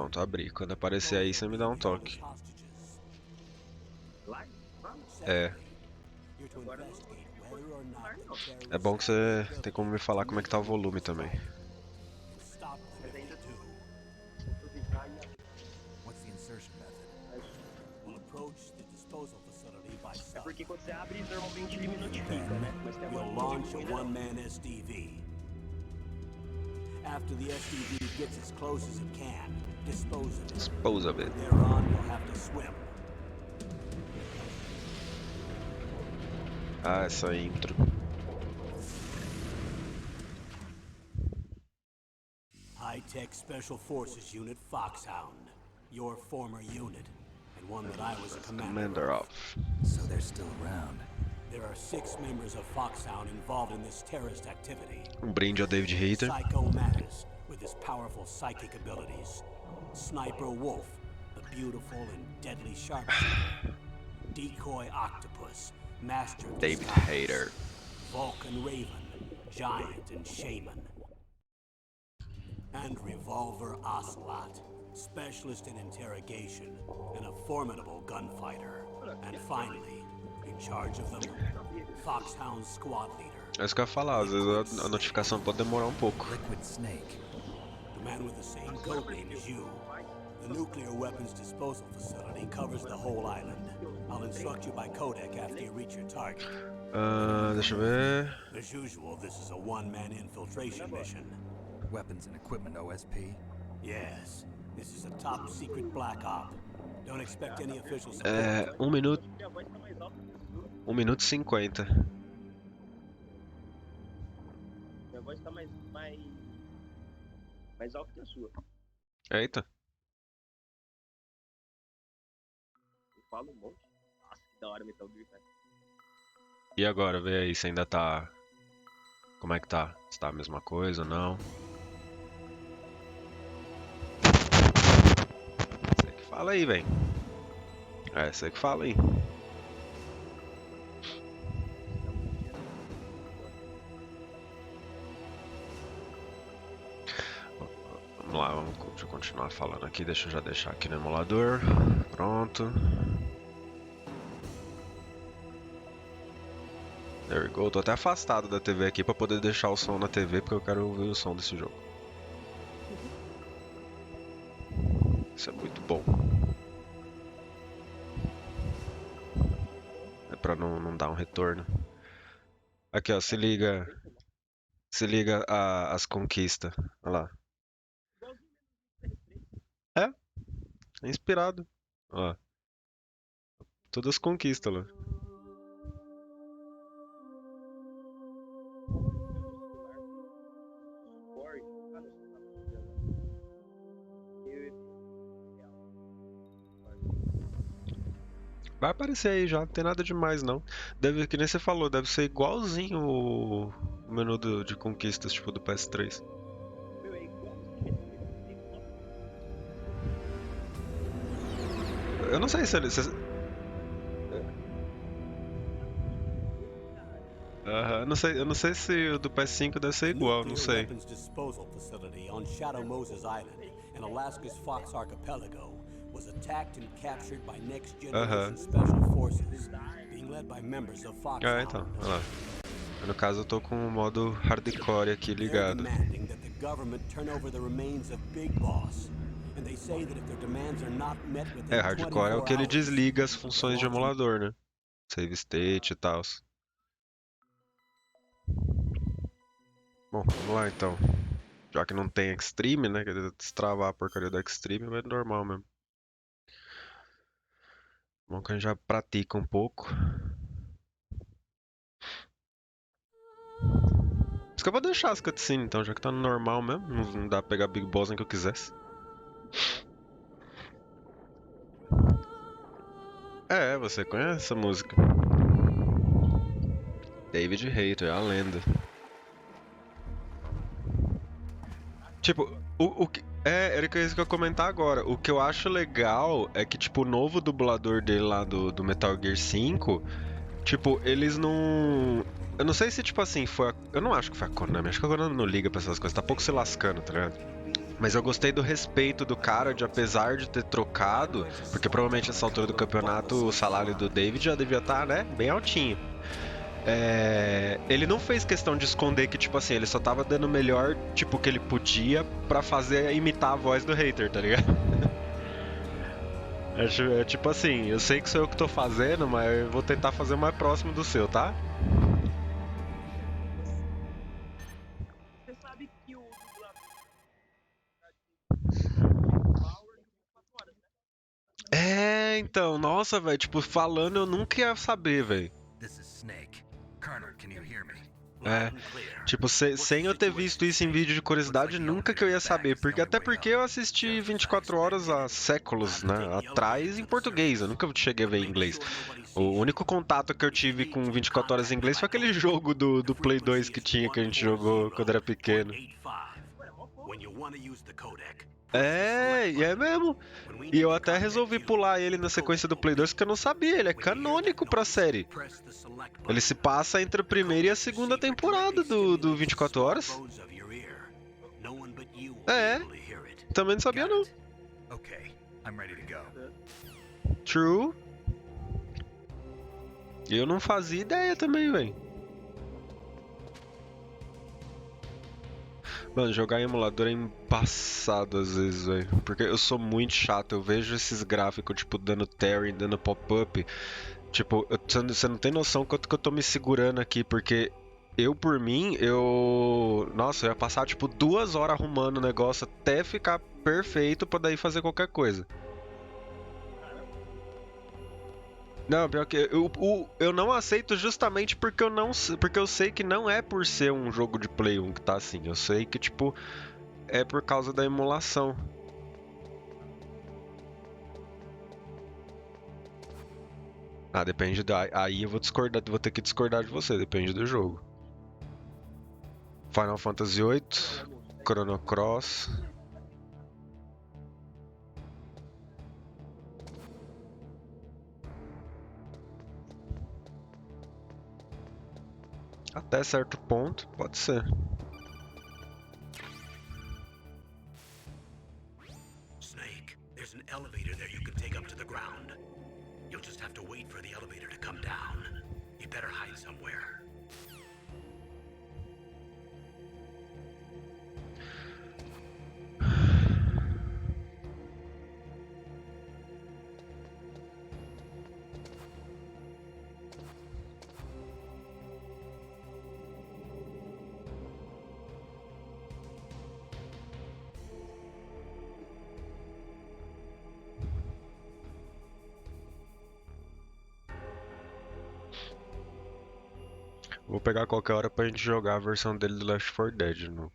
Pronto, abri. Quando aparecer aí, você me dá um toque. É. É bom que você tem como me falar como é que tá o volume também. Mas ainda é porque quando você abre, normalmente ele me notifica, né? Mas tem agora launch a one-man SDV. After the SDV gets as close as it can, dispose of it. Dispose of it. From there on, you'll have to swim. Ah, essa intro. High-tech Special Forces Unit Foxhound. Your former unit, and one that I was a commander of. So they're still around. There are 6 members of Foxhound involved in this terrorist activity. Brinde ao David Hater. Psycho Mattis, with his powerful psychic abilities. Sniper Wolf, the beautiful and deadly sharpshooter. Decoy Octopus, master of David disguise. Hater. Vulcan Raven, giant and shaman. And Revolver Ocelot, specialist in interrogation and a formidable gunfighter. And finally, in charge of them, Foxhound Squad Leader. É isso que eu ia falar, às vezes a notificação pode demorar um pouco. Liquid Snake. The man with the same code name as you. The nuclear weapons disposal facility covers the whole island. I'll instruct you by codec after you reach your target. Deixa eu ver. As usual, this is a one-man infiltration mission. Weapons and equipment OSP. Yes, this is a top secret black op. Don't expect any official support. 1 minuto. minha voz tá mais alta. 1 minuto e 50. Minha voz tá mais alta que a sua. Eita. Eu falo um monte. Nossa, que da hora Metal Gear, cara. E agora, vê aí se ainda tá... Como é que tá? Se tá a mesma coisa ou não. Você que fala aí, velho. É, você que fala aí. Vamos lá, deixa eu continuar falando aqui. Deixa eu já deixar aqui no emulador. Pronto. There we go. Tô até afastado da TV aqui pra poder deixar o som na TV, porque eu quero ouvir o som desse jogo. Isso é muito bom. É pra não dar um retorno. Aqui, ó, se liga. Se liga as conquistas. Olha lá. É inspirado. Ó. Todas as conquistas lá. Vai aparecer aí já, não tem nada demais não. Deve, que nem você falou, deve ser igualzinho o menu de conquistas, tipo do PS3. Meu, é igual. Eu não sei se ele. Eu não sei se o do PS5 deve ser igual, não sei. Weapons disposal facility on Shadow Moses Island in Alaska's Fox Archipelago was attacked and captured by next generation special forces, being led by members of Fox. Ah, então, olha lá. No caso eu tô com o modo hardcore aqui ligado. Demanding that the government turn over the remains of Big Boss. And they say that if their demands are not met within Hardcore é o que ele desliga as funções de emulador, né? Save state e tal. Bom, vamos lá então. Já que não tem Extreme, né? Quer destravar a porcaria do Extreme, vai normal mesmo. Bom que a gente já pratica um pouco. Isso que eu vou deixar as cutscenes então, já que tá no normal mesmo. Não dá pra pegar Big Boss nem que eu quisesse. É, você conhece essa música. David Hater, a lenda. Tipo, o que... era isso que eu ia comentar agora. O que eu acho legal é que, tipo, o novo dublador dele lá do Metal Gear 5, tipo, eles não... Eu não sei se, tipo assim, foi a... Eu não acho que foi a Konami, acho que a Konami não liga pra essas coisas, tá pouco se lascando, tá ligado? Mas eu gostei do respeito do cara, de apesar de ter trocado, porque provavelmente nessa altura do campeonato o salário do David já devia estar, né, bem altinho. Ele não fez questão de esconder que, tipo assim, ele só tava dando o melhor, tipo, que ele podia pra fazer imitar a voz do hater, tá ligado? É tipo assim, eu sei que sou eu que tô fazendo, mas eu vou tentar fazer o mais próximo do seu, tá? Você sabe que o dublador Power de 24 horas, né? Então, nossa, velho, tipo, falando eu nunca ia saber, velho. This is Snake. Connor, can you hear me? É, tipo, sem eu ter visto isso em vídeo de curiosidade, nunca que eu ia saber. Até porque eu assisti 24 horas há séculos, né, atrás em português. Eu nunca cheguei a ver em inglês. O único contato que eu tive com 24 horas em inglês foi aquele jogo do Play 2 que tinha, que a gente jogou quando era pequeno. E é mesmo. E eu até resolvi pular ele na sequência do Play 2 porque eu não sabia, ele é canônico pra série. Ele se passa entre a primeira e a segunda temporada do 24 Horas. É, também não sabia não. Okay, I'm ready to go. True. Eu não fazia ideia também, velho. Mano, jogar em emulador é embaçado às vezes, velho. Porque eu sou muito chato, eu vejo esses gráficos, tipo, dando tearing, dando pop-up. Tipo, você não tem noção quanto que eu tô me segurando aqui, porque eu, por mim, Nossa, eu ia passar, tipo, 2 horas arrumando o negócio até ficar perfeito pra daí fazer qualquer coisa. Não, pior que eu não aceito justamente porque eu não, porque eu sei que não é por ser um jogo de Play 1 que tá assim. Eu sei que, tipo, é por causa da emulação. Ah, depende da. Aí eu vou discordar, vou ter que discordar de você, depende do jogo. Final Fantasy VIII, Chrono Cross. Até certo ponto, pode ser. Snake, there's an elevator there you can take up to the ground. You'll just have to wait for the elevator to come down. You better hide somewhere. Vou pegar qualquer hora pra gente jogar a versão dele do Left 4 Dead no.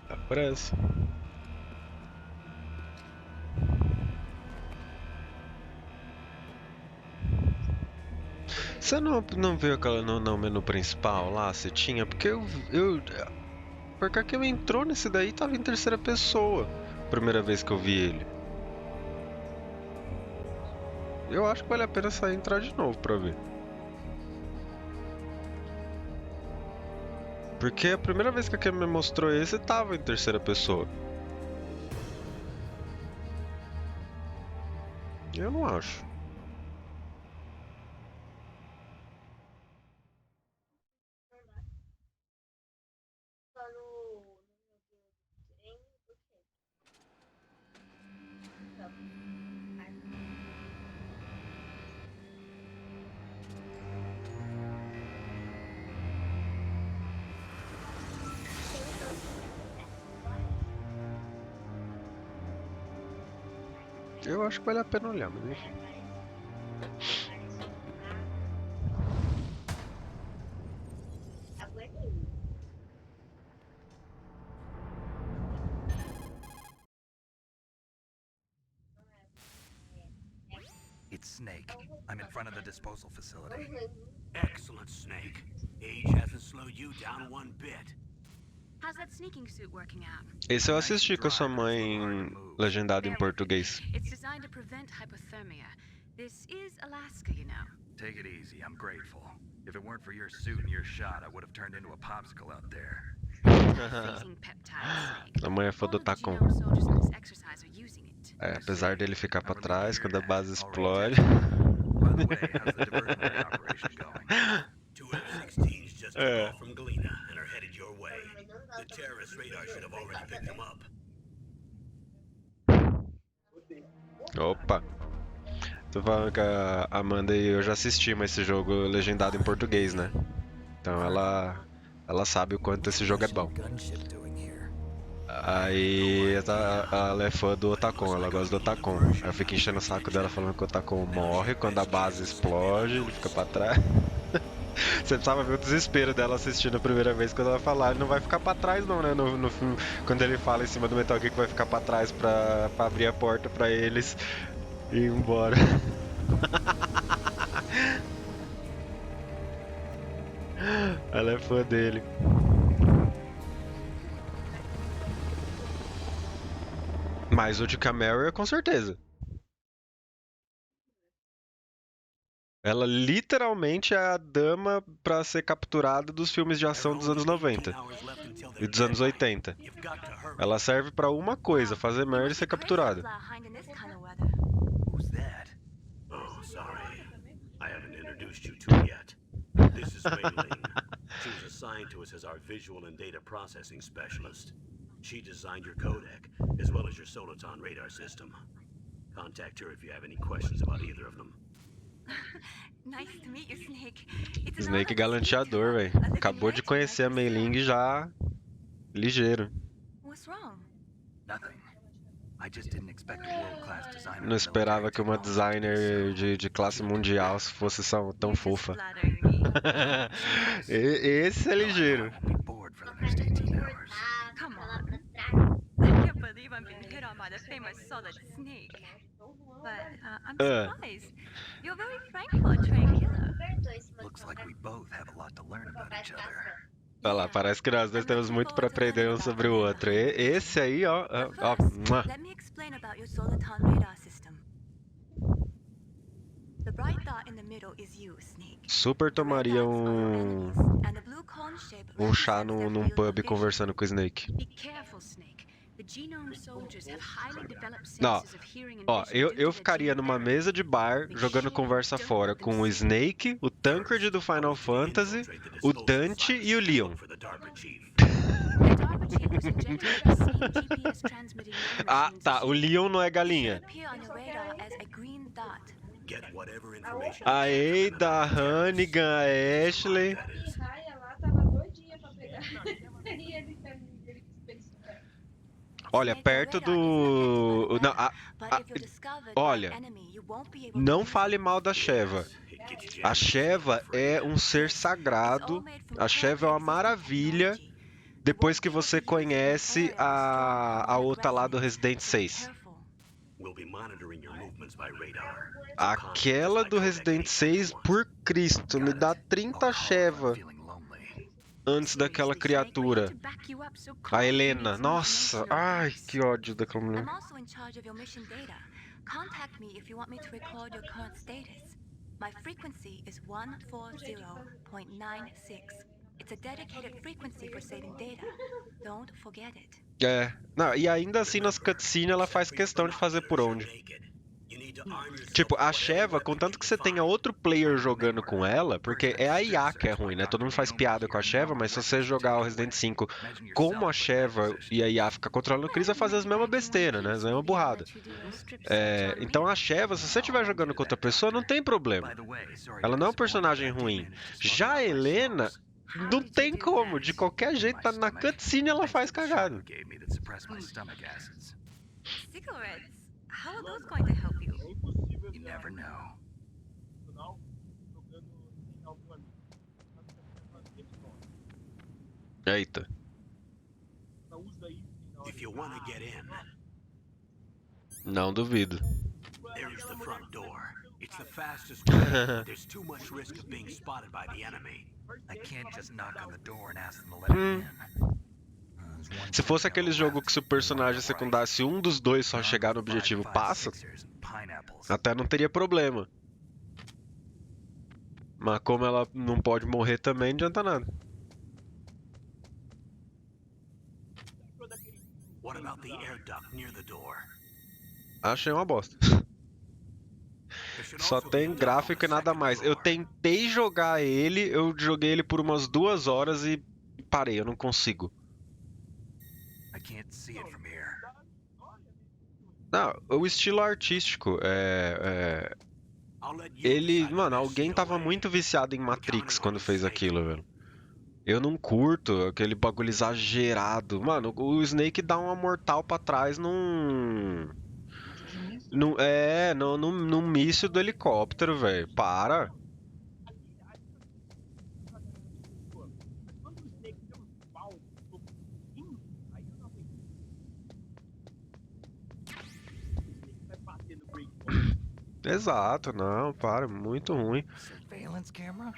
Aparece. Você não viu aquela no menu principal lá? Você tinha? Porque eu. Porque que me entrou nesse daí tava em terceira pessoa. Primeira vez que eu vi ele. Eu acho que vale a pena sair e entrar de novo pra ver. Porque a primeira vez que a Kim me mostrou esse tava em terceira pessoa. Eu não acho. Eu acho que vale a pena olhar, mas enfim. It's Snake. I'm in front of the disposal facility. Excellent, Snake. Age hasn't slowed you down one bit. How's that sneaking suit working out? Esse eu assisti com a sua mãe legendado em português. It's designed to prevent hypothermia. This is Alaska, you know. Take it easy, I'm grateful. If it weren't for your suit and your shot, I would have turned into a popsicle out there. Freezing peptide snake. A mãe é fã do All of the Tacon. genome soldiers in this exercise are using it. É, apesar dele ficar pra trás quando a base explode. By the way, how's the diversionary operation going? 2 F-16s just took off from Galena and are headed your way. The terrorist radar should have already picked them up. Opa! Tô falando que a Amanda e eu já assistimos esse jogo legendado em português, né? Então ela sabe o quanto esse jogo é bom. Aí ela é fã do Otacon, ela gosta do Otacon. Aí eu fico enchendo o saco dela falando que o Otacon morre quando a base explode, ele fica pra trás. Você precisava ver o desespero dela assistindo a primeira vez quando ela falar, ele não vai ficar pra trás não, né? No filme, quando ele fala em cima do Metal Gear que vai ficar pra trás pra abrir a porta pra eles e ir embora. Ela é fã dele. Mas o de Camaro, com certeza. Ela literalmente é a dama pra ser capturada dos filmes de ação dos anos 90 e dos anos 80. Ela serve pra uma coisa, fazer merda e ser capturada. Who's that? Oh, sorry. I haven't introduced you to her yet. This is Wei Ling. She was assigned to us as our visual and data processing specialist. She designed your codec, as well as your Soliton radar system. Contact her if you have any questions about either of them. Nice to meet you, Snake. Snake galanteador, velho. Acabou de conhecer a Mei Ling já ligeiro. What's wrong? Nothing. I just didn't expect a world-class designer. Não esperava que uma designer de classe mundial fosse tão fofa. Esse é ligeiro. Be bored for the next 18 hours. Come on. I can't believe I'm being hit on by the famous Solid Snake. But I'm surprised. You're very frank for a trained killer. Looks like we both have a lot to learn about each other. Olha lá, parece que nós dois temos muito pra aprender um sobre o outro. Esse aí, ó. Mua. Let me explain about your Soliton radar system. The bright dot in the middle is you, Snake. Super tomaria um chá num pub conversando com o Snake. Be careful, Snake. The genome soldiers have highly developed Não, senses of hearing and ó, vision due to eu their ficaria gene numa mesa de bar jogando conversa fora com o Snake, o Tancred do Final Fantasy, o Dante e o Leon. For the DARPA chief. The DARPA chief was injected with the same GPS transmitting Ah, tá, o Leon não é galinha. appear on your radar as a green dot. Get whatever information A Ada, a Hannigan, a Ashley. that is. Raia lá tava doidinha pra pegar. E ele dispensou. Olha, perto do... Não, But if you're discovered by olha, an enemy, you won't be able to não use fale mal da Sheva. It gets you A jammed. Sheva é um ser sagrado. A Sheva é uma maravilha. Depois que você conhece a outra lá do Resident 6. We'll be monitoring your movements by radar. Aquela do Resident 6, por Cristo, me dá 30 Sheva Feeling lonely. antes daquela criatura. A Helena. Nossa, ai, que ódio daquela mulher. I'm also in charge of your mission data. Contact me if you want me to record your current status. My frequency is 140.96. It's a dedicated frequency for saving data. Don't forget it. É, não, e ainda assim nas cutscenes ela faz questão de fazer por onde. Tipo, a Sheva, contanto que você tenha outro player jogando com ela, porque é a IA que é ruim, né? Todo mundo faz piada com a Sheva, mas se você jogar o Resident 5 como a Sheva e a IA fica controlando o Chris, vai fazer as mesmas besteiras, né? As mesmas burrada. É, então a Sheva, se você estiver jogando com outra pessoa, não tem problema. By the way, sorry Ela to não é um disappoint, personagem but I ruim. managed to Já a smuggle my Helena, sauce. não tem como. De qualquer jeito, tá na cutscene ela faz cagada. Gave me that suppressed my stomach acids. Cigarettes? How are those going to help you? É impossível You já never know. profissional jogando sem algum amigo. Eita. Ela usa isso na hora If you want to get in, Não duvido. there's the front door. It's the fastest way, but there's too much risk of being spotted by the enemy. I can't just knock on the door and ask them to let me in. There's one Se fosse place on the aquele jogo left que se o and one on personagem the right. secundário, se um dos dois só None chegar no but objetivo, 5.56 passa, Sixers and pineapples. até não teria problema. Mas como ela não pode morrer também, não adianta nada. What about the air duct near the door? Achei uma bosta. There should Só also be a tem duct on gráfico the e nada second mais. Eu floor. tentei jogar ele, eu joguei ele por umas 2 horas e parei, eu não consigo. I can't see it from here. Não, o estilo artístico I'll let you ele, decide mano, the best alguém seat tava away. muito viciado em I'm Matrix counting on quando you fez saving aquilo, me. velho. Eu não curto aquele bagulho exagerado. Mano, o Snake dá uma mortal pra trás num míssil do helicóptero, velho. Para. Quando o Snake deu um pau, um pouquinho, aí eu não acredito. O Snake vai bater no break point. Exato, não, para, muito ruim. Surveillance camera?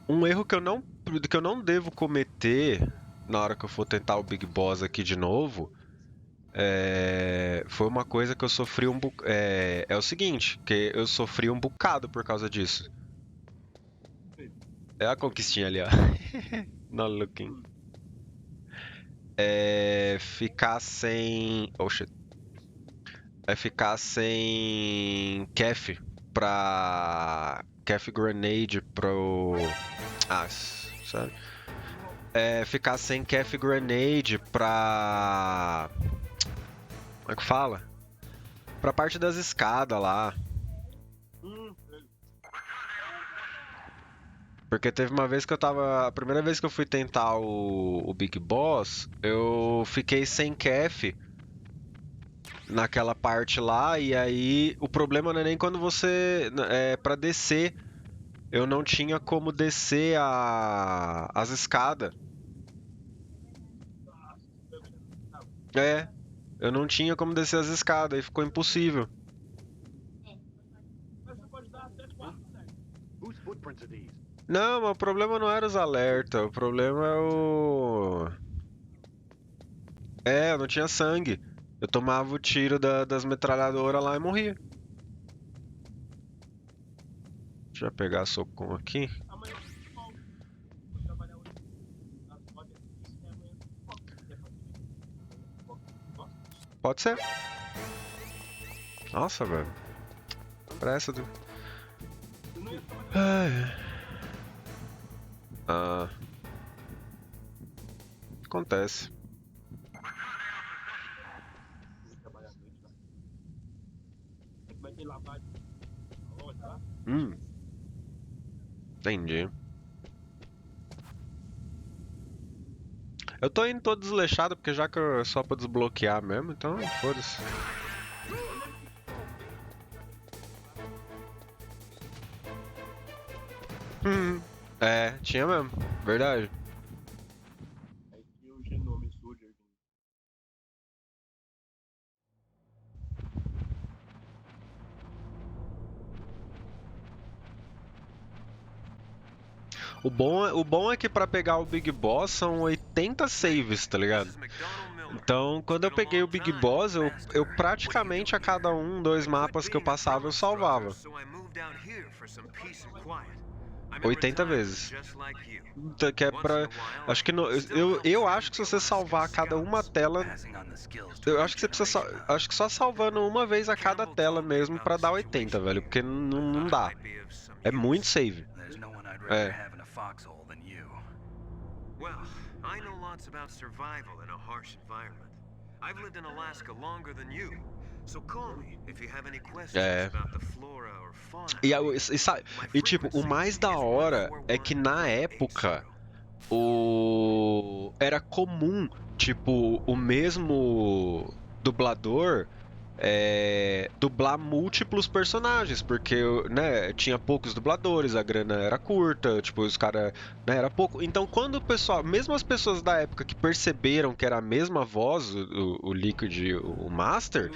Um erro que eu não devo cometer na hora que eu for tentar o Big Boss aqui de novo foi uma coisa que eu sofri é o seguinte, que eu sofri um bocado por causa disso. É a conquistinha ali, ó. Not looking. É ficar sem... Oh, shit. É ficar sem Kef pra... Kef Grenade pro... Ah, sabe? É ficar sem Kef Grenade pra... Como é que fala? Pra parte das escadas lá. Porque teve uma vez que eu tava... A primeira vez que eu fui tentar o Big Boss, eu fiquei sem Kef naquela parte lá, e aí o problema não é nem quando você... pra descer, eu não tinha como descer as escadas. Eu não tinha como descer as escadas, e ficou impossível. Mas você pode dar até 4, né? Whose footprints are these? Não, mas o problema não era os alertas, o problema é o... eu não tinha sangue. Eu tomava o tiro das metralhadoras lá e morria. Deixa eu pegar socão aqui. Amanhã eu volto. Vou trabalhar hoje nas rodas. Isso é amanhã eu volto. Quer fazer? Pode ser. Nossa, velho. Pressa do... Acontece. Trabalhar à noite lá. Vai ter lavagem na loja lá. Entendi. Eu tô indo todo desleixado, porque já que é só pra desbloquear mesmo, então foda-se. Tinha mesmo, verdade. Aí tinha o Genome Soldier. O bom é que pra pegar o Big Boss são 80 saves, tá ligado? Então, quando eu peguei o Big Boss, eu praticamente a cada 2 mapas que eu passava, eu salvava. 80 vezes. Que é pra... Acho que eu acho que se você salvar a cada uma tela, eu acho que você precisa acho que só salvando uma vez a cada tela mesmo pra dar 80, velho, porque não dá. É muito save. Well, I know lots about survival in a harsh environment. I've lived in Alaska longer than you. So call me if you have any questions about the flora or fauna. E tipo, o mais da hora é que na época era comum, tipo, o mesmo dublador dublar múltiplos personagens, porque, né, tinha poucos dubladores, a grana era curta, tipo, os caras, né, era pouco. Então, quando o pessoal, mesmo as pessoas da época que perceberam que era a mesma voz, o Liquid e o Master,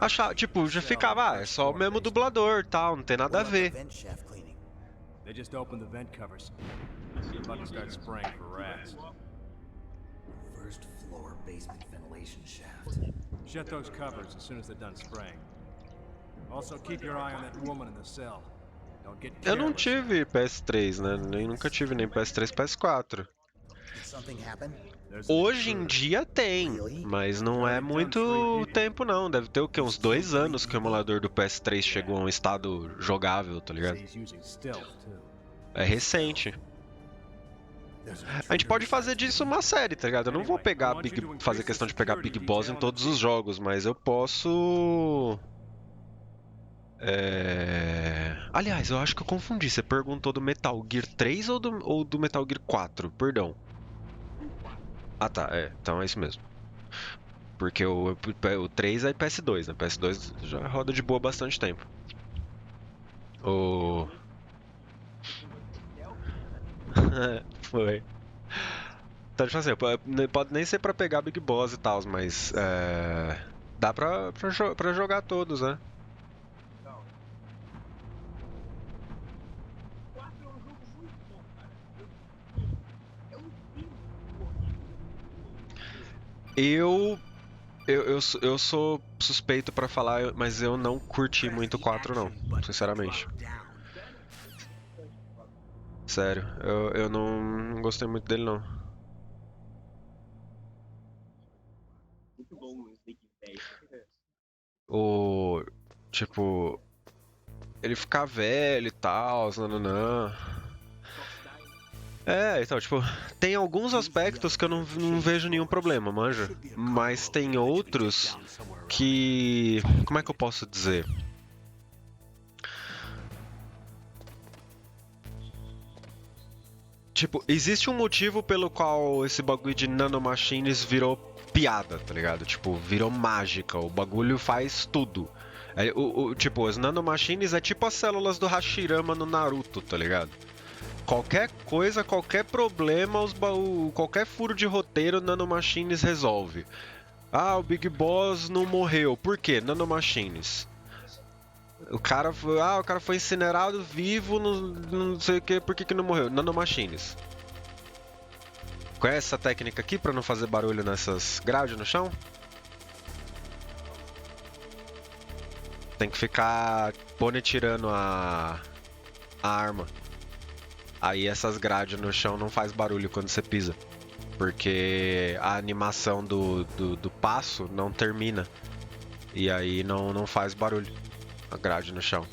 achava, tipo, já ficava, é só o mesmo dublador, tal, não tem nada a ver. They just opened the vent covers. They're about to start spraying for rats. First floor basement ventilation shaft. Shut those covers as soon as they're done spraying. Also keep your eye on that woman in the cell. Don't get Eu não careless. tive PS3, né? Nem nunca tive nem PS3, PS4. Did something happen? There's an Hoje em intruder. dia tem, mas não é muito tempo não. Deve ter o quê? Uns 2 anos que o emulador do PS3 chegou a um estado jogável, tá ligado? He's using stealth too. É recente. A gente pode fazer disso uma série, tá ligado? Eu não vou pegar fazer questão de pegar Big Boss em todos os jogos, mas eu posso... Aliás, eu acho que eu confundi. Você perguntou do Metal Gear 3 ou do Metal Gear 4? Perdão. Ah tá, então é isso mesmo. Porque o 3 é PS2, né? PS2 já roda de boa bastante tempo. O... Foi. Então, tipo assim, pode nem ser pra pegar Big Boss e tal, mas dá pra jogar todos, né? Eu sou suspeito pra falar, mas eu não curti muito o 4 não, sinceramente. Sério, eu não gostei muito dele não. Muito bom o Snake 10. Tipo, ele ficar velho e tal, nananã. Então, tipo, tem alguns aspectos que eu não vejo nenhum problema, manja. Mas tem outros que... Como é que eu posso dizer? Tipo, existe um motivo pelo qual esse bagulho de nanomachines virou piada, tá ligado? Tipo, virou mágica, o bagulho faz tudo. Tipo, as nanomachines é tipo as células do Hashirama no Naruto, tá ligado? Qualquer coisa, qualquer problema, qualquer furo de roteiro, nanomachines resolve. Ah, o Big Boss não morreu. Por quê? Nanomachines. O cara foi incinerado vivo, não sei o que, por que não morreu? Nanomachines. Conhece essa técnica aqui pra não fazer barulho nessas grades no chão? Tem que ficar tirando a arma. Aí essas grades no chão não faz barulho quando você pisa. Porque a animação do passo não termina. E aí não faz barulho. A grade no chão.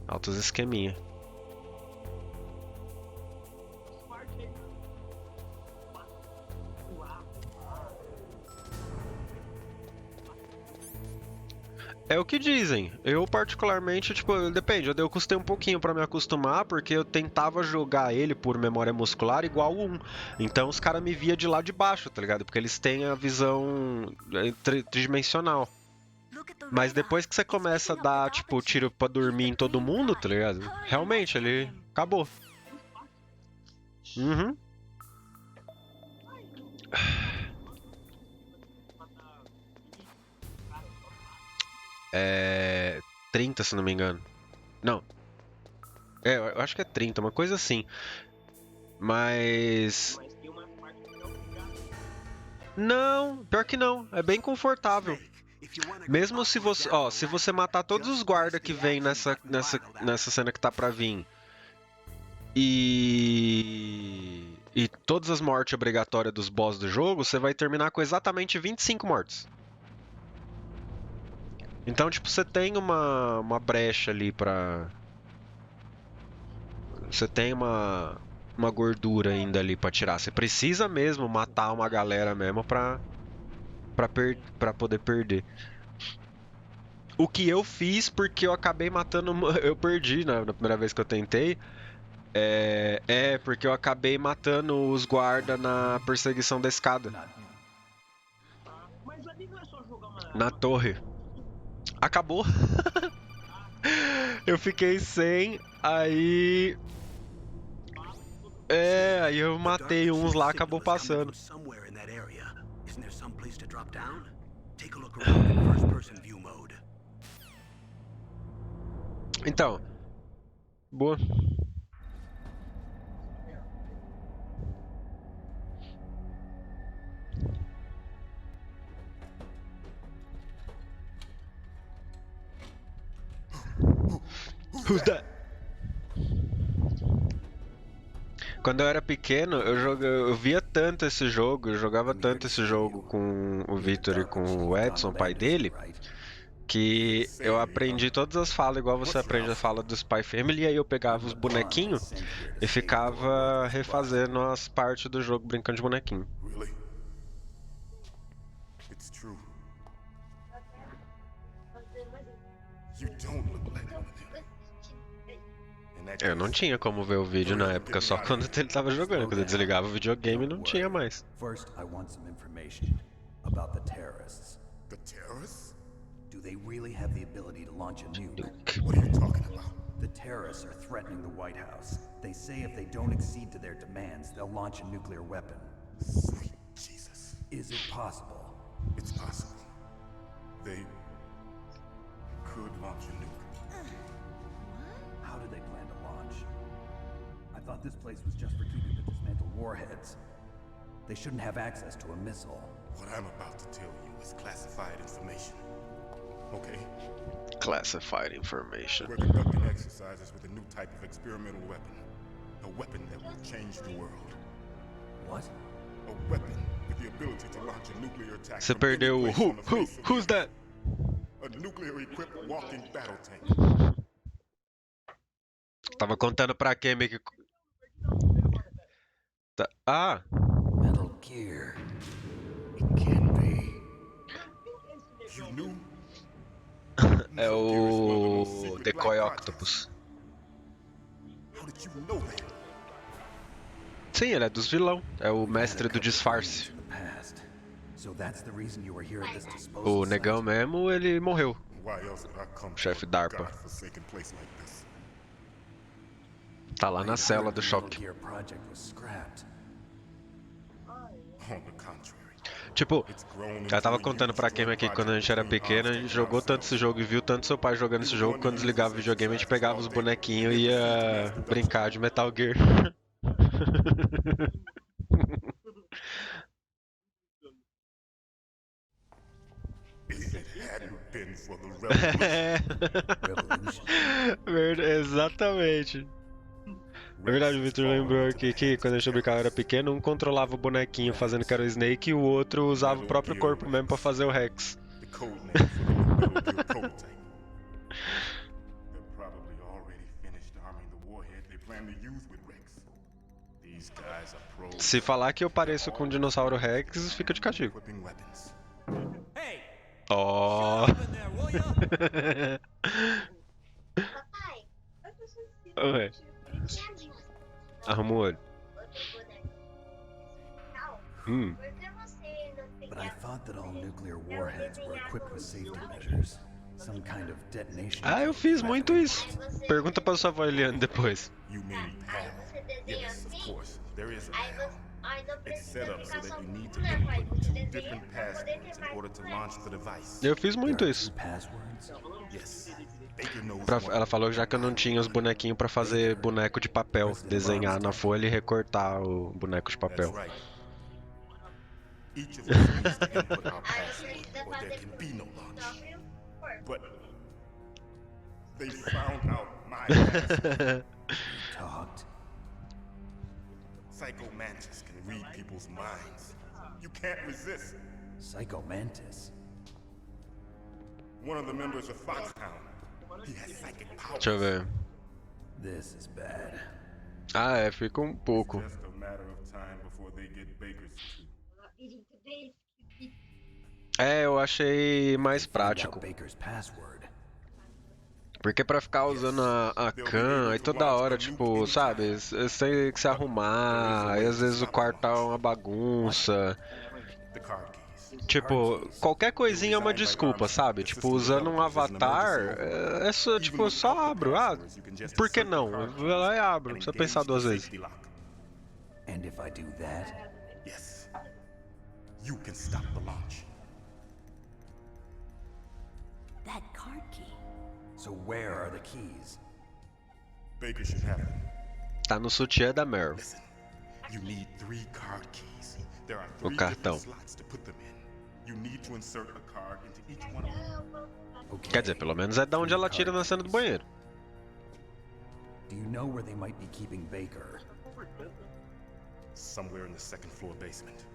Altos esqueminha. É o que dizem. Eu particularmente, tipo, depende. Eu custei um pouquinho pra me acostumar, porque eu tentava jogar ele por memória muscular igual o 1. Então os caras me via de lá de baixo, tá ligado? Porque eles têm a visão tridimensional. Mas depois que você começa a dar, tipo, tiro pra dormir em todo mundo, tá ligado? Realmente, ele acabou. Uhum. 30, se não me engano. Não. Eu acho que é 30, uma coisa assim. Mas... Não, pior que não. É bem confortável. Mesmo se você... Ó, se você matar todos os guardas que vem nessa cena que tá pra vir... E todas as mortes obrigatórias dos boss do jogo, você vai terminar com exatamente 25 mortes. Então, tipo, você tem uma brecha ali pra... Você tem uma gordura ainda ali pra tirar. Você precisa mesmo matar uma galera mesmo pra poder perder. O que eu fiz, porque eu acabei matando... Eu perdi na primeira vez que eu tentei. Porque eu acabei matando os guarda na perseguição da escada. Not you. Mas ali não é só jogar uma. Na torre. Acabou. Eu fiquei sem, aí. Aí eu matei uns lá, acabou passando. Somewhere in that area. Isn't there some place to drop down? Take a look around in first person view mode. Então. Boa. Who's that? Quando eu era pequeno, eu via tanto esse jogo, eu jogava tanto esse jogo com o Victor e com o Edson, pai dele, que eu aprendi todas as falas igual você aprende a fala do Spy Family, e aí eu pegava os bonequinhos e ficava refazendo as partes do jogo brincando de bonequinho. Really? It's true. You don't look like one of them. In that Eu não case, tinha como ver o vídeo na época, só quando ele tava jogando. Quando eu desligava o videogame, não tinha mais. First, I want some information about the terrorists. the terrorists? Do they really have the ability to launch a nuke? What are you talking about? The terrorists are threatening the White House. They say if they don't accede to their demands, they'll launch a nuclear weapon. Sweet Jesus. Is it possible? It's possible. They could launch a nuke. How do they plan to launch? I thought this place was just for keeping the dismantled warheads. They shouldn't have access to a missile. What I'm about to tell you is classified information. Okay? Classified information. We're conducting exercises with a new type of experimental weapon. A weapon that will change the world. What? A weapon with the ability to launch a nuclear attack. Você from perdeu any o place on the face of the who's that? A nuclear-equipped walking battle tank. Tava contando pra quem meio que... Ah, Metal Gear. It can't be. You knew? é o Decoy Octopus. How did you know that? Sim, ele é dos vilão. É o mestre do disfarce. The past. So that's the reason you were here at this disposal O site? negão mesmo, ele morreu. Why else would I come to Chefe a DARPA. godforsaken place like this? Tá lá na I cela heard do the Metal choque. Gear project was scrapped. On the contrary. Tipo, It's grown ela tava into a contando pra huge Kemi aqui joint que quando a gente era project pequeno, a between gente us jogou and tanto esse jogo e viu tanto seu pai jogando esse jogo, quando desligava o videogame a gente pegava os bonequinhos e ia brincar de Metal Gear. If it hadn't been for the revolution. Revolution. Exatamente. É verdade, o Victor lembrou aqui que quando a gente brincava era pequeno, um controlava o bonequinho fazendo que era o Snake e o outro usava o próprio corpo mesmo pra fazer o Rex. The code name for the new Metal Gear prototype. They're probably already finished arming the warhead they plan to use with Rex. These guys are pros. Se falar que eu pareço com o dinossauro Rex, fica de castigo. Equipping weapons. Hey, Ó. up in there, will ya? Papai, eu tô sentindo Oi. que Arruma o olho. Hum. Por que você não But I pegava thought that all nuclear warheads were equipped with safety measures. Some kind of detonation. Ah, eu fiz muito isso. Pergunta pra sua avó Eliane depois. You mean Aí HAL? você desenha Yes, of assim, course. There is a aí, HAL. aí não It's precisa set up so ficar that só you com need to um boneco, aí input você two desenha different pra poder ter passwords in mais order to bonecos. launch the device. Eu fiz muito There are isso. two passwords. Yes. Baker knows Ela one. falou já que eu não tinha os bonequinhos pra fazer boneco de papel, desenhar na folha e recortar o boneco de That's papel. right. Each of us needs to input our Aí você password, precisa or there fazer can be no launch. sobre o corpo. But they found out my password. Talked. Psycho Mantis can read people's minds. You can't resist. Psycho Mantis. One of the members of Foxhound. He has psychic powers. Deixa eu ver. This is bad. Ah, é, fica um pouco. Just a matter of time before they get Baker's too. O labirinto deles, que É, eu achei mais Find out prático. Baker's password. Porque pra ficar usando a cam, aí toda hora, tipo, sabe, você tem que se arrumar, aí às vezes o quarto tá uma bagunça. The card keys. Tipo, qualquer coisinha é uma desculpa, sabe? Tipo, usando um avatar, é só, tipo, eu só abro. Ah, por que não? Eu vou lá e abro, não precisa pensar duas vezes. And if I do that? Yes. You can stop the launch. That card key. So where are the keys? Baker should have them. Tá no sutiã da Meryl. Listen, you need 3 card keys. There are O 3 cartão. different slots to put them in. You need to insert a card into each one of them. Okay. Quer dizer, pelo menos é da onde ela tira na cena do banheiro. Do you know where they might be keeping Baker? Somewhere in the second floor basement.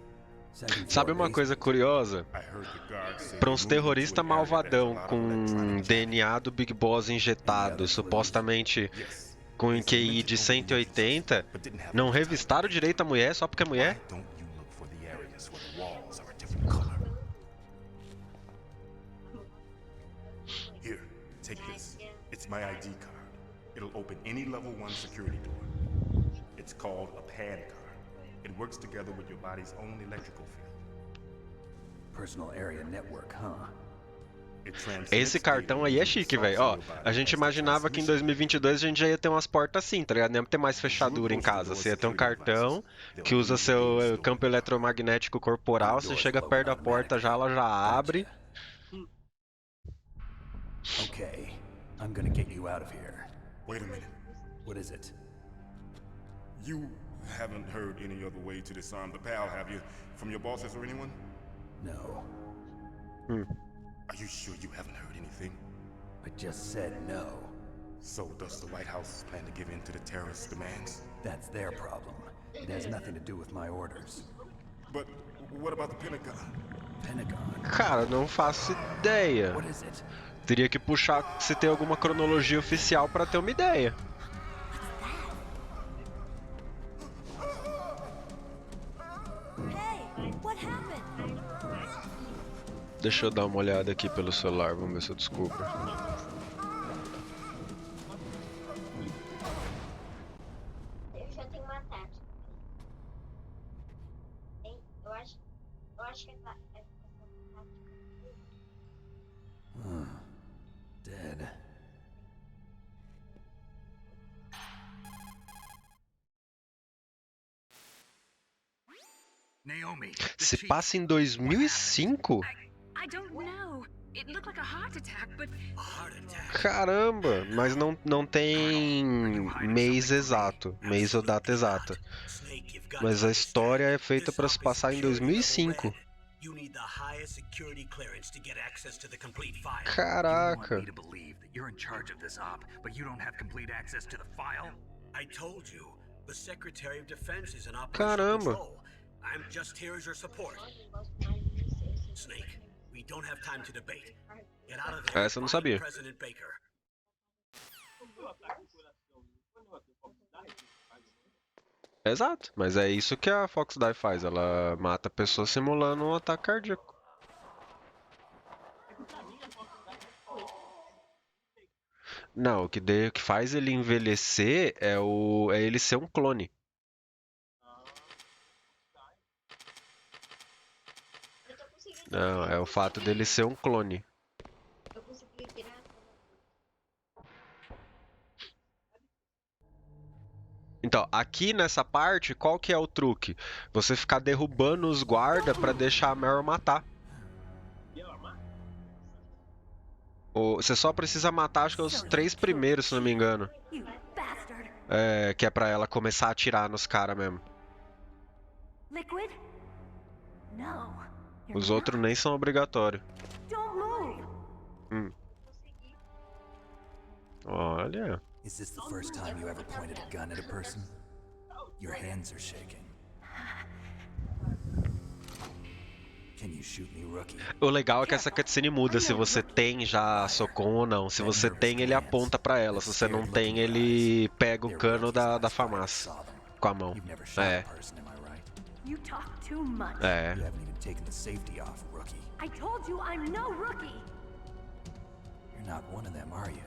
Sabe uma coisa curiosa? I heard the guards say Pra uns they moved terroristas into an area malvadão that has a lot of com electronic DNA do Big Boss injetado, supostamente Yes. com um QI de 180, não revistaram direito a mulher só porque é mulher? Why don't you look for the areas where the walls are a different color? Here, take this. It's my ID card. It'll open any level 1 security door. It's called a PAN card. It works together with your body's own electrical field. Personal area network, huh? It transmits Esse cartão aí é chique, velho. Ó, a gente imaginava que em 2022 a gente já ia ter umas portas assim, tá ligado? Nem ia ter mais fechadura em casa. Você ia ter um cartão que usa seu campo eletromagnético corporal, você chega perto da porta, já ela já abre. Okay, I'm gonna get you out of here. Wait a minute. What is it? You haven't heard any other way to disarm the PAL, have you? From your bosses or anyone? No. Are you sure you haven't heard anything? I just said no. So does the White House plan to give in to the terrorists' demands? That's their problem. It has nothing to do with my orders. But what about the Pentagon? Pentagon? Cara, não faço ideia. What is it? Teria que puxar se tem alguma cronologia oficial pra ter uma ideia. Hey, what happened? Deixa eu dar uma olhada aqui pelo celular, vamos ver se eu descubro. Eu já tenho uma tática. Eu acho que essa tática. Dead. Naomi. Se passa em 2005? I don't know. It looked like a heart attack, but Caramba, mas não tem mês exato, mês ou data exata. Mas a história é feita para se passar em 2005. You need the highest security clearance to get access to the complete file. Caraca. You want me to believe that you're in charge of this op, but you don't have complete access to the file? I told you, the Secretary of Defense is in operational Caramba. control. I'm just here as your support. Snake, we don't have time to debate. Get out of there. Essa eu não sabia. President Baker. Exato, mas é isso que a Fox Die faz. Ela mata a pessoa simulando um ataque cardíaco. Não, o que faz ele envelhecer é ele ser um clone. Não, é o fato dele ser um clone. Eu consegui virar. Então, aqui nessa parte, qual que é o truque? Você ficar derrubando os guardas pra deixar a Meryl matar. Você só precisa matar, acho que os 3 primeiros, se não me engano. You bastard. É, que é pra ela começar a atirar nos caras mesmo. Liquid? No. You're Os outros not. nem são obrigatórios. Don't move. Olha. Is this the first time you ever pointed a gun at a person? Your hands are shaking. Can you shoot me, rookie? O legal é que essa cutscene muda se você tem já a Socom ou não. Se você tem, ele aponta pra ela. Se você não tem, ele pega o cano da farmácia com a mão. You've never shot É, a person, am I right? You talk too much. é. You haven't even taken the safety off, rookie. I told you I'm no rookie. You're not one of them, are you?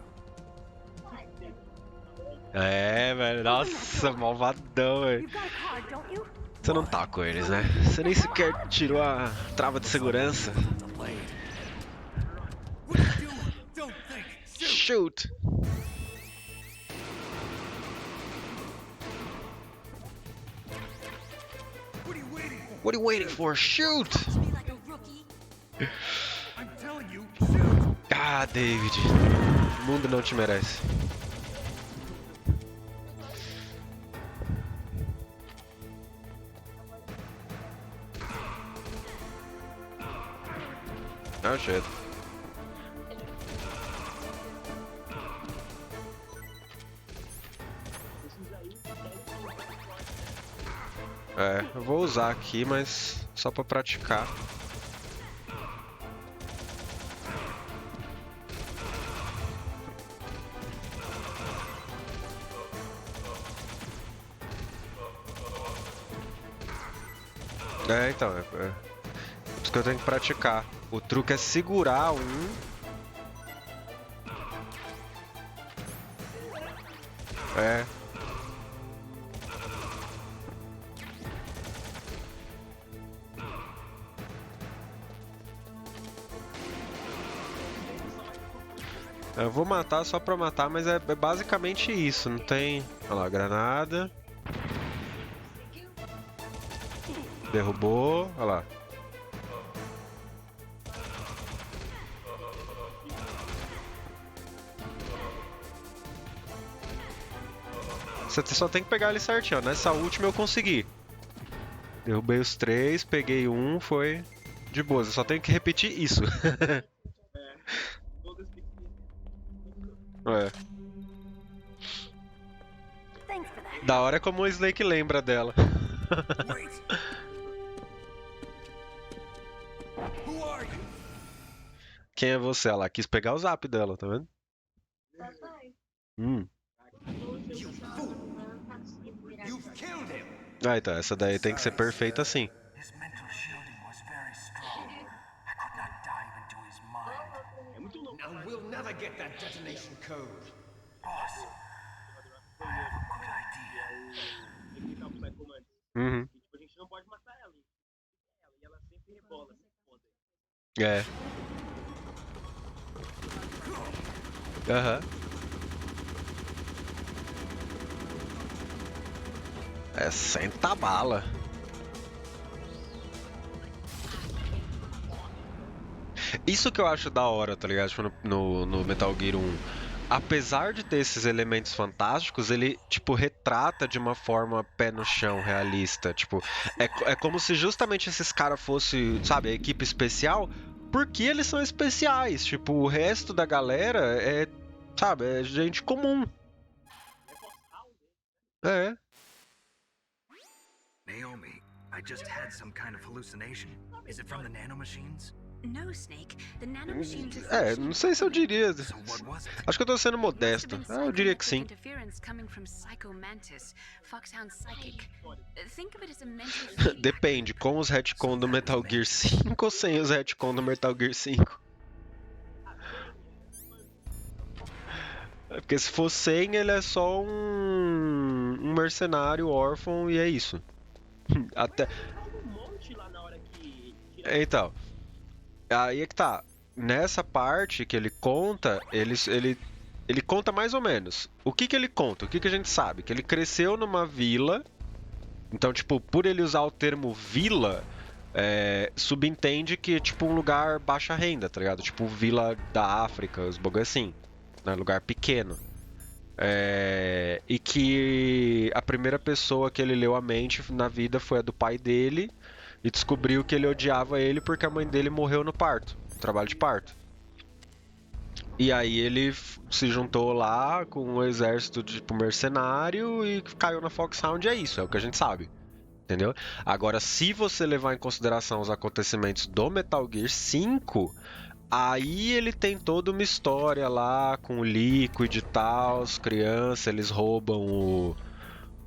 É, velho. Nossa, malvadão, velho. You've got a card, don't you? Você não tá com eles, né? Você nem sequer tirou a trava de segurança. What are you doing? Don't think. Shoot! What are you waiting for? What are you waiting for? Shoot! Be like a rookie. I'm telling you, shoot! Ah, David. O mundo não te merece. Oh shit. É, eu vou usar aqui, mas só pra praticar. É, então, é isso que eu tenho que praticar. O truque é segurar um. É. Eu vou matar só pra matar, mas é basicamente isso. Não tem. Olha lá, granada. Derrubou. Olha lá. Você só tem que pegar ele certinho, ó. Nessa última eu consegui. Derrubei os 3, peguei um, foi de boa. Eu só tenho que repetir isso. É. Thanks for that. Da hora é como o Snake lembra dela. Wait! Who are you? Quem é você? Ela quis pegar o zap dela, tá vendo? Papai, You've killed him! Ah, então, essa daí tem que ser perfeita assim. His mental shielding was very strong. I could not dive into his mind. Now we'll never get that detonation code. Boss, I have a good idea. Explicar pro Psycho Mantis. Uhum. E, tipo, a gente não pode matar ela. E ela sempre rebola, se foda. É. Aham. É, senta a bala. Isso que eu acho da hora, tá ligado? Tipo, no Metal Gear 1. Apesar de ter esses elementos fantásticos, ele, tipo, retrata de uma forma pé no chão, realista. Tipo, é como se justamente esses caras fossem, sabe, a equipe especial, porque eles são especiais. Tipo, o resto da galera é, sabe, é gente comum. É. Naomi, I just had some kind of hallucination. Is it from the nanomachines? No, Snake. The nanomachines É, não sei se eu diria. So what was it? Acho que eu tô sendo modesto. Eu diria que sim. Interference coming from Psycho Mantis, Foxhound Psychic. Think of it as a mental Depende, com os retcon do Metal Gear 5 ou sem os retcon do Metal Gear 5? É porque se for sem, ele é só um mercenário órfão e é isso. Até. Um monte lá na hora que... Então, aí é que tá. Nessa parte que ele conta, ele conta mais ou menos. O que ele conta? O que a gente sabe? Que ele cresceu numa vila. Então, tipo, por ele usar o termo vila, subentende que é tipo um lugar baixa renda, tá ligado? Tipo vila da África, os bagulho assim. Né? Lugar pequeno. E que a primeira pessoa que ele leu a mente na vida foi a do pai dele. E descobriu que ele odiava ele porque a mãe dele morreu no parto. No trabalho de parto. E aí ele se juntou lá com um exército de tipo, mercenário e caiu na Foxhound, é isso, é o que a gente sabe. Entendeu? Agora, se você levar em consideração os acontecimentos do Metal Gear 5, aí ele tem toda uma história lá com o Liquid e tal, as crianças, eles roubam o...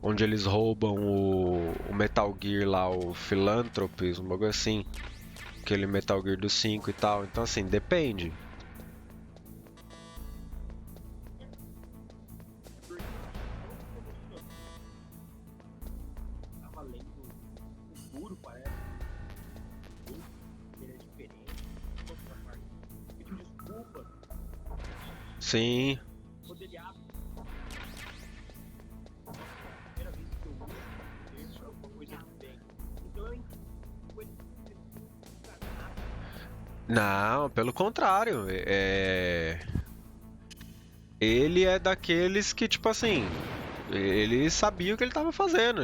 Onde eles roubam o Metal Gear lá, o Philanthropy, um bagulho assim. Aquele Metal Gear do 5 e tal. Então assim, depende. Sim. Quando ele abre. Primeira vez que eu vi isso, é uma coisa que tem. Então eu entendi. Não, pelo contrário. Ele é daqueles que, tipo assim, ele sabia o que ele tava fazendo.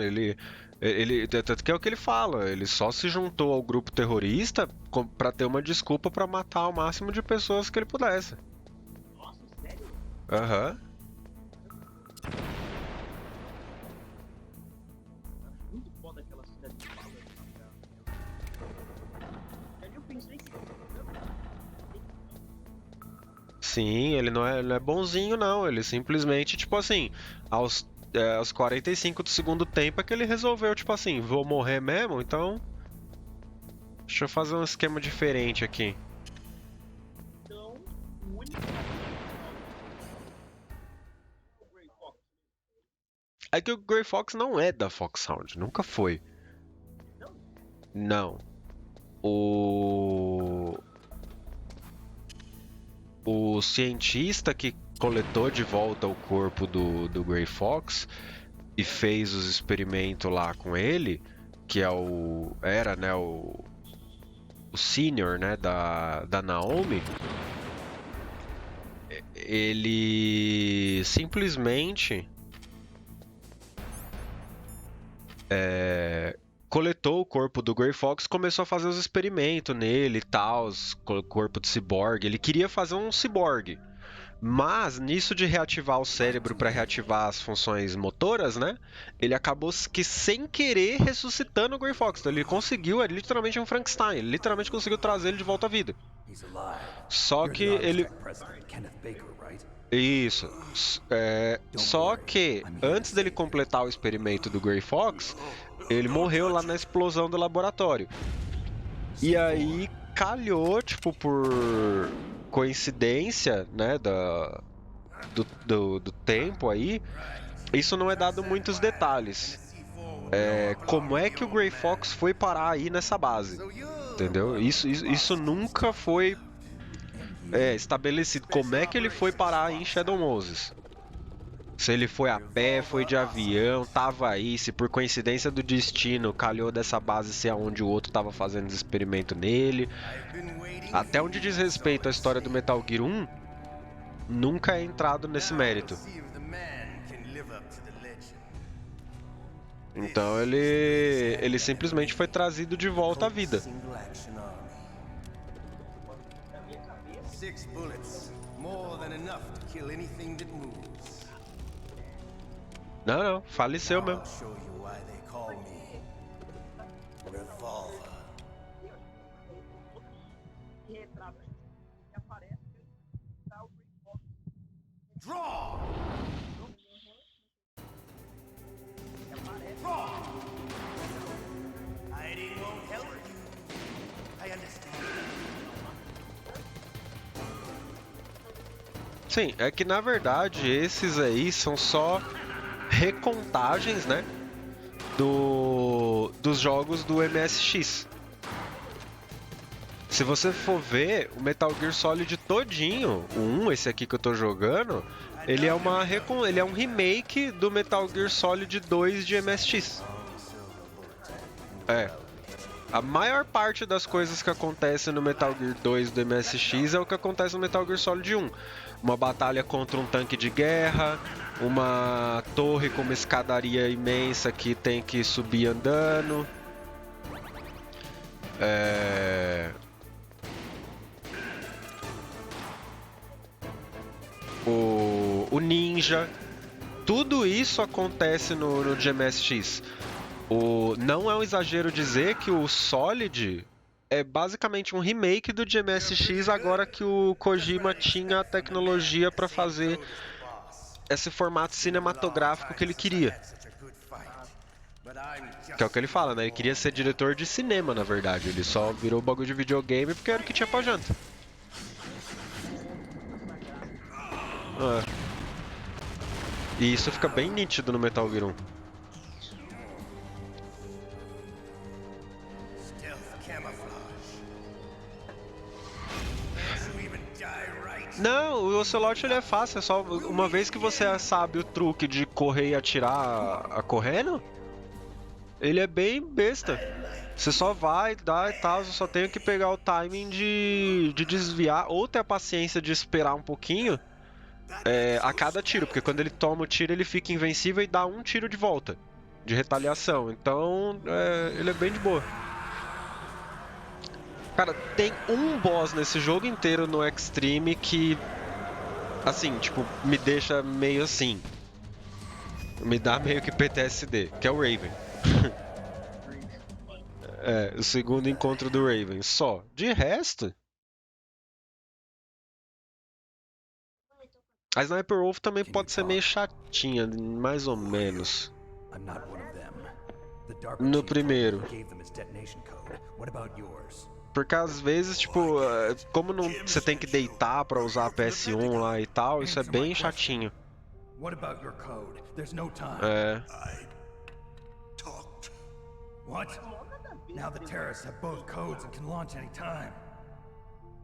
Tanto que é o que ele fala. Ele só se juntou ao grupo terrorista pra ter uma desculpa pra matar o máximo de pessoas que ele pudesse. Nossa, sério? Aham. Muito foda aquela cidade de fala. Ali eu pensei que. Sim, ele não é bonzinho, não. Ele simplesmente, tipo assim, aos 45 do segundo tempo é que ele resolveu, tipo assim, vou morrer mesmo, então. Deixa eu fazer um esquema diferente aqui. Então, o único. É que o Grey Fox não é da Foxhound, nunca foi. Não. O cientista que coletou de volta o corpo do Grey Fox e fez os experimentos lá com ele, que é era, né, o senior, né, da Naomi, ele simplesmente coletou o corpo do Grey Fox, começou a fazer os experimentos nele e tal, corpo de ciborgue. Ele queria fazer um ciborgue. Mas nisso de reativar o cérebro para reativar as funções motoras, né? Ele acabou que sem querer ressuscitando o Grey Fox. Então ele conseguiu, é literalmente um Frankenstein. Ele literalmente conseguiu trazer ele de volta à vida. Só que ele. Isso. Só que antes dele completar o experimento do Grey Fox, ele morreu lá na explosão do laboratório. E aí calhou, tipo, por coincidência, né, do tempo aí, isso não é dado muitos detalhes. Como é que o Grey Fox foi parar aí nessa base? Entendeu? Isso nunca foi estabelecido. Como é que ele foi parar aí em Shadow Moses? Se ele foi a pé, foi de avião, tava aí, se por coincidência do destino calhou dessa base ser onde o outro tava fazendo os experimentos nele. Até onde diz respeito à história do Metal Gear 1, nunca é entrado nesse mérito. Então ele simplesmente foi trazido de volta à vida. Não, faleceu mesmo. Draw! Hiding won't help you. I understand. Sim, é que na verdade esses aí são só recontagens, né, dos jogos do MSX. Se você for ver, o Metal Gear Solid todinho, o 1, esse aqui que eu tô jogando, ele é um remake do Metal Gear Solid 2 de MSX. A maior parte das coisas que acontecem no Metal Gear 2 do MSX é o que acontece no Metal Gear Solid 1. Uma batalha contra um tanque de guerra, uma torre com uma escadaria imensa que tem que subir andando. O ninja. Tudo isso acontece no de MSX. Não é um exagero dizer que o Solid é basicamente um remake do de MSX, agora que o Kojima tinha a tecnologia para fazer esse formato cinematográfico que ele queria. Que é o que ele fala, né? Ele queria ser diretor de cinema, na verdade. Ele só virou bagulho de videogame porque era o que tinha pra janta. E isso fica bem nítido no Metal Gear 1. Stealth camouflage. Can't you even die right? Não, o Ocelot ele é fácil, é só uma vez que você sabe o truque de correr e atirar correndo, ele é bem besta. Você só vai, dá e tal, você só tem que pegar o timing de desviar ou ter a paciência de esperar um pouquinho a cada tiro, porque quando ele toma o tiro ele fica invencível e dá um tiro de volta, de retaliação. Então ele é bem de boa. Cara, tem um boss nesse jogo inteiro no Extreme que, assim, tipo, me deixa meio assim. Me dá meio que PTSD, que é o Raven. O segundo encontro do Raven, só. De resto... A Sniper Wolf também pode ser meio chatinha, mais ou menos. No primeiro. Porque às vezes, tipo, como não, você tem que deitar pra usar a PS1 lá e tal, isso é bem chatinho. É. What? Now the terrorists have both codes and can launch any time.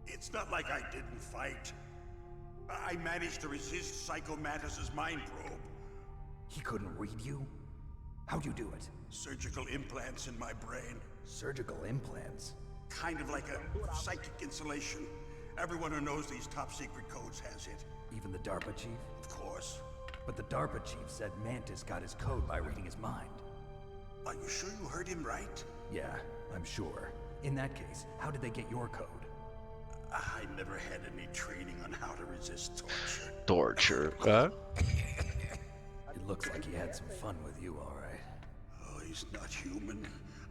It's not like I didn't fight. I managed to resist Psycho Mantis's mind probe. He couldn't read you? How'd you do it? Surgical implants in my brain. Surgical implants? Kind of like a psychic insulation. Everyone who knows these top secret codes has it. Even the DARPA chief? Of course. But the DARPA chief said Mantis got his code by reading his mind. Are you sure you heard him right? Yeah, I'm sure. In that case, how did they get your code? I never had any training on how to resist torture. Torture, huh? It looks like he had some fun with you, all right. Oh, he's not human.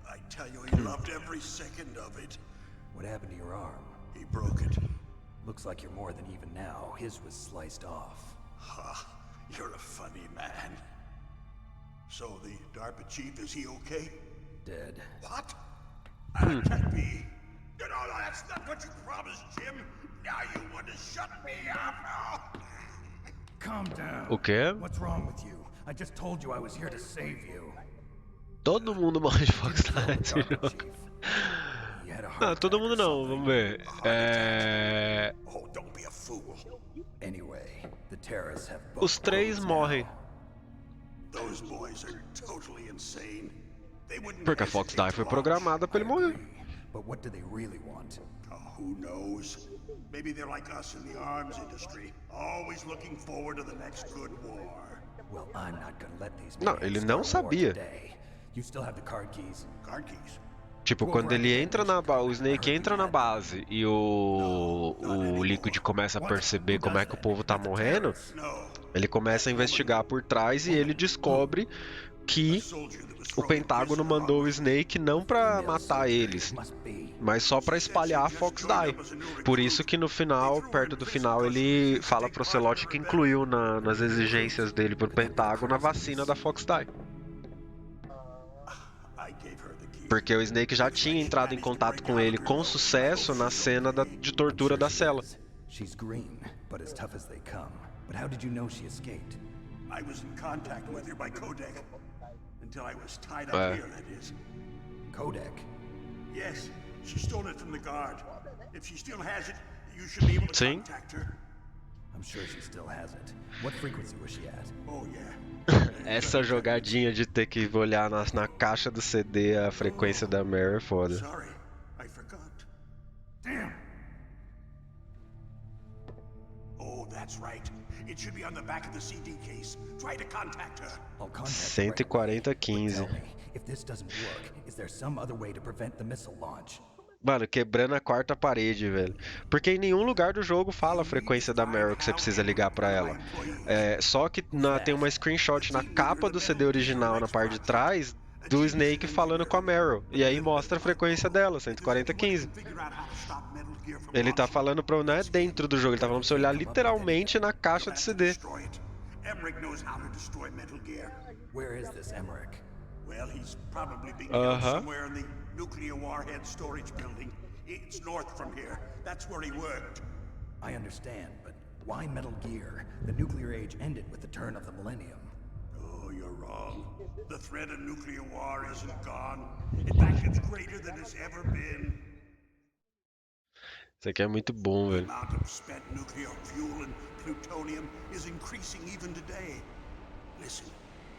I tell you, he loved every second of it. What happened to your arm? He broke it. Looks like you're more than even now. His was sliced off. Ha, you're a funny man. So the DARPA chief, is he okay? Dead. What? That can't be. You know, that's not what you promised, Jim. Now you want to shut me up. Calm down. O quê? What's wrong with you? I just told you I was here to save you. Todo mundo morre de Foxtrot nesse jogo. Não, todo mundo não, vamos ver. Oh, don't be a fool. Anyway, the terrorists have both Os três morrem. Those boys are totally insane. They wouldn't Porque a Foxtrot foi programada pra ele morrer. But what do they really want? Oh, who knows? Maybe they're like us in the arms industry, always looking forward to the next good war. Well, I'm not gonna let these Não, ele não sabia. You still have the card keys? Card keys? Tipo, quando ele entra na base, o Snake entra na base e o Liquid começa a perceber como é que o povo tá morrendo, ele começa a investigar por trás e ele descobre que o Pentágono mandou o Snake não pra matar eles, mas só pra espalhar a Foxdie. Por isso que no final, perto do final, ele fala pro Ocelot que incluiu nas exigências dele pro Pentágono a vacina da Foxdie. Porque o Snake já tinha entrado em contato com ele com sucesso na cena de tortura da cela. She's green, but as tough as they come. But how did you know she escaped? I was in contact with her by codec. Until I was tied up here, that is. Codec? Yes, she stole it from the guard. If she still has it, you should be able to contact her. I'm sure she still has it. What frequency was she at? Oh, yeah. Essa jogadinha de ter que olhar na caixa do CD a frequência da Mary é foda. Sorry, I forgot. Damn. Oh, that's right. It should be on the back of the CD case. Try to contact her. 140-15. If this doesn't work, is there some other way to prevent the missile launch? Mano, quebrando a quarta parede, velho. Porque em nenhum lugar do jogo fala a frequência da Meryl que você precisa ligar pra ela. Só que tem uma screenshot na capa do CD original, na parte de trás, do Snake falando com a Meryl. E aí mostra a frequência dela, 140-15. Ele tá falando pra... Não é dentro do jogo, ele tá falando pra você olhar literalmente na caixa de CD. Where is this Emmerich? Well, he's probably being held somewhere in the nuclear warhead storage building. It's north from here. That's where he worked. I understand, but why Metal Gear? The nuclear age ended with the turn of the millennium. Oh, you're wrong. The threat of nuclear war isn't gone. In fact, it's greater than it's ever been. Isso aqui é muito bom, velho. The amount of spent nuclear fuel and plutonium is increasing even today. Listen,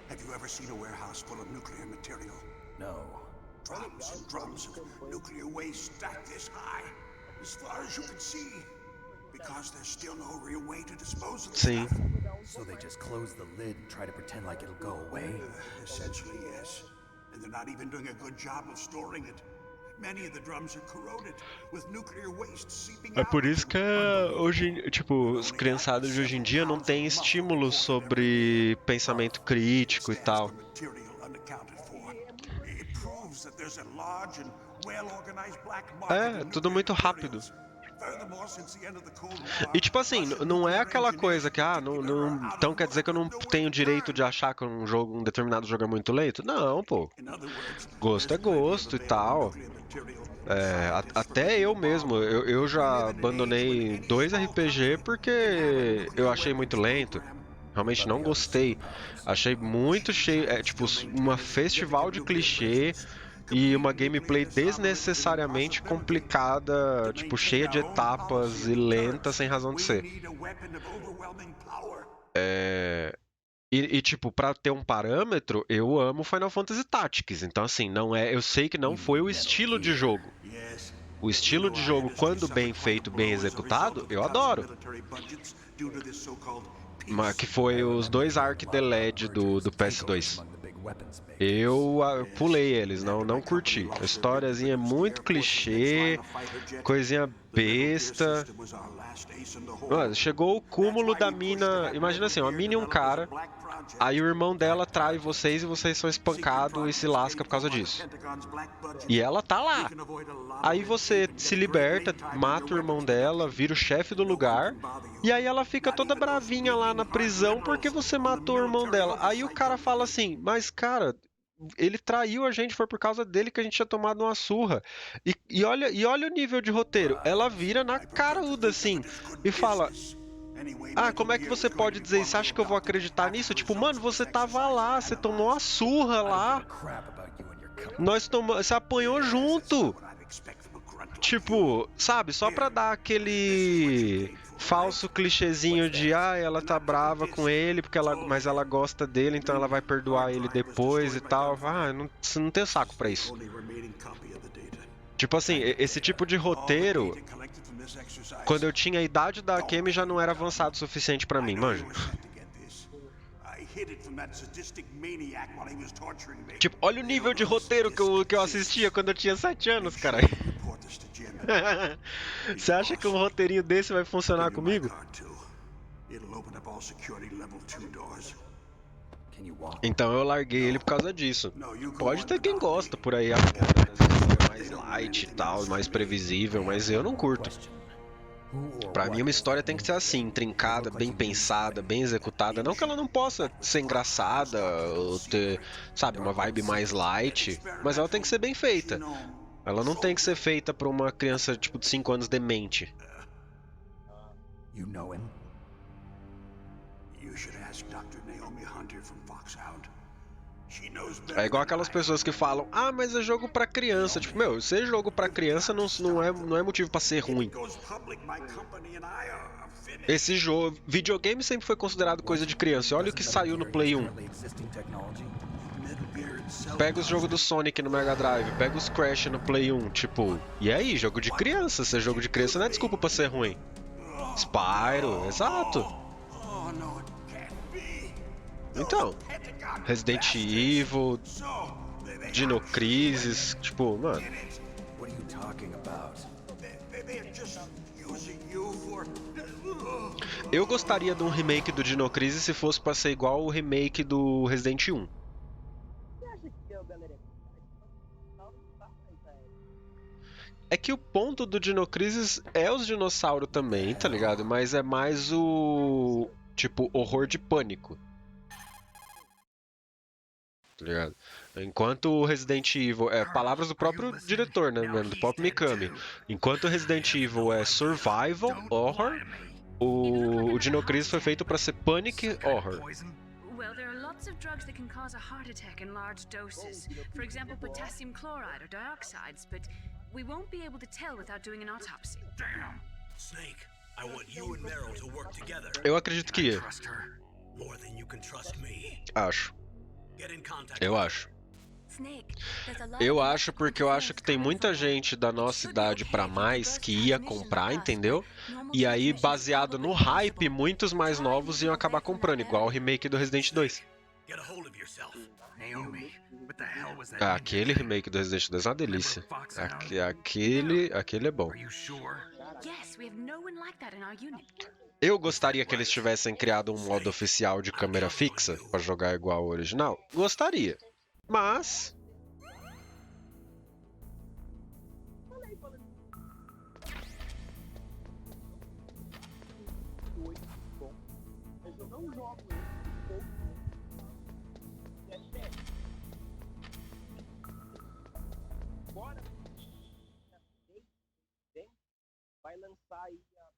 have you ever seen a warehouse full of nuclear material? No. Drums and drums of nuclear waste stacked this high, as far as you can see. Because there's still no real way to dispose of the Sim. stuff. So they just close the lid and try to pretend like it'll go away? Essentially, yes. And they're not even doing a good job of storing it. Many of the drums are corroded, with nuclear waste seeping É out. por isso que hoje, tipo, os criançados de hoje em dia não têm estímulo sobre pensamento crítico e tal. É, tudo muito rápido. E tipo assim, não é aquela coisa que, então quer dizer que eu não tenho direito de achar que um determinado jogo é muito lento? Não, pô. Gosto é gosto e tal. Até eu mesmo, eu já abandonei 2 RPG porque eu achei muito lento. Realmente não gostei. Achei muito cheio, tipo, uma festival de clichê e uma gameplay desnecessariamente complicada, tipo, cheia de etapas e lenta sem razão de ser. Tipo, pra ter um parâmetro, eu amo Final Fantasy Tactics. Então, assim, não é. Eu sei que não foi o estilo de jogo. O estilo de jogo, quando bem feito, bem executado, eu adoro. Mas que foi os 2 Arc the Led do PS2. Eu pulei eles, não curti. A historiazinha é muito clichê, coisinha besta. Mano, chegou o cúmulo da mina. Imagina assim, uma mina e um cara. Aí o irmão dela trai vocês e vocês são espancados e se lasca por causa disso. E ela tá lá. Aí você se liberta, mata o irmão dela, vira o chefe do lugar. E aí ela fica toda bravinha lá na prisão porque você matou o irmão dela. Aí o cara fala assim, mas cara, ele traiu a gente, foi por causa dele que a gente tinha tomado uma surra. E olha o nível de roteiro. Ela vira na caruda assim e fala: como é que você pode dizer isso? Você acha que eu vou acreditar nisso? Tipo, mano, você tava lá, você tomou uma surra lá. Você apanhou junto. Tipo, sabe, só pra dar aquele falso clichêzinho de ela tá brava com ele mas ela gosta dele, então ela vai perdoar ele depois e tal. Você não tem saco pra isso. Tipo assim, esse tipo de roteiro, quando eu tinha a idade da Kemi, já não era avançado o suficiente pra mim, manja. Tipo, olha o nível de roteiro que eu assistia quando eu tinha 7 anos, cara. Você acha que um roteirinho desse vai funcionar comigo? Então eu larguei ele por causa disso. Pode ter quem gosta por aí afora, né? Mais light e tal, mais previsível, mas eu não curto. Pra mim uma história tem que ser assim, intrincada, bem pensada, bem executada. Não que ela não possa ser engraçada ou ter, sabe, uma vibe mais light, mas ela tem que ser bem feita. Ela não tem que ser feita pra uma criança tipo de 5 anos demente. You know him? You should ask Dr. Naomi Hunter from Foxhound. She knows better. É igual aquelas pessoas que falam: mas é jogo pra criança. Tipo, meu, ser jogo pra criança não é motivo pra ser ruim. Esse jogo, videogame sempre foi considerado coisa de criança. Olha o que saiu no Play 1. Pega os jogos do Sonic no Mega Drive, pega os Crash no Play 1, tipo, e aí, jogo de criança, ser jogo de criança não é desculpa pra ser ruim. Spyro, exato. Então, Resident Evil, Dino Crisis, tipo, mano. Eu gostaria de um remake do Dino Crisis se fosse pra ser igual o remake do Resident 1. É que o ponto do Dino Crisis é os dinossauros também, tá ligado? Mas é mais o, tipo, horror de pânico. Tá ligado? Enquanto o Resident Evil é palavras do próprio diretor, né, do próprio Mikami. Enquanto o Resident Evil é survival horror, o Dino Crisis foi feito pra ser panic horror. Well, there are lots of drugs that can cause a heart attack in large doses. For example, potassium chloride or dioxides, but We won't be able to tell without doing an autopsy. Damn. Snake, I want you and Meryl to work together. Eu acredito que é. Trust her. More than you can trust me. Acho. Get in contact Eu with her. acho. Snake, there's a lot Eu of acho porque eu acho que tem muita gente da nossa idade pra mais que ia comprar, entendeu? E aí, baseado no hype, muitos mais novos iam acabar comprando, igual o remake do Resident 2. Get a hold of yourself. Naomi, what the hell was that? Ah, aquele remake do Resident 2 é uma delícia. Aquele é bom. Are you sure? Yes, we have no one like that in our unit. Eu gostaria que eles tivessem criado um modo oficial de câmera fixa pra jogar igual ao original. Gostaria. Mas... Mas eu não jogo ele pouco. É sério. Agora, vai lançar aí a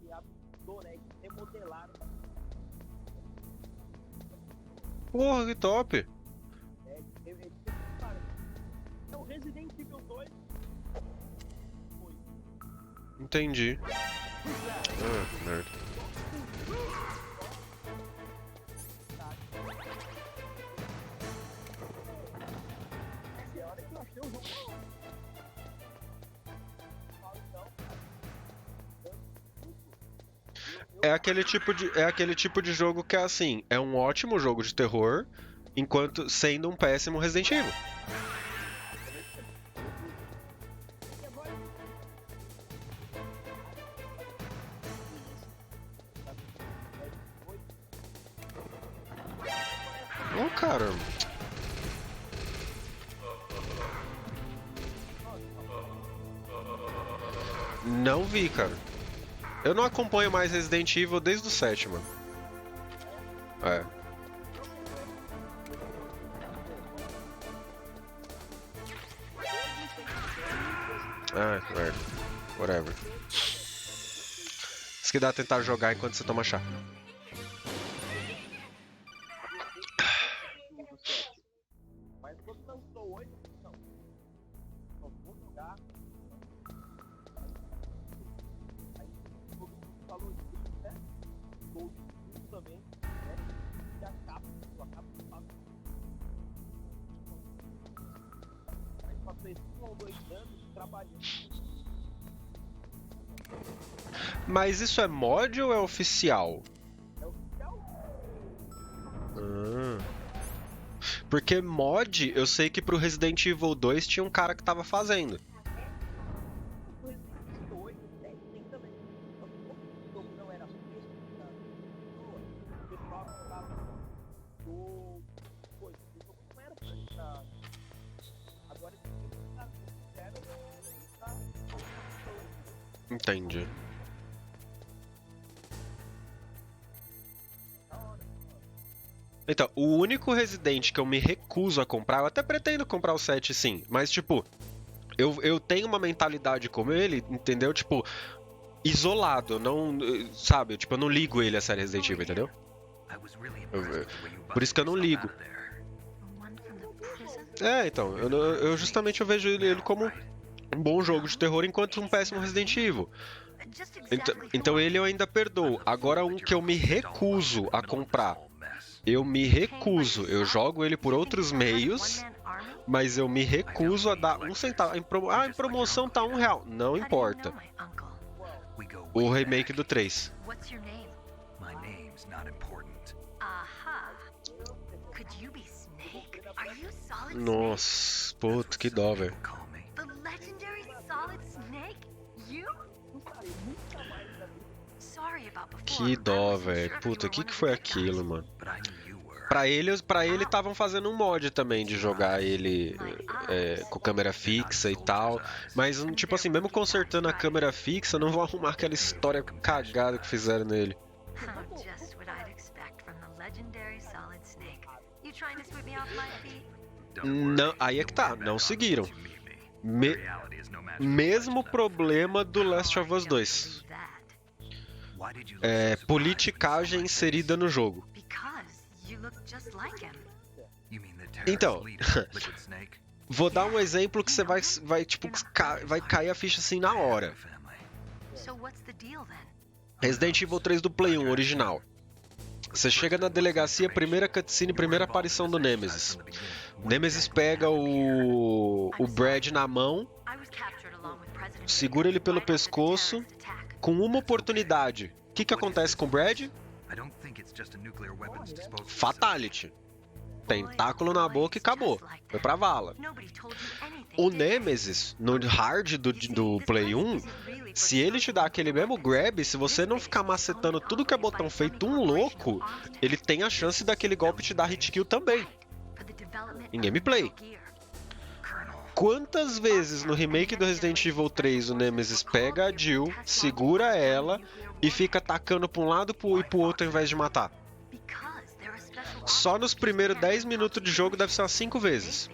e a Dorex remodelaram. Porra, que top! É o Resident Evil 2. Entendi. Ah, merda. É aquele tipo de jogo que é assim, é um ótimo jogo de terror, enquanto sendo um péssimo Resident Evil. Oh, caramba. Não vi, cara. Eu não acompanho mais Resident Evil desde o 7, mano. É. Ah, merda. Whatever. Isso que dá tentar jogar enquanto você toma chá. Mas quando lançou hoje, não. Só vou jogar. Aí todo mundo falou disso, né? Gold também, né? E a capa do papo. Aí passei 1 ou 2 anos trabalhando. Mas isso é mod ou é oficial? É oficial? Porque mod, eu sei que pro Resident Evil 2 tinha um cara que tava fazendo. O Resident Evil 8 tem também. Só que como o jogo não era fresco, o pessoal ficava do... Coisa, o jogo não era fresco. Agora Entendi. Então, o único Resident que eu me recuso a comprar, eu até pretendo comprar o 7 sim, mas tipo, eu tenho uma mentalidade como ele, entendeu? Tipo, isolado, não, sabe? Tipo, eu não ligo ele a série Resident Evil, entendeu? Por isso que eu não ligo. É, então, eu justamente eu vejo ele como um bom jogo de terror enquanto um péssimo Resident Evil. Então ele eu ainda perdoo. Agora um que eu me recuso a comprar. Eu me recuso. Eu jogo ele por outros meios, mas eu me recuso a dar 1 centavo. Em promoção tá R$1. Não importa. O remake do 3. Nossa, puto, que dó, velho. Que dó, velho. Puta, que foi aquilo, mano? Pra ele estavam fazendo um mod também de jogar ele com câmera fixa e tal. Mas, tipo assim, mesmo consertando a câmera fixa, não vão arrumar aquela história cagada que fizeram nele. Não, aí é que tá, não seguiram. Mesmo problema do Last of Us 2. Politicagem inserida no jogo. Então, vou dar um exemplo que você vai cair a ficha assim na hora. Resident Evil 3 do Play 1, original. Você chega na delegacia, primeira cutscene, primeira aparição do Nemesis. O Nemesis pega o Brad na mão, segura ele pelo pescoço, com uma oportunidade. O que acontece com o Brad? Fatality. Tentáculo na boca e acabou. Foi pra vala. O Nemesis, no hard do Play 1, se ele te dá aquele mesmo grab, se você não ficar macetando tudo que é botão feito um louco, ele tem a chance daquele golpe te dar hit kill também. Em gameplay. Quantas vezes no remake do Resident Evil 3 o Nemesis pega a Jill, segura ela e fica atacando pra um lado e pro outro ao invés de matar? Só nos primeiros 10 minutos de jogo deve ser umas 5 vezes.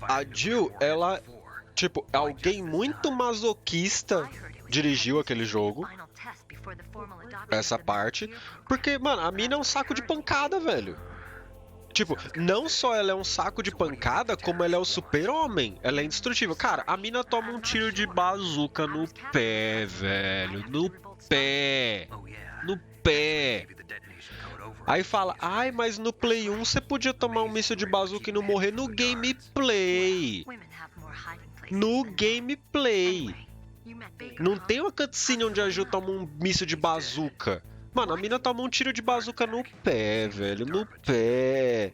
A Jill, ela, tipo, alguém muito masoquista dirigiu aquele jogo. Essa parte. Porque, mano, a mina é um saco de pancada, velho. Tipo, não só ela é um saco de pancada, como ela é o super-homem. Ela é indestrutível. Cara, a mina toma um tiro de bazuca no pé, velho. No pé. No pé. Aí fala, ai, mas no Play 1 você podia tomar um míssil de bazuca e não morrer. No gameplay. No gameplay. Não tem uma cutscene onde a Jill toma um míssil de bazuca. Mano, a mina toma um tiro de bazuca no pé, velho. No pé.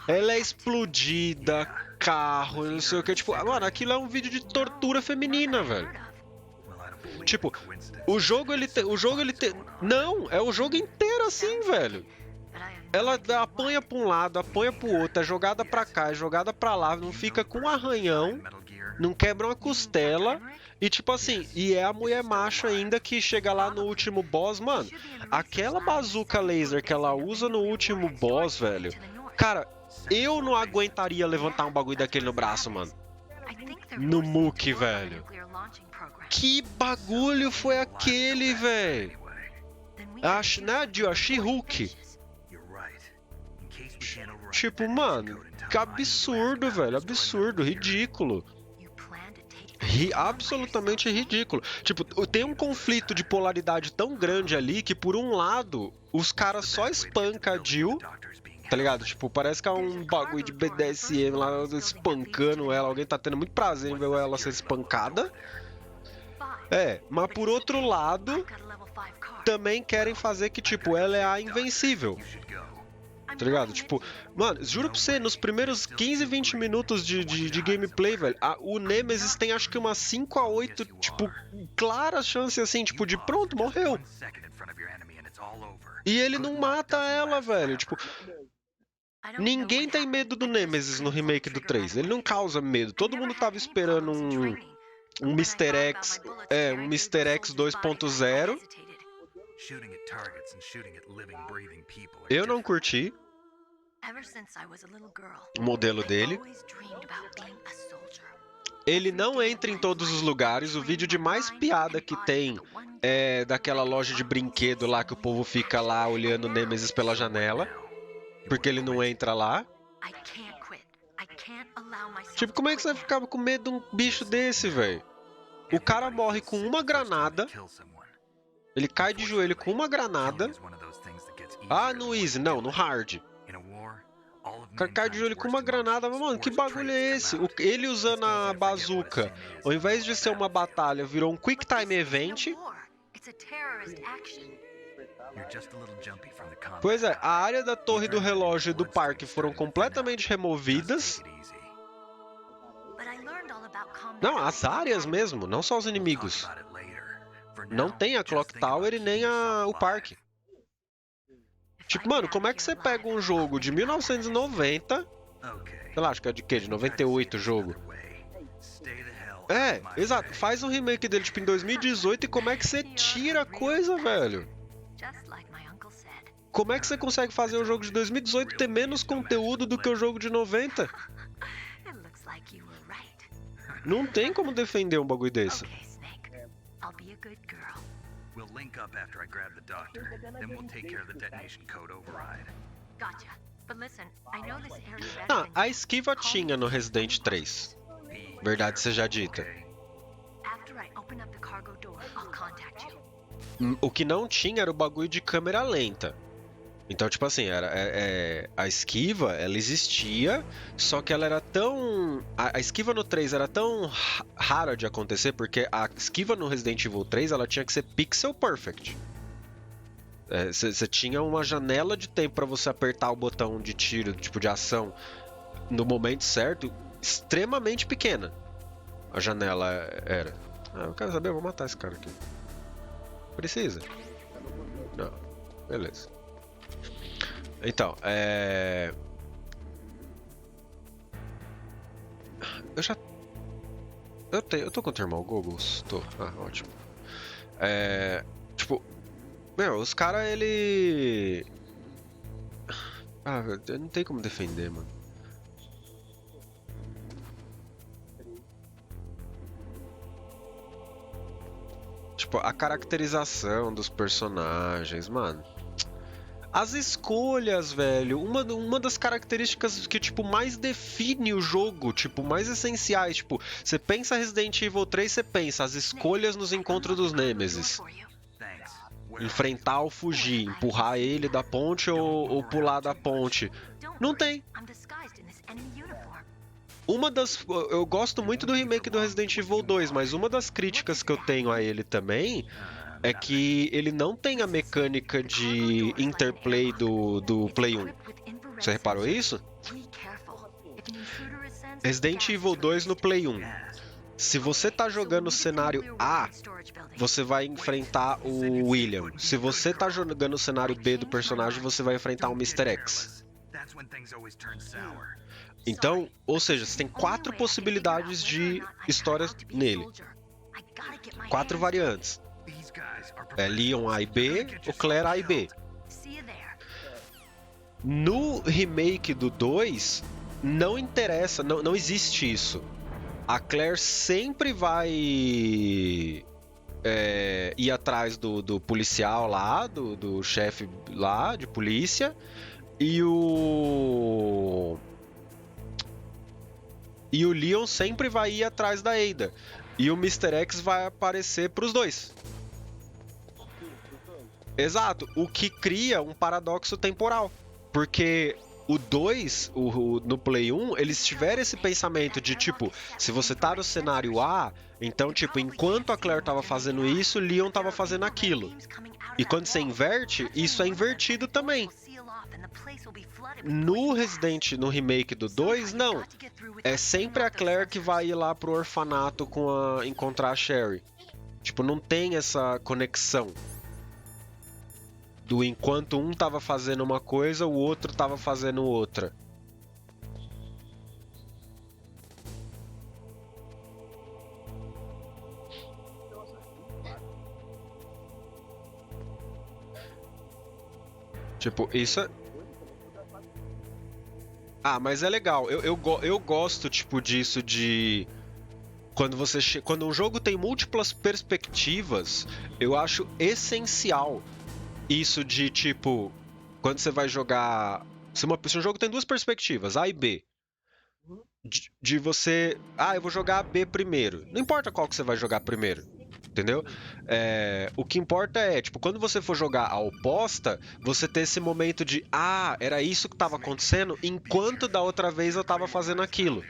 Ela é explodida, carro, não sei o que. Tipo, mano, aquilo é um vídeo de tortura feminina, velho. Tipo, o jogo ele tem. Não, é o jogo inteiro assim, velho. Ela apanha pra um lado, apanha pro outro, é jogada pra cá, é jogada pra lá, não fica com um arranhão, não quebra uma costela. E tipo assim, e é a mulher macho ainda que chega lá no último boss, mano. Aquela bazuca laser que ela usa no último boss, velho. Cara, eu não aguentaria levantar um bagulho daquele no braço, mano. No muque, velho. Que bagulho foi aquele, velho? Não é a Jill, a She-Hulk. Tipo, mano, que absurdo, velho. Absurdo, ridículo. Absolutamente ridículo. Tipo, tem um conflito de polaridade tão grande ali que, por um lado, os caras só espancam a Jill, tá ligado? Tipo, parece que é um bagulho de BDSM lá, espancando ela. Alguém tá tendo muito prazer em ver ela ser espancada. Mas por outro lado, também querem fazer que, tipo, ela é a invencível. Tá ligado? Tipo, mano, juro pra você, nos primeiros 15, 20 minutos de gameplay, velho, o Nemesis tem acho que umas 5 a 8, tipo, claras chances assim, tipo, de pronto, morreu. E ele não mata ela, velho, tipo... Ninguém tem medo do Nemesis no remake do 3, ele não causa medo. Todo mundo tava esperando um Mr. X, um Mr. X 2.0. Eu não curti o modelo dele. Ele não entra em todos os lugares. O vídeo de mais piada que tem é daquela loja de brinquedo lá que o povo fica lá olhando o Nemesis pela janela, porque ele não entra lá. Tipo, como é que você vai ficar com medo de um bicho desse, velho? O cara morre com uma granada. Ele cai de joelho com uma granada. No easy, não, no hard. O cara cai de joelho com uma granada. Mas, mano, que bagulho é esse? Ele usando a bazuca, ao invés de ser uma batalha, virou um quick time event. Pois é, a área da torre do relógio e do parque foram completamente removidas. Não, as áreas mesmo, não só os inimigos. Não tem a Clock Tower e nem o parque. Tipo, mano, como é que você pega um jogo de 1990, sei lá, acho que é de quê? De 98 o jogo. Exato, faz um remake dele tipo em 2018 e como é que você tira a coisa, velho? Como é que você consegue fazer um jogo de 2018 ter menos conteúdo do que o jogo de 90? Não tem como defender um bagulho desse. We'll link up after I grab the doctor. Then we'll take care of the detonation code override. Gotcha. But listen, I know this area better Ah, than a you. esquiva tinha no Resident 3. Verdade seja dita. After I open up the cargo door, I'll contact you. O que não tinha era o bagulho de câmera lenta. Então, tipo assim, a esquiva, ela existia, só que ela era tão... A esquiva no 3 era tão rara de acontecer, porque a esquiva no Resident Evil 3, ela tinha que ser pixel perfect. Você tinha uma janela de tempo pra você apertar o botão de tiro, tipo de ação, no momento certo, extremamente pequena. A janela era. Ah, eu quero saber, eu vou matar esse cara aqui. Precisa? Não. Beleza. Então, eu tô com thermal goggles? Tô. Ah, ótimo. Tipo... Meu, os caras, ele... Ah, não tem como defender, mano. Tipo, a caracterização dos personagens, mano. As escolhas, velho. Uma das características que, tipo, mais define o jogo, tipo, mais essenciais. Tipo, você pensa Resident Evil 3, você pensa as escolhas nos encontros dos Nêmesis. Enfrentar ou fugir, empurrar ele da ponte ou pular da ponte. Não tem. Eu gosto muito do remake do Resident Evil 2, mas uma das críticas que eu tenho a ele também é que ele não tem a mecânica de interplay do Play 1. Você reparou isso? Resident Evil 2 no Play 1. Se você tá jogando o cenário A, você vai enfrentar o William. Se você tá jogando o cenário B do personagem, você vai enfrentar o Mr. X. Então, ou seja, você tem 4 possibilidades de histórias nele. 4 variantes. Leon A e B, o Claire A e B. No remake do 2, não interessa, não existe isso. A Claire sempre vai ir atrás do policial lá, do chefe lá de polícia, e o Leon sempre vai ir atrás da Ada. E o Mr. X vai aparecer pros dois. Exato, o que cria um paradoxo temporal. Porque o 2, no Play 1, eles tiveram esse pensamento de, tipo, se você tá no cenário A, então, tipo, enquanto a Claire tava fazendo isso, o Leon tava fazendo aquilo. E quando você inverte, isso é invertido também. No remake do 2, não. É sempre a Claire que vai ir lá pro orfanato encontrar a Sherry. Tipo, não tem essa conexão. Do enquanto um tava fazendo uma coisa, o outro tava fazendo outra. Tipo, isso é... Ah, mas é legal. Eu gosto, tipo, disso de... Quando um jogo tem múltiplas perspectivas, eu acho essencial isso de, tipo, quando você vai jogar... Se um jogo tem 2 perspectivas, A e B, de você... Ah, eu vou jogar a B primeiro. Não importa qual que você vai jogar primeiro, entendeu? O que importa é, tipo, quando você for jogar a oposta, você ter esse momento de... Ah, era isso que estava acontecendo, enquanto da outra vez eu estava fazendo aquilo.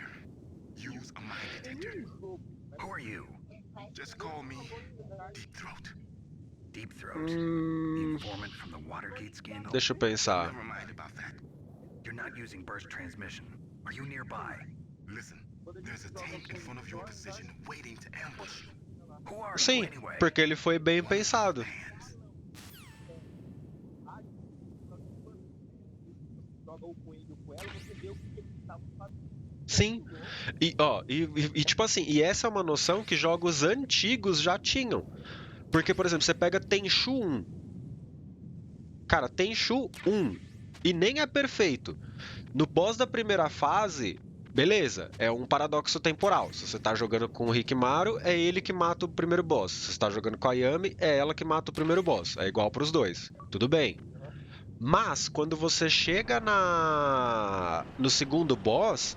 Deixa eu pensar. You're not using burst transmission. Are you nearby? Listen, there's a tank in front of your position waiting to ambush you. Who are you Sim, anyway? porque ele foi bem pensado. Sim. E tipo assim, e essa é uma noção que jogos antigos já tinham. Porque, por exemplo, você pega Tenchu 1. Cara, Tenchu 1. E nem é perfeito. No boss da primeira fase, Beleza, é um paradoxo temporal. Se você tá jogando com o Hikimaru, é ele que mata o primeiro boss. Se você tá jogando com a Yami, é ela que mata o primeiro boss. É igual pros dois. Tudo bem. Mas, quando você chega no segundo boss,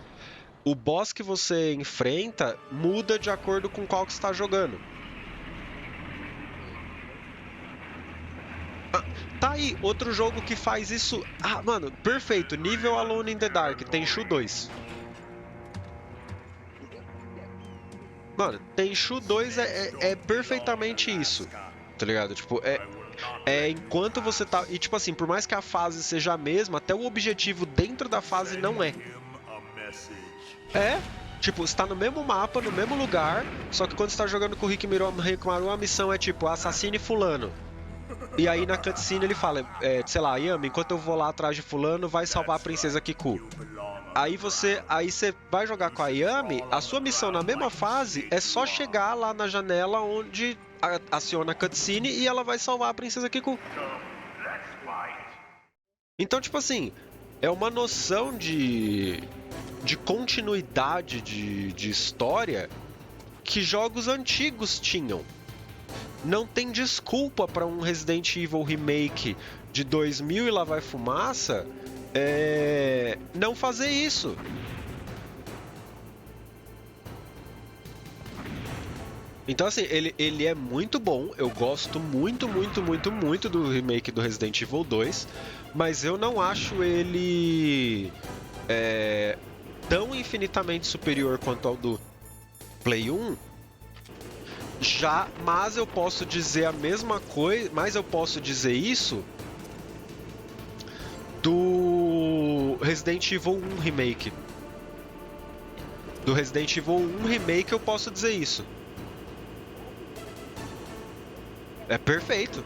o boss que você enfrenta muda de acordo com qual que você está jogando. Tá aí, outro jogo que faz isso. Ah, mano, perfeito. Nível Alone in the Dark, Tenchu 2. Mano, Tenchu 2 é perfeitamente isso. Tá ligado? Tipo, é enquanto você tá. E tipo assim, por mais que a fase seja a mesma, até o objetivo dentro da fase não é. É, tipo, você tá no mesmo mapa, no mesmo lugar, só que quando você tá jogando com o Hikimaru, a missão é tipo, assassine fulano. E aí na cutscene ele fala, sei lá, Yami, enquanto eu vou lá atrás de fulano, vai salvar a princesa Kiku. Aí você vai jogar com a Yami, a sua missão na mesma fase é só chegar lá na janela onde aciona a cutscene e ela vai salvar a princesa Kiku. Então, tipo assim, é uma noção de continuidade de história que jogos antigos tinham. Não tem desculpa para um Resident Evil Remake de 2000 e lá vai fumaça não fazer isso. Então, assim, ele é muito bom. Eu gosto muito, muito, muito, muito do remake do Resident Evil 2. Mas eu não acho ele tão infinitamente superior quanto ao do Play 1. Mas eu posso dizer a mesma coisa, mas eu posso dizer isso do Resident Evil 1 Remake. Do Resident Evil 1 Remake eu posso dizer isso. É perfeito.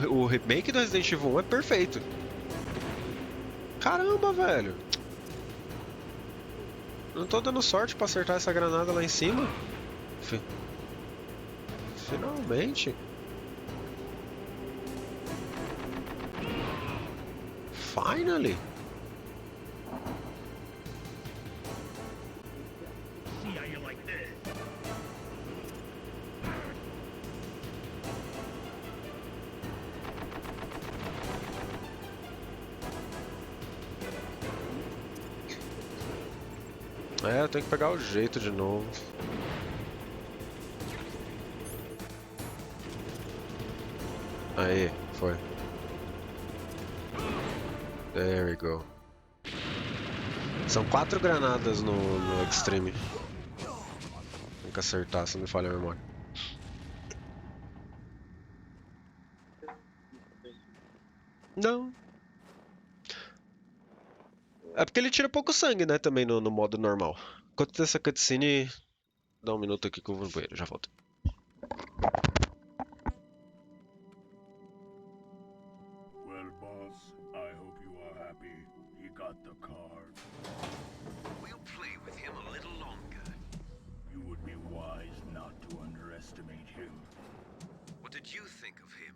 O remake do Resident Evil 1 é perfeito. Caramba, velho. Não tô dando sorte pra acertar essa granada lá em cima. Finalmente. Finally. Eu tenho que pegar o jeito de novo. Aí, foi. There we go. São 4 granadas no Extreme. Tem que acertar, se não me falha a memória. Não. É porque ele tira pouco sangue, né, também no modo normal. Enquanto dessa cutscene, dá um minuto aqui que eu vou no banheiro, já volto. Well, boss, I hope you are happy. He got the card. We'll play with him a little longer. You would be wise not to underestimate him. What did you think of him?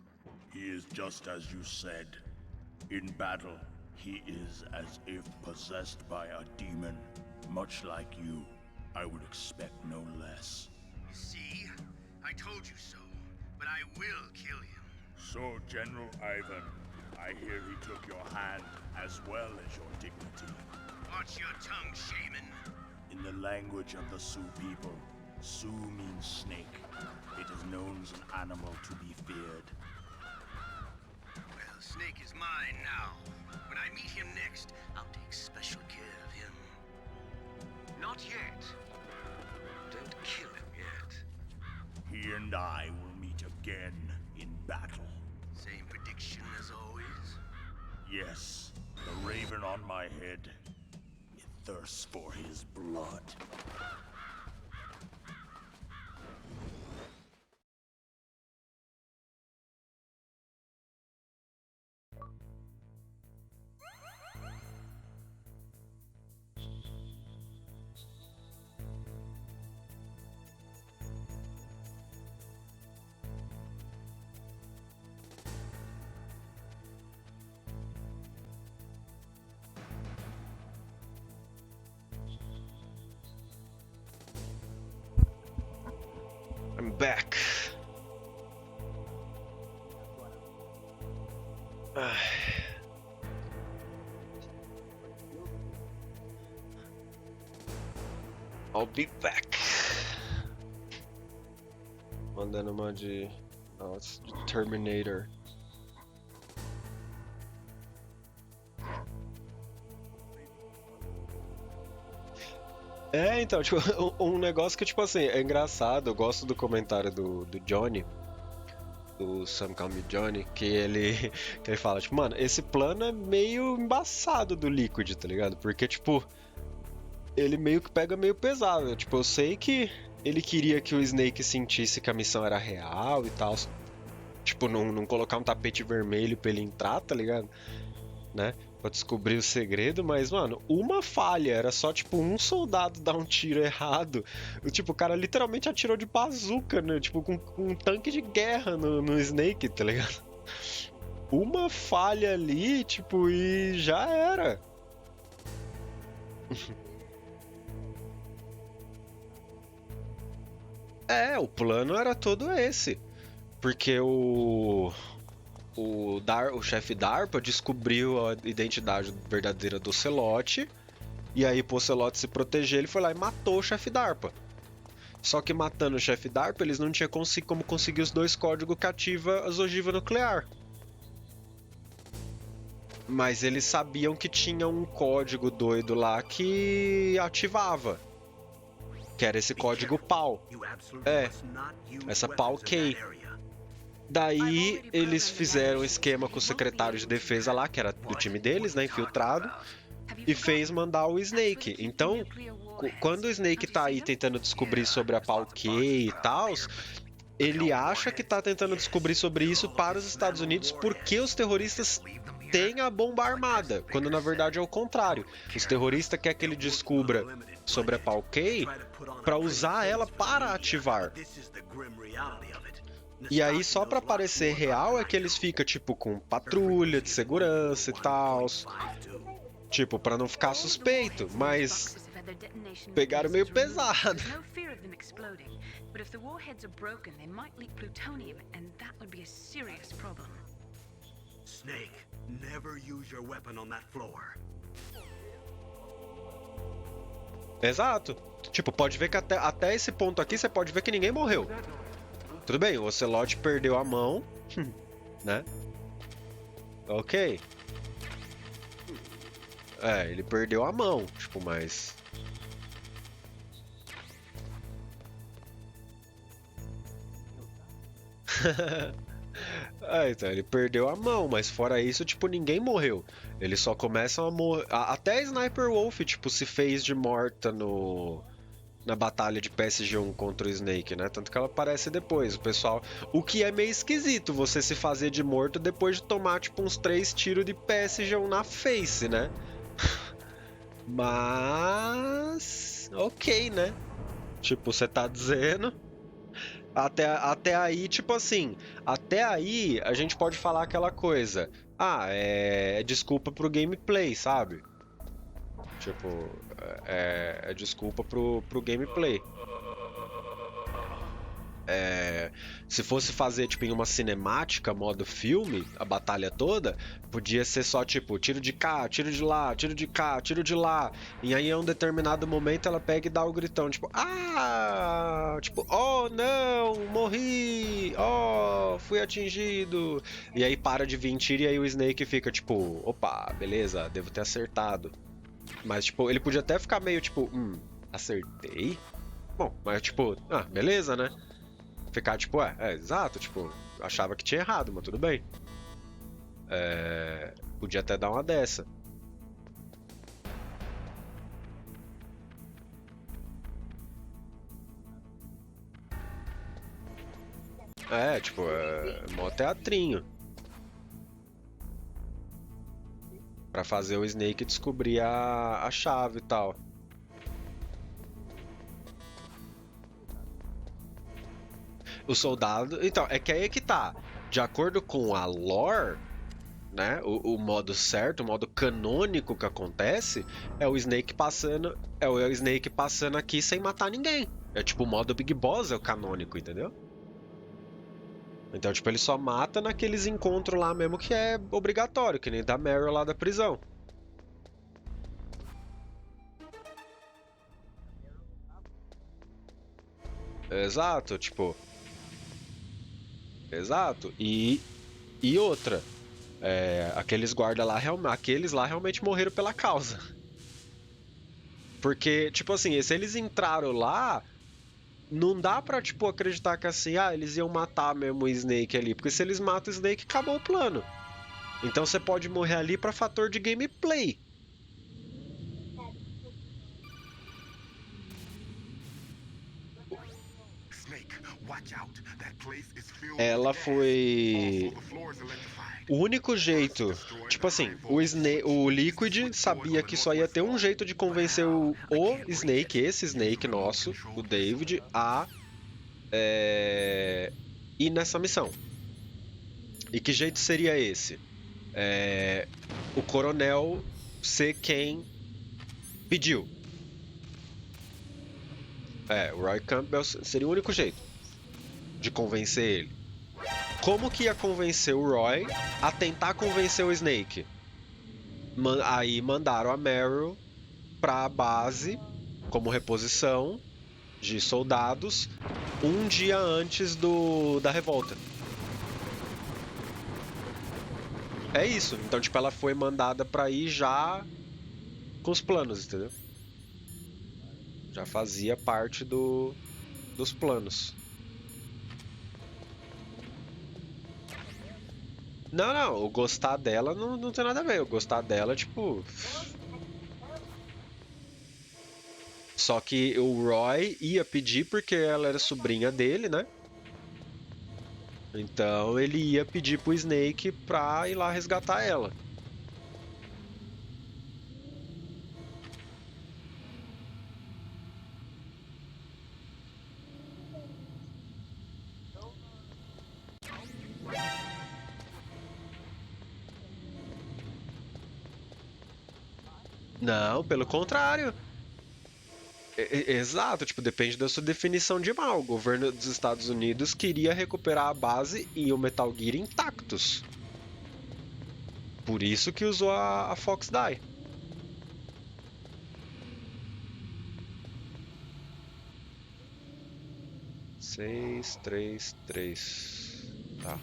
He is just as you said. In battle, he is as if possessed by a demon. Much like you, I would expect no less. See? I told you so. But I will kill him. So, General Ivan, I hear he took your hand as well as your dignity. Watch your tongue, shaman. In the language of the Sioux people, Sioux means snake. It is known as an animal to be feared. Well, Snake is mine now. When I meet him next, I'll take special care of him. Not yet. Don't kill him yet. He and I will meet again in battle. Same prediction as always? Yes, the raven on my head. It thirsts for his blood. back. I'll be back. Mandando uma de... Nossa, Terminator. É, então, tipo, um negócio que, tipo assim, é engraçado, eu gosto do comentário do Johnny, do Some Call Me Johnny, que ele fala, tipo, mano, esse plano é meio embaçado do Liquid, tá ligado? Porque, tipo, ele meio que pega meio pesado, tipo, eu sei que ele queria que o Snake sentisse que a missão era real e tal, tipo, não colocar um tapete vermelho pra ele entrar, tá ligado? Né? Pra descobrir o segredo, mas, mano, uma falha, era só, tipo, um soldado dar um tiro errado. Tipo, o cara literalmente atirou de bazuca, né? Tipo, com um tanque de guerra no Snake, tá ligado? Uma falha ali, tipo, e já era. É, o plano era todo esse. Porque o chefe DARPA descobriu a identidade verdadeira do Ocelote. E aí, pro Ocelote se proteger, ele foi lá e matou o chefe DARPA. Só que matando o chefe DARPA, eles não tinham como conseguir os 2 códigos que ativa as ogivas nuclear. Mas eles sabiam que tinha um código doido lá que ativava. Que era esse código PAL. É, essa PAL Key. Daí eles fizeram um esquema com o secretário de defesa lá, que era do time deles, né, infiltrado, e fez mandar o Snake. Então, quando o Snake tá aí tentando descobrir sobre a Palkey e tal, ele acha que tá tentando descobrir sobre isso para os Estados Unidos porque os terroristas têm a bomba armada, quando na verdade é o contrário. Os terroristas querem que ele descubra sobre a Palkey para usar ela para ativar. E aí, só pra parecer real, é que eles ficam, tipo, com patrulha de segurança e tal. Tipo, pra não ficar suspeito, mas pegaram meio pesado. Snake, never use your weapon on that floor. Exato. Tipo, pode ver que até esse ponto aqui, você pode ver que ninguém morreu. Tudo bem, o Ocelote perdeu a mão, né? Ok. É, ele perdeu a mão, tipo, mas... Então, ele perdeu a mão, mas fora isso, tipo, ninguém morreu. Eles só começam a morrer... Até a Sniper Wolf, tipo, se fez de morta na batalha de PSG1 contra o Snake, né? Tanto que ela aparece depois, o pessoal... O que é meio esquisito, você se fazer de morto depois de tomar, tipo, uns 3 tiros de PSG1 na face, né? Mas... Ok, né? Tipo, você tá dizendo... Até aí, tipo assim... Até aí, a gente pode falar aquela coisa... é desculpa pro gameplay, sabe? Tipo, é desculpa pro gameplay. Se fosse fazer, tipo, em uma cinemática, modo filme, a batalha toda, podia ser só, tipo, tiro de cá, tiro de lá, tiro de cá, tiro de lá. E aí, em um determinado momento, ela pega e dá o gritão, tipo, tipo, oh, não, morri, oh, fui atingido. E aí, para de vir tiro e aí o Snake fica, tipo, opa, beleza, devo ter acertado. Mas, tipo, ele podia até ficar meio, tipo, acertei? Bom, mas, tipo, beleza, né? Ficar, tipo, exato, tipo, achava que tinha errado, mas tudo bem. Podia até dar uma dessa. Tipo, mó teatrinho. Pra fazer o Snake descobrir a chave e tal. O soldado... Então, é que aí é que tá. De acordo com a lore, né? O modo certo, o modo canônico que acontece é o Snake passando... É o Snake passando aqui sem matar ninguém. É tipo o modo Big Boss é o canônico, entendeu? Então, tipo, ele só mata naqueles encontros lá mesmo que é obrigatório, que nem da Meryl lá da prisão. Exato, tipo. Exato. E outra. Aqueles guarda lá, aqueles lá realmente morreram pela causa. Porque, tipo assim, se eles entraram lá, não dá pra, tipo, acreditar que assim, eles iam matar mesmo o Snake ali. Porque se eles matam o Snake, acabou o plano. Então você pode morrer ali pra fator de gameplay. Ela foi. O único jeito. Tipo assim, o Liquid sabia que só ia ter um jeito de convencer o Snake, esse Snake nosso, o David, a ir nessa missão. E que jeito seria esse? O coronel ser quem pediu. O Roy Campbell seria o único jeito de convencer ele. Como que ia convencer o Roy a tentar convencer o Snake? Aí mandaram a Meryl pra base como reposição de soldados um dia antes da revolta. É isso. Então, tipo, ela foi mandada pra ir já com os planos, entendeu? Já fazia parte dos planos. Não, o gostar dela não tem nada a ver. O gostar dela, tipo. Só que o Roy ia pedir porque ela era sobrinha dele, né? Então ele ia pedir pro Snake pra ir lá resgatar ela. Não, pelo contrário. Exato, tipo, depende da sua definição de mal. O governo dos Estados Unidos queria recuperar a base e o Metal Gear intactos. Por isso que usou a Fox Die. Seis, três, três. Tá.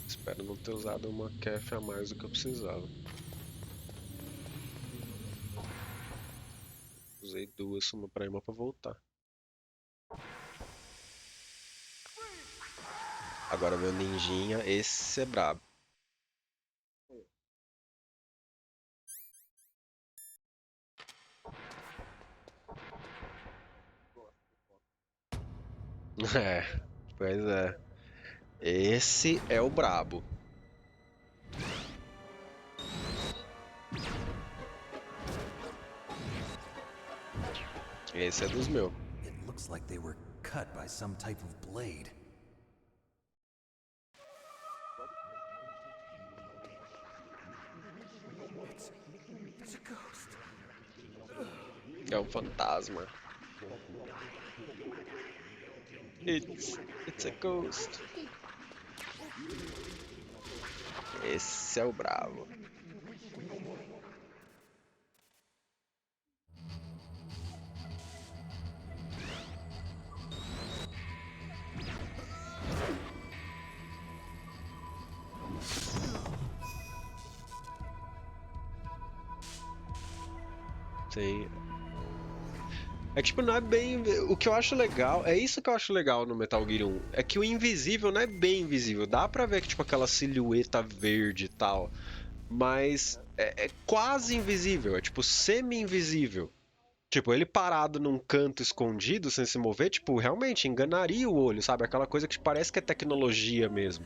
Espero não ter usado uma kef a mais do que eu precisava. Usei duas, uma pra ir, uma pra voltar. Agora meu ninjinha, esse é brabo. É, pois é. Esse é o brabo. Esse é dos meus. It looks like they were cut by some type of blade. It's a ghost. É um fantasma. It's a ghost. Esse é o bravo. Sim. É que, tipo, não é bem. O que eu acho legal. É isso que eu acho legal no Metal Gear 1. É que o invisível não é bem invisível. Dá pra ver que, tipo, aquela silhueta verde e tal. Mas é quase invisível. É, tipo, semi-invisível. Tipo, ele parado num canto escondido, sem se mover, tipo, realmente enganaria o olho, sabe? Aquela coisa que parece que é tecnologia mesmo.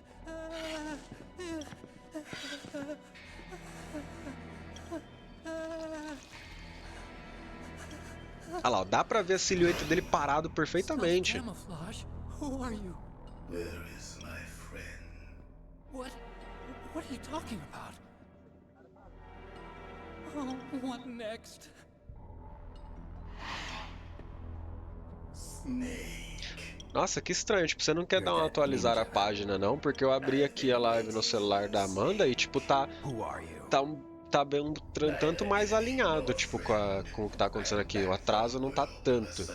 Ah lá, ó, dá pra ver a silhueta dele parado perfeitamente. Camouflage? Who are you? Where is my friend? What are you talking about? Oh, what next? Nossa, que estranho, tipo, você não quer dar uma atualizar a página não, porque eu abri aqui a live no celular da Amanda e tipo tá bem tanto mais alinhado, tipo, com o que tá acontecendo aqui. O atraso não tá tanto.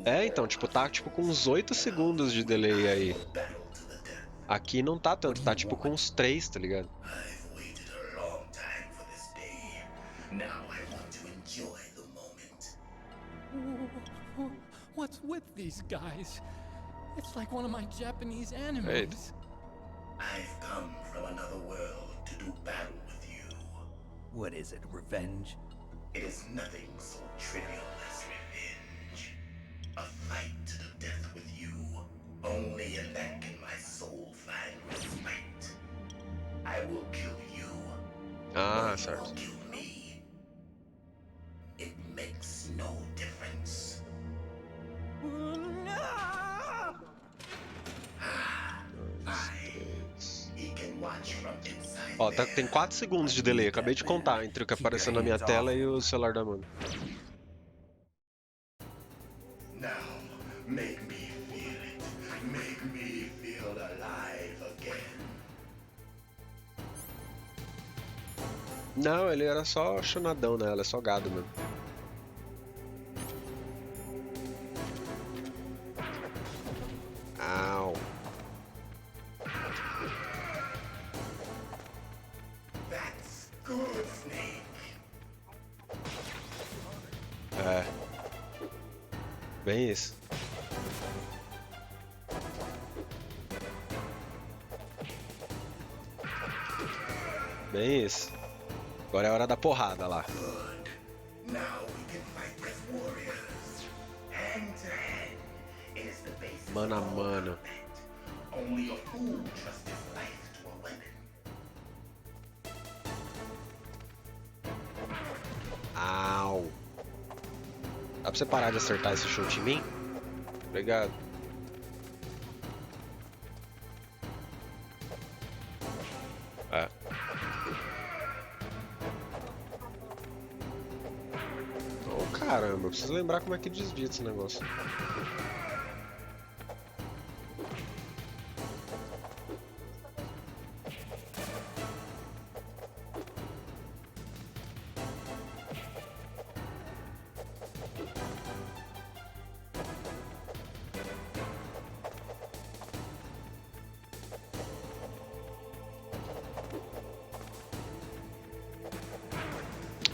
É, então, tipo, tá tipo com uns 8 segundos de delay aí. Aqui não tá tanto, tá tipo com uns 3, tá ligado? What's with these guys? It's like one of my Japanese animes. Eita. I've come from another world to do battle with you. What is it, revenge? It is nothing so trivial as revenge. A fight to the death with you. Only in that can my soul find respite. I will kill you. Ah, certo. Kill me. It makes no difference. Ó, tem 4 segundos de delay, acabei de contar entre o que apareceu na minha tela e o celular da Amanda. Now, make me feel it. Make me feel alive again. Não, ele era só chonadão, né? Ela é só gado mesmo. Au. That's good, Snake. É. Bem isso. Bem isso. Agora é a hora da porrada lá. Now we can fight as warriors. Hand to hand. It is the basis Mano a of all mano. combat. Only a fool trusts his life to a weapon. Au. Dá pra você parar de acertar esse chute em mim? Obrigado. É. Oh, caramba, eu preciso lembrar como é que desvia esse negócio.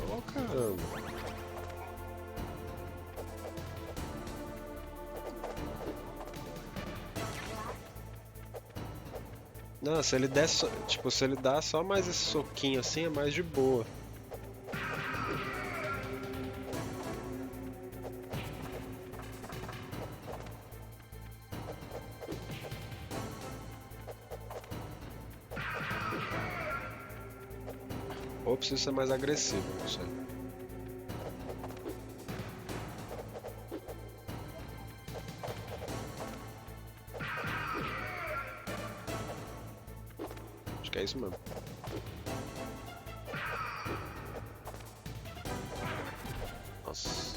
Oh, caramba. Não, se ele der só, tipo, se ele dá só mais esse soquinho assim, é mais de boa. Ou preciso ser mais agressivo, não sei. Acho que é isso mesmo. Nossa.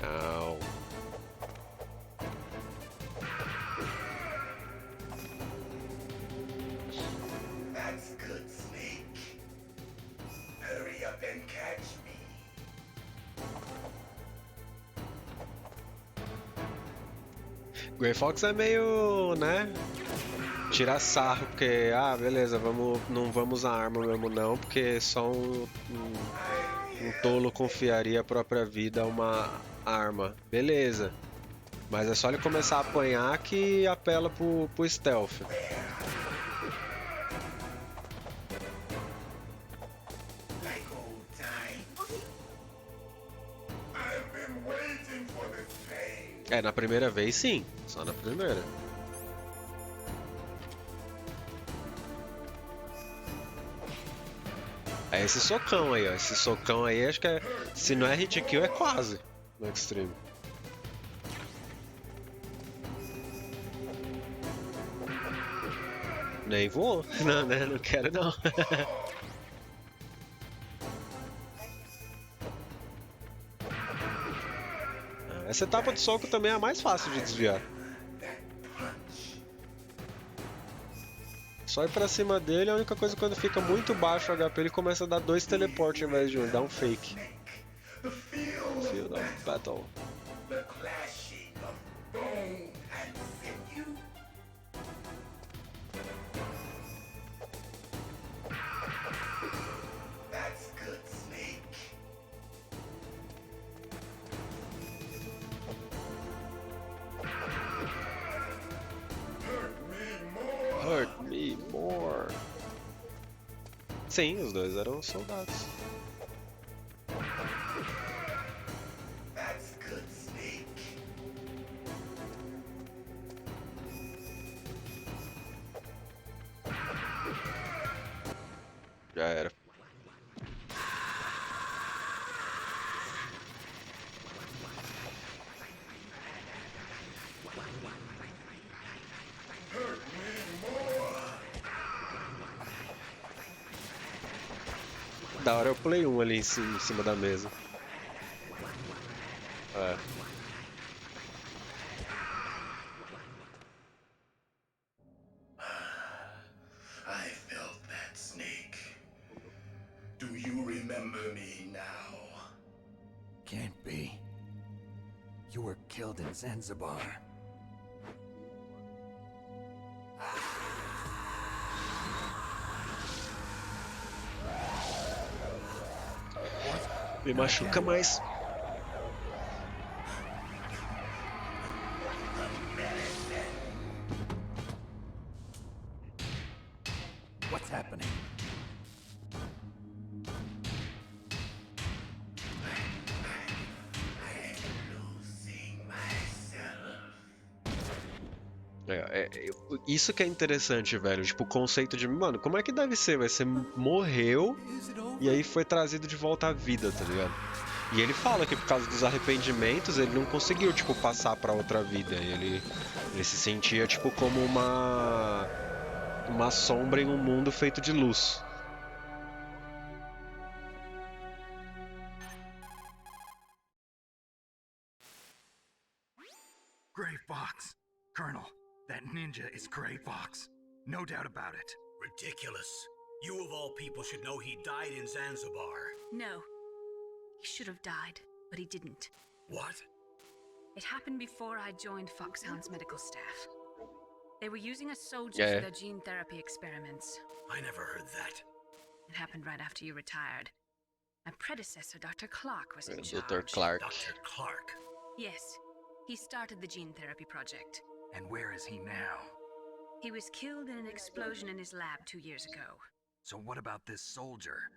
Au. That's good, Snake. Hurry up and catch me. Gray Fox é meio, né? Tirar sarro, porque, beleza, não vamos usar arma mesmo não, porque só um tolo confiaria a própria vida a uma arma. Beleza. Mas é só ele começar a apanhar que apela pro stealth. É, na primeira vez sim, só na primeira. É esse socão aí, ó. Esse socão aí, acho que se não é hit kill, é quase no Extreme. Nem vou. Não, né? Não quero não. Essa etapa de soco também é a mais fácil de desviar. Só ir pra cima dele, a única coisa quando fica muito baixo o HP, ele começa a dar 2 teleportes ao invés de um, dá um fake. Field of Battle. Hurt me more. Sim, os dois eram soldados. Já era. Da hora eu play 1 ali em cima da mesa. É. I felt that, Snake. Do you remember me now? Can't be. You were killed in Zanzibar. Me machuca mais. What's happening? Isso que é interessante, velho. Tipo, o conceito de, mano, como é que deve ser? Vai ser morreu e aí foi trazido de volta à vida, tá ligado? E ele fala que por causa dos arrependimentos ele não conseguiu, tipo, passar pra outra vida. Ele se sentia, tipo, como uma sombra em um mundo feito de luz. Gray Fox. Colonel, that ninja is Gray Fox. No doubt about it. Ridiculous. You of all people should know he died in Zanzibar. No. He should have died, but he didn't. What? It happened before I joined Foxhound's medical staff. They were using a soldier for their gene therapy experiments. I never heard that. It happened right after you retired. My predecessor, Dr. Clark, was in charge. Dr. Clark. Dr. Clark? Yes. He started the gene therapy project. And where is he now? He was killed in an explosion in his lab 2 years ago. So what about this soldier?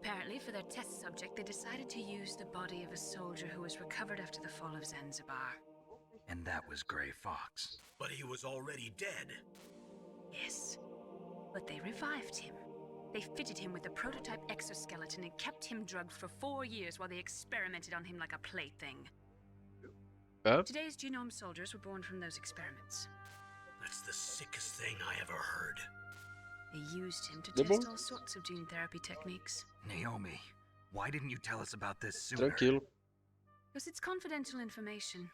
Apparently, for their test subject, they decided to use the body of a soldier who was recovered after the fall of Zanzibar. And that was Gray Fox. But he was already dead. Yes. But they revived him. They fitted him with a prototype exoskeleton and kept him drugged for 4 years while they experimented on him like a plaything. Today's genome soldiers were born from those experiments. That's the sickest thing I ever heard. They used him to test all sorts of gene therapy techniques. Naomi, why didn't you tell us about this sooner? Tranquilo. Because it's confidential information.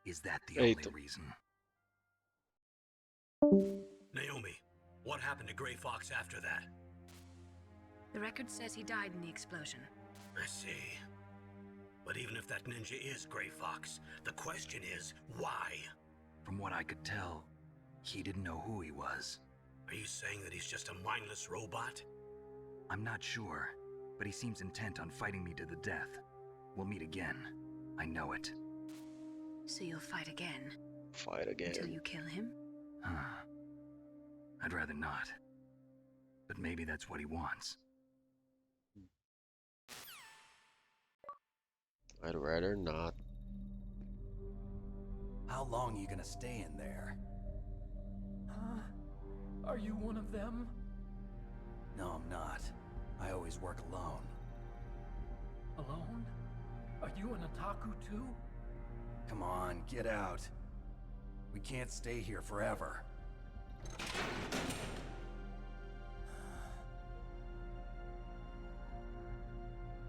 Is that the only reason? Naomi, what happened to Gray Fox after that? The record says he died in the explosion. I see. But even if that ninja is Gray Fox, the question is, why? From what I could tell, He didn't know who he was. Are you saying that he's just a mindless robot? I'm not sure, but he seems intent on fighting me to the death. We'll meet again. I know it. So you'll fight again? Fight again. Until you kill him? I'd rather not. But maybe that's what he wants. I'd rather not. How long are you gonna stay in there? Huh? Are you one of them? No, I'm not. I always work alone. Alone? Are you an otaku too? Come on, get out. We can't stay here forever.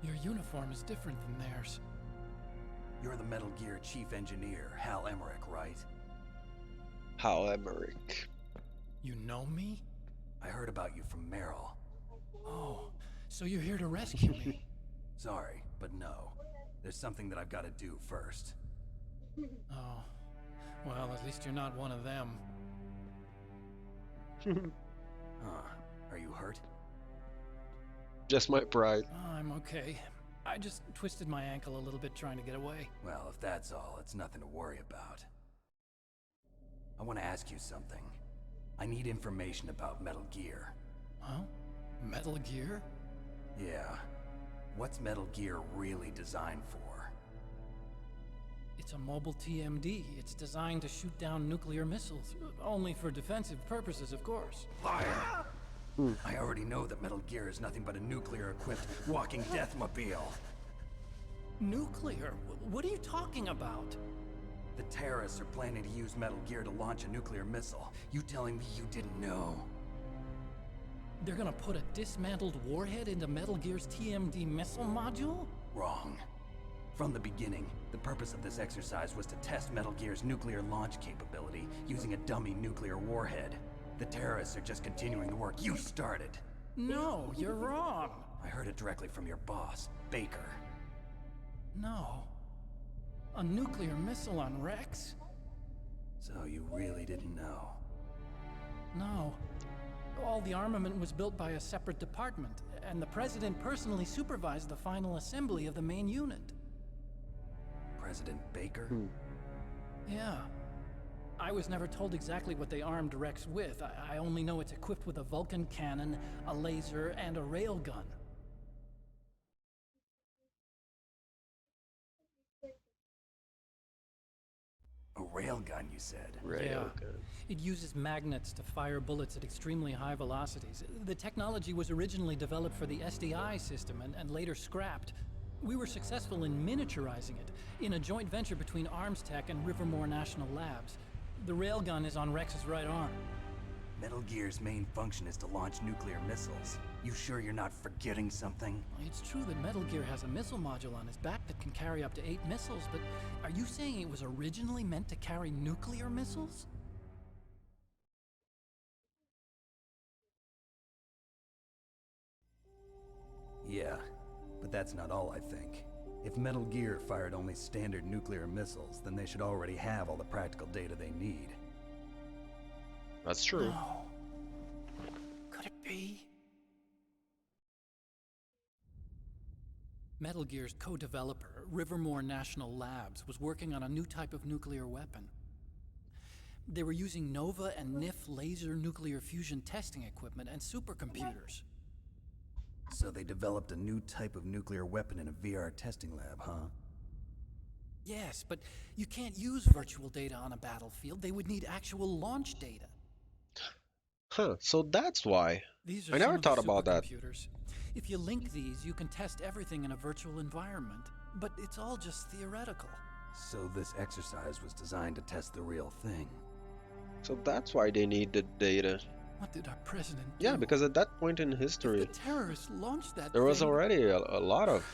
Your uniform is different than theirs. You're the Metal Gear Chief Engineer, Hal Emmerich, right? Hal Emmerich. You know me? I heard about you from Meryl. Oh, so you're here to rescue me? Sorry, but no. There's something that I've got to do first. Oh, well, at least you're not one of them. Are you hurt? Just my pride. I'm okay. I just twisted my ankle a little bit trying to get away. Well, if that's all, it's nothing to worry about. I want to ask you something. I need information about Metal Gear. Huh? Metal Gear? Yeah. What's Metal Gear really designed for? It's a mobile TMD. It's designed to shoot down nuclear missiles. Only for defensive purposes, of course. Liar! I already know that Metal Gear is nothing but a nuclear-equipped walking deathmobile. Nuclear? What are you talking about? The terrorists are planning to use Metal Gear to launch a nuclear missile. You telling me you didn't know? They're gonna put a dismantled warhead into Metal Gear's TMD missile module? Wrong. From the beginning, the purpose of this exercise was to test Metal Gear's nuclear launch capability using a dummy nuclear warhead. The terrorists are just continuing the work you started. No, you're wrong. I heard it directly from your boss, Baker. No. A nuclear missile on Rex? So you really didn't know? No. All the armament was built by a separate department, and the President personally supervised the final assembly of the main unit. President Baker? Yeah. I was never told exactly what they armed Rex with. I only know it's equipped with a Vulcan cannon, a laser, and a railgun. A railgun, you said? Yeah. It uses magnets to fire bullets at extremely high velocities. The technology was originally developed for the SDI system and later scrapped. We were successful in miniaturizing it in a joint venture between ArmsTech and Rivermore National Labs. The railgun is on Rex's right arm. Metal Gear's main function is to launch nuclear missiles. You sure you're not forgetting something? It's true that Metal Gear has a missile module on his back that can carry up to 8 missiles, but are you saying it was originally meant to carry nuclear missiles? Yeah, but that's not all I think. If Metal Gear fired only standard nuclear missiles, then they should already have all the practical data they need. That's true. No. Could it be? Metal Gear's co-developer, Rivermore National Labs, was working on a new type of nuclear weapon. They were using NOVA and NIF laser nuclear fusion testing equipment and supercomputers. So they developed a new type of nuclear weapon in a VR testing lab, huh? Yes, but you can't use virtual data on a battlefield. They would need actual launch data. Huh, so that's why. These are I never some of the thought about that. supercomputers. If you link these, you can test everything in a virtual environment. But it's all just theoretical. So this exercise was designed to test the real thing. So that's why they need the data. What did our president do? Yeah, because at that point in history, If the terrorists launched that there was thing, already a lot of,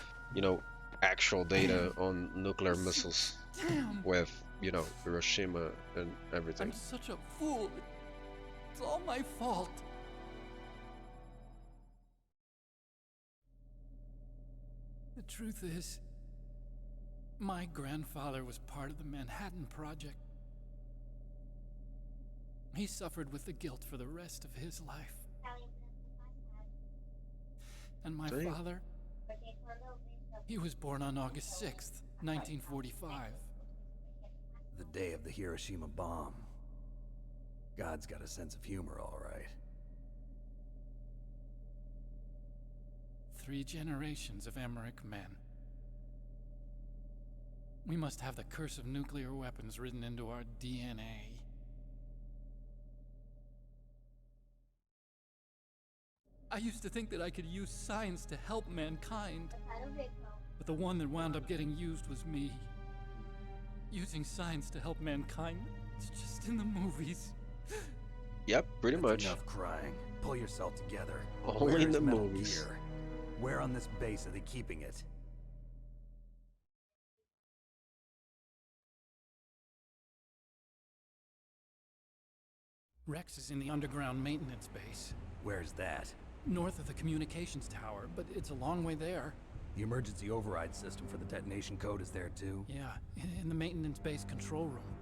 actual data on nuclear missiles Damn. with, Hiroshima and everything. I'm such a fool. It's all my fault. The truth is, my grandfather was part of the Manhattan Project. He suffered with the guilt for the rest of his life. And my father? He was born on August 6th, 1945. The day of the Hiroshima bomb. God's got a sense of humor, all right. 3 generations of Emmerich men. We must have the curse of nuclear weapons written into our DNA. I used to think that I could use science to help mankind. But the one that wound up getting used was me. Using science to help mankind, it's just in the movies. Yep, pretty much. Enough crying. Pull yourself together. Only in the Metal movies. Gear? Where on this base are they keeping it? Rex is in the underground maintenance base. Where's that? North of the communications tower, but it's a long way there. The emergency override system for the detonation code is there too? Yeah, in the maintenance base control room.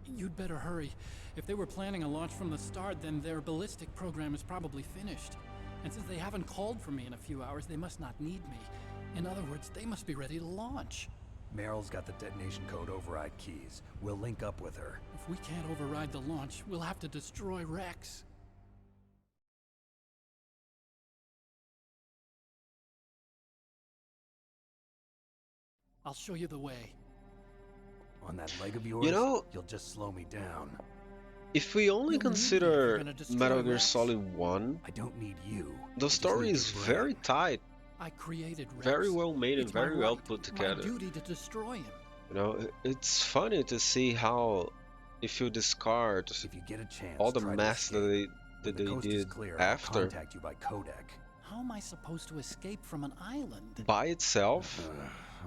You'd better hurry. If they were planning a launch from the start, then their ballistic program is probably finished. And since they haven't called for me in a few hours, they must not need me. In other words, they must be ready to launch. Meryl's got the detonation code override keys. We'll link up with her. If we can't override the launch, we'll have to destroy Rex. I'll show you the way. On that leg of yours, You know, you'll just slow me down. if we only You'll need me if consider you're gonna destroy Metal Gear Rex. Solid 1, I don't need you. the story is very tight, I created Rex. very well made, and It's my very well right, put together. My duty to destroy him. You know, it's funny to see how, if you discard If you get a chance, all the try to mess that escape. they When the coast is did clear, I'll after contact you by codec. How am I supposed to escape from an island? by itself,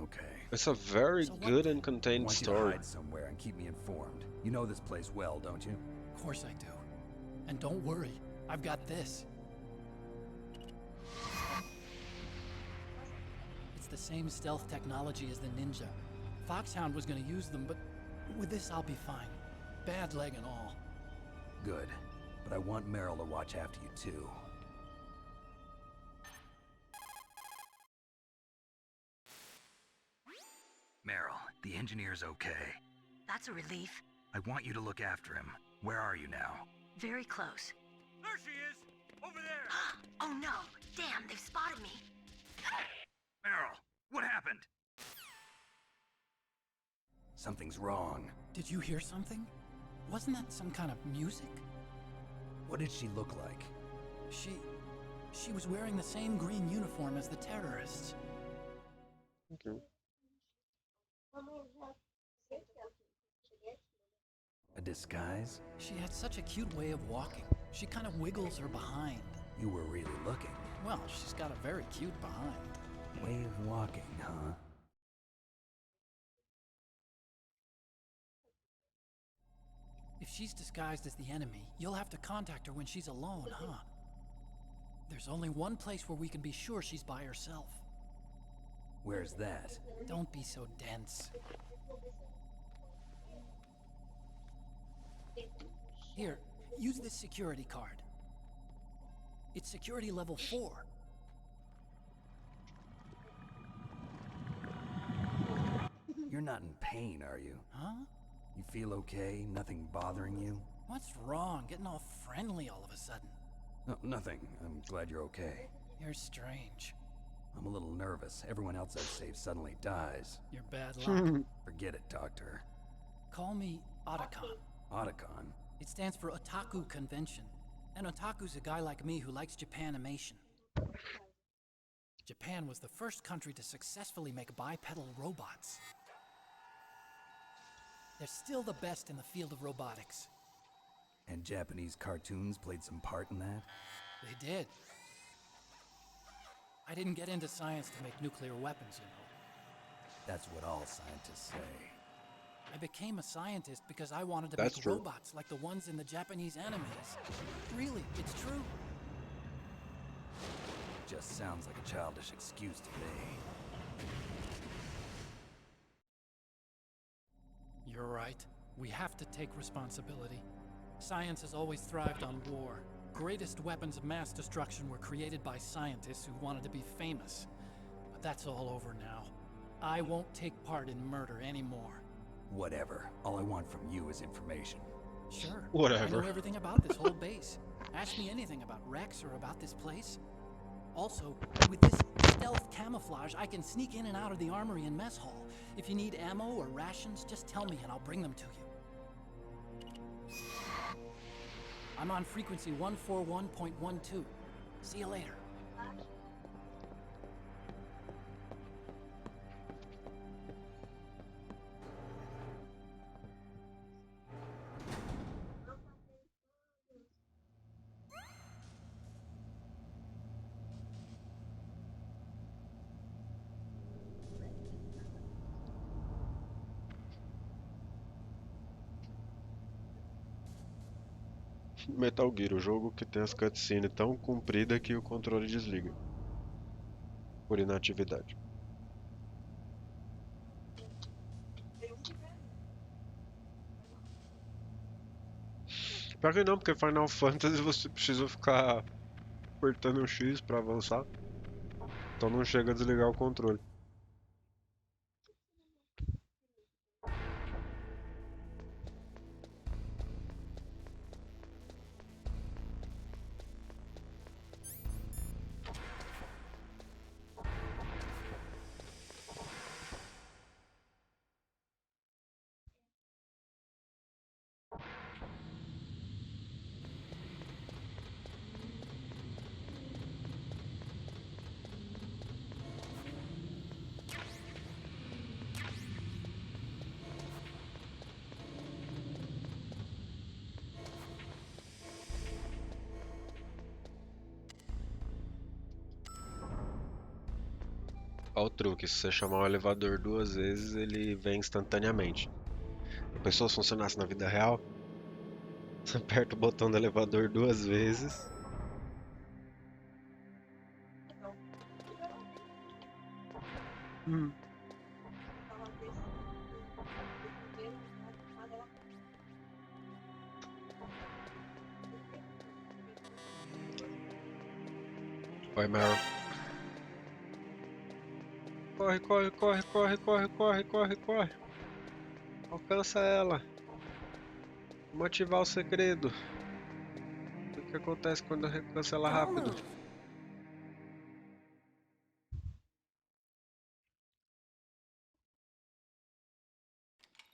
Okay. it's a very So what good then? and I contained want you to story. hide somewhere and keep me informed. You know this place well, don't you? Of course I do. And don't worry, I've got this. It's the same stealth technology as the Ninja. Foxhound was gonna use them, but with this I'll be fine. Bad leg and all. Good. But I want Meryl to watch after you too. Meryl, the engineer's okay. That's a relief. I want you to look after him. Where are you now? Very close. There she is! Over there! Oh no! Damn, they've spotted me. Meryl, what happened? Something's wrong. Did you hear something? Wasn't that some kind of music? What did she look like? She was wearing the same green uniform as the terrorists. Okay. A disguise? She had such a cute way of walking. She kind of wiggles her behind. You were really looking. Well, she's got a very cute behind. Way of walking, huh? If she's disguised as the enemy, you'll have to contact her when she's alone, huh? There's only one place where we can be sure she's by herself. Where's that? Don't be so dense. Here, use this security card. It's security level 4. You're not in pain, are you? Huh? You feel okay? Nothing bothering you? What's wrong? Getting all friendly all of a sudden. No, nothing. I'm glad you're okay. You're strange. I'm a little nervous. Everyone else I've saved suddenly dies. You're bad luck. Forget it, Doctor. Call me Otacon. Otacon? It stands for Otaku Convention. And otaku's a guy like me who likes Japanimation. Japan was the first country to successfully make bipedal robots. They're still the best in the field of robotics. And Japanese cartoons played some part in that? They did. I didn't get into science to make nuclear weapons, you know. That's what all scientists say. I became a scientist because I wanted to That's make true. robots like the ones in the Japanese animes. Really, it's true. Just sounds like a childish excuse to me. You're right. We have to take responsibility. Science has always thrived on war. Greatest weapons of mass destruction were created by scientists who wanted to be famous. But that's all over now. I won't take part in murder anymore. Whatever. All I want from you is information. Sure. Whatever. I know everything about this whole base. Ask me anything about Rex or about this place. Also, with this stealth camouflage, I can sneak in and out of the armory and mess hall. If you need ammo or rations, just tell me and I'll bring them to you. I'm on frequency 141.12. See you later. Metal Gear, o jogo que tem as cutscenes tão compridas que o controle desliga. Por inatividade. Pior que não, porque Final Fantasy você precisa ficar apertando o X pra avançar. Então não chega a desligar o controle. Olha o truque, se você chamar o elevador 2 vezes, ele vem instantaneamente. A pessoa se funcionasse na vida real, você aperta o botão do elevador 2 vezes. Oi, Meryl. Corre, corre, corre, corre, corre, corre, corre, corre. Alcança ela. Vamos ativar o segredo. O que acontece quando eu alcanço ela rápido?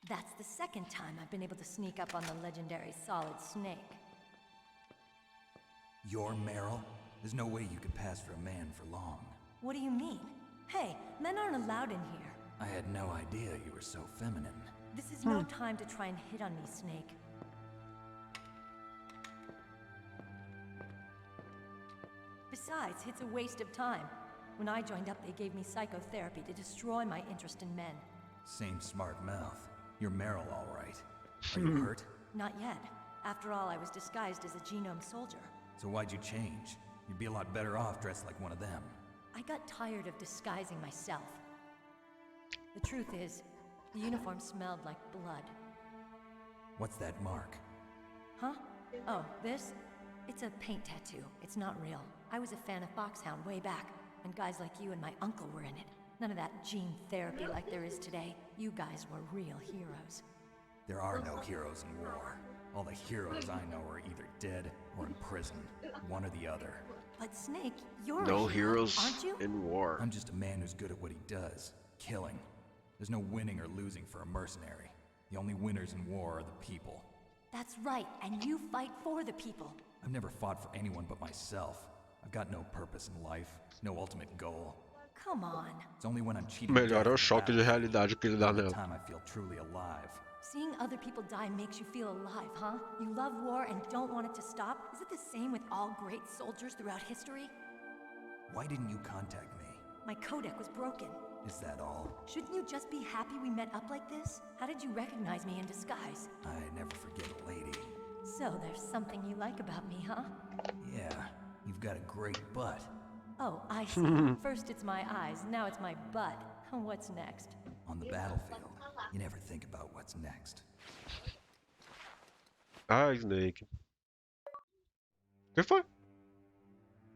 That's the second time I've been able to sneak up on the legendary Solid Snake. You're Meryl? There's no way you could pass for a man for long. What do you mean? Hey, men aren't allowed in here. I had no idea you were so feminine. This is no time to try and hit on me, Snake. Besides, it's a waste of time. When I joined up, they gave me psychotherapy to destroy my interest in men. Same smart mouth. You're Meryl, all right. Are you hurt? Not yet. After all, I was disguised as a genome soldier. So why'd you change? You'd be a lot better off dressed like one of them. I got tired of disguising myself. The truth is, the uniform smelled like blood. What's that mark? Huh? Oh, this? It's a paint tattoo. It's not real. I was a fan of Foxhound way back, and guys like you and my uncle were in it. None of that gene therapy like there is today. You guys were real heroes. There are no heroes in war. All the heroes I know are either dead or in prison. One or the other. But Snake, you're No a hero, heroes aren't you? in war. I'm just a man who's good at what he does. Killing. There's no winning or losing for a mercenary. The only winners in war are the people. That's right, and you fight for the people. I've never fought for anyone but myself. I've got no purpose in life, no ultimate goal. Come on. It's only when I'm cheating Melhor death é o in choque de battle realidade que ele dá the nela. time I feel truly alive. Seeing other people die makes you feel alive, huh? You love war and don't want it to stop? Is it the same with all great soldiers throughout history? Why didn't you contact me? My codec was broken. Is that all? Shouldn't you just be happy we met up like this? How did you recognize me in disguise? I never forget a lady. So there's something you like about me, huh? Yeah, you've got a great butt. Oh, I see. First it's my eyes, now it's my butt. What's next? On the battlefield, you never think about what's next. Ai, Snake. Que foi?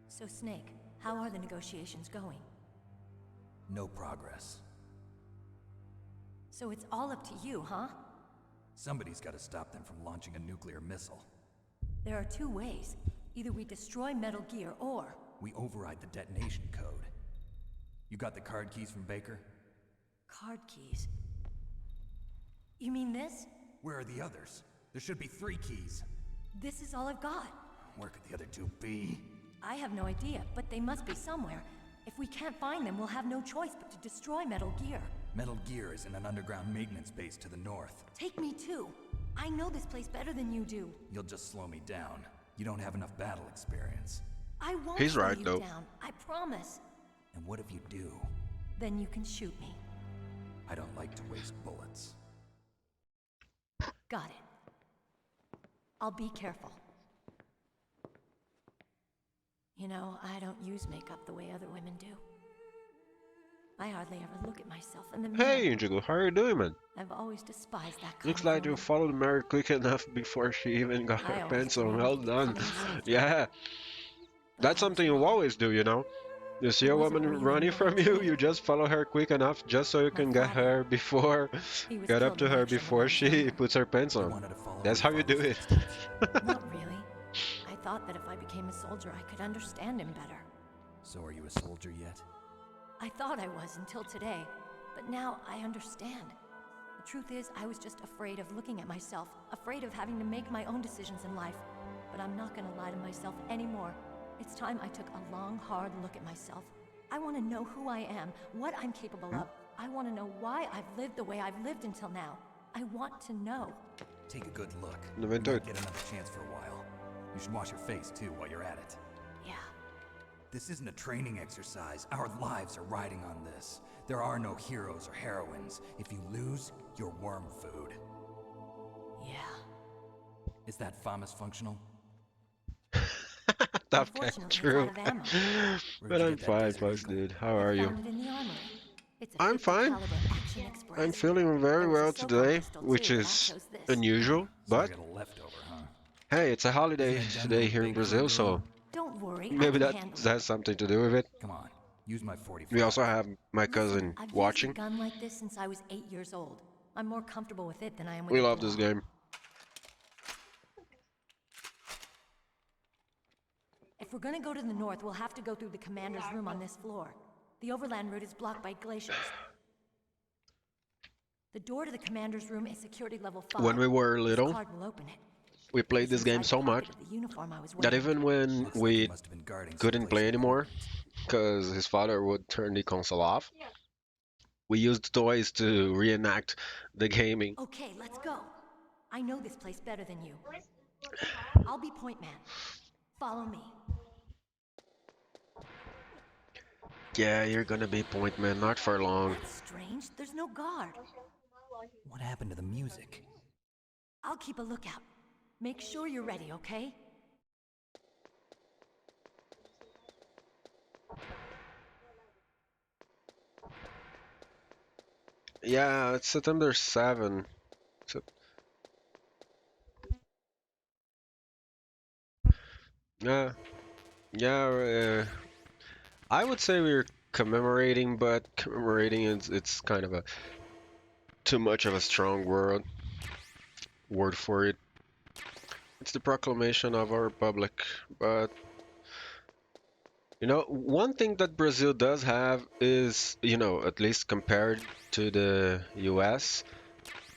So, Snake, how are the negotiations going? No progress. So it's all up to you, huh? Somebody's got to stop them from launching a nuclear missile. There are two ways. Either we destroy Metal Gear, or... we override the detonation code. You got the card keys from Baker? Card keys? You mean this? Where are the others? There should be 3 keys. This is all I've got. Where could the other 2 be? I have no idea, but they must be somewhere. If we can't find them, we'll have no choice but to destroy Metal Gear. Metal Gear is in an underground maintenance base to the north. Take me too. I know this place better than you do. You'll just slow me down. You don't have enough battle experience. I won't He's slow right, you though. down. I promise. And what if you do? Then you can shoot me. I don't like to waste bullets. Got it. I'll be careful. You know, I don't use makeup the way other women do. I hardly ever look at myself in the mirror. Hey, Indigo, how are you doing, man? I've always despised that kind Looks of like you woman. followed Mary quick enough before she even got I her always pencil. dreamed Well of done. becoming a soldier. Yeah. That's something you always do, you know? You see a wasn't woman really running from meant to you, be. you just follow her quick enough just so you can get father, her before, he was get up killed to in her action when before I was she younger. puts her pants You on. wanted to follow That's your how you do father's it. footsteps. Not really. I thought that if I became a soldier, I could understand him better. So are you a soldier yet? I thought I was until today, but now I understand. The truth is, I was just afraid of looking at myself, afraid of having to make my own decisions in life. But I'm not gonna lie to myself anymore. It's time I took a long, hard look at myself. I want to know who I am, what I'm capable of. I want to know why I've lived the way I've lived until now. I want to know. Take a good look. No, You but might get another chance for a while. You should wash your face too while you're at it. Yeah. This isn't a training exercise. Our lives are riding on this. There are no heroes or heroines. If you lose, you're worm food. Yeah. Is that FAMAS functional? Tough Unfortunately, it's true. out of ammo. But you I'm get that fine, Desert folks, Eagle? dude. How I are you? found it in the armory. It's a I'm 50 fine. caliber Action Express. I'm feeling very There was a well SOCOM today, pistol which too, but I is chose this. unusual, So I but got a leftover, huh? hey, it's a holiday Isn't that done today with here in Big Brazil, Girl? so Don't worry, I maybe can that handle it. has something to do with it. Come on, use my 45. We also have my Listen, cousin I've watching. used a gun like this since I was 8 years old. I'm more comfortable with it than I am with We the love this Glock. game. If we're gonna go to the north, we'll have to go through the commander's room on this floor. The overland route is blocked by glaciers. The door to the commander's room is security level 5. When we were This little, card will open it. we played this It's game inside so the much pocket of the uniform I was that wearing. even when Looks like we he must have been guarding couldn't someplace play anymore, important. because his father would turn the console off, we used toys to reenact the gaming. Okay, let's go. I know this place better than you. I'll be point man. Follow me. Yeah, you're gonna be point man, not for long. That's strange. There's no guard. What happened to the music? I'll keep a lookout. Make sure you're ready, okay? Yeah, it's September 7. So, yeah, yeah. I would say we're commemorating, but commemorating it's kind of a too much of a strong word for it. It's the proclamation of our republic, but you know, one thing that Brazil does have is, you know, at least compared to the US,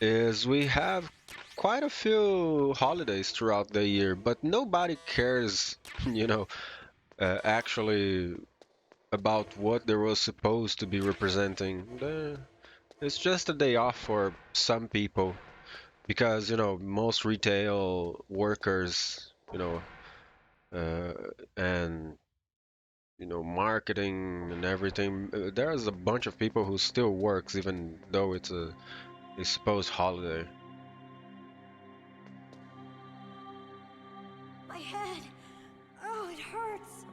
is we have quite a few holidays throughout the year, but nobody cares, you know, actually about what they were supposed to be representing. It's just a day off for some people because, you know, most retail workers, you know, and you know, marketing and everything. There's a bunch of people who still works even though it's a supposed holiday. My head. Oh, it hurts.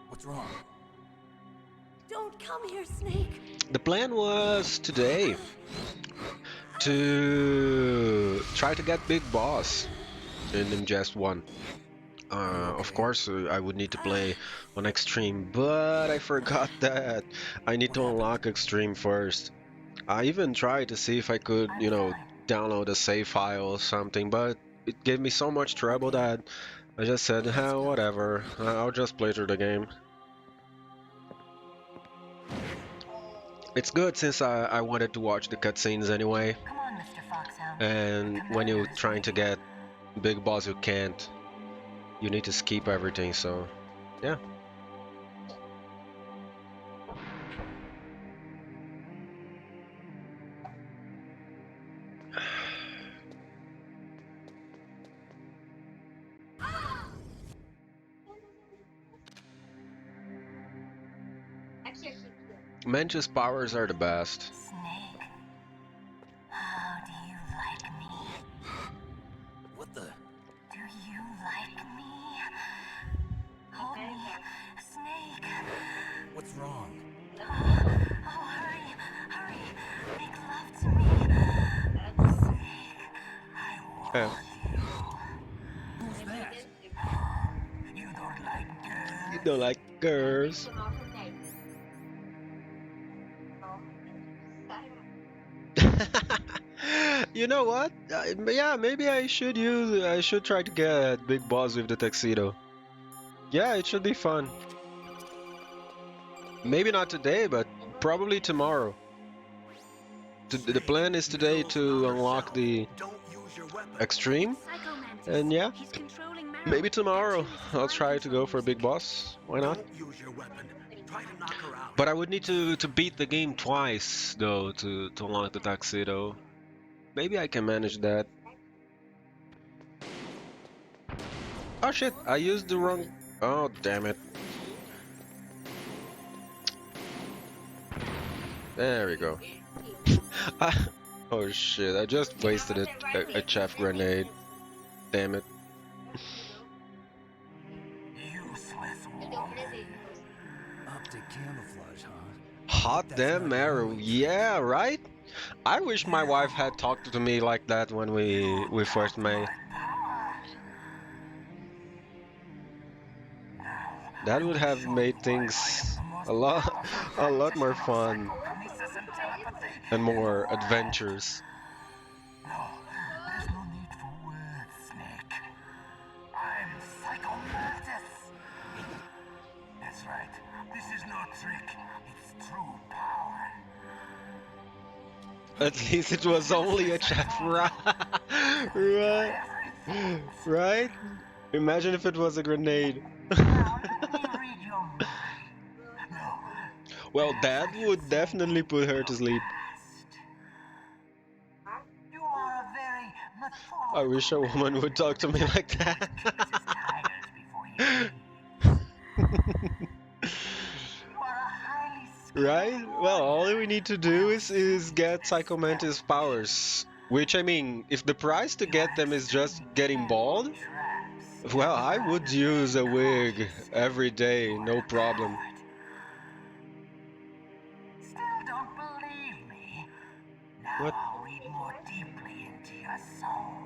What's wrong? Don't come here, Snake. The plan was today to try to get Big Boss. in just one. Of course, I would need to play on Extreme, but I forgot that I need to unlock Extreme first. I even tried to see if I could, you know, download a save file or something, but it gave me so much trouble that I just said, whatever, I'll just play through the game. It's good since I wanted to watch the cutscenes anyway. Come on, Mr. Foxhound. And when you're trying to get Big Boss, you can't. You need to skip everything, so yeah. Manch's powers are the best. Snake, how do you like me? What the? Do you like me? Hold me, Snake. What's wrong? Oh, hurry, hurry. Make love to me. Snake, I want Yeah. you. Who's that? You don't like girls? You don't like girls. You know what? Yeah, maybe I should try to get Big Boss with the tuxedo. Yeah, it should be fun. Maybe not today, but probably tomorrow. The plan is today to unlock the Extreme, and yeah, maybe tomorrow I'll try to go for Big Boss. Why not? But I would need to beat the game twice though to unlock the tuxedo. Maybe I can manage that. Oh shit, I used the wrong... Oh damn it. There we go. Oh shit, I just wasted a chaff grenade. Damn it. Optic camouflage, huh? Hot damn arrow. Yeah, right? I wish my wife had talked to me like that when we first met. That would have made things a lot more fun and more adventures. There's no need for words, Snake. I'm Psycho Mantis. That's right. This is no trick. It's true power. At least it was only a chaff, right? Right? Imagine if it was a grenade. Well, that would definitely put her to sleep. I wish a woman would talk to me like that. Right? Well, all we need to do is get Psycho Mantis powers. Which, I mean, if the price to get them is just getting bald, well, I would use a wig every day, no problem. Still don't believe me? Now What? I'll read more deeply into your soul.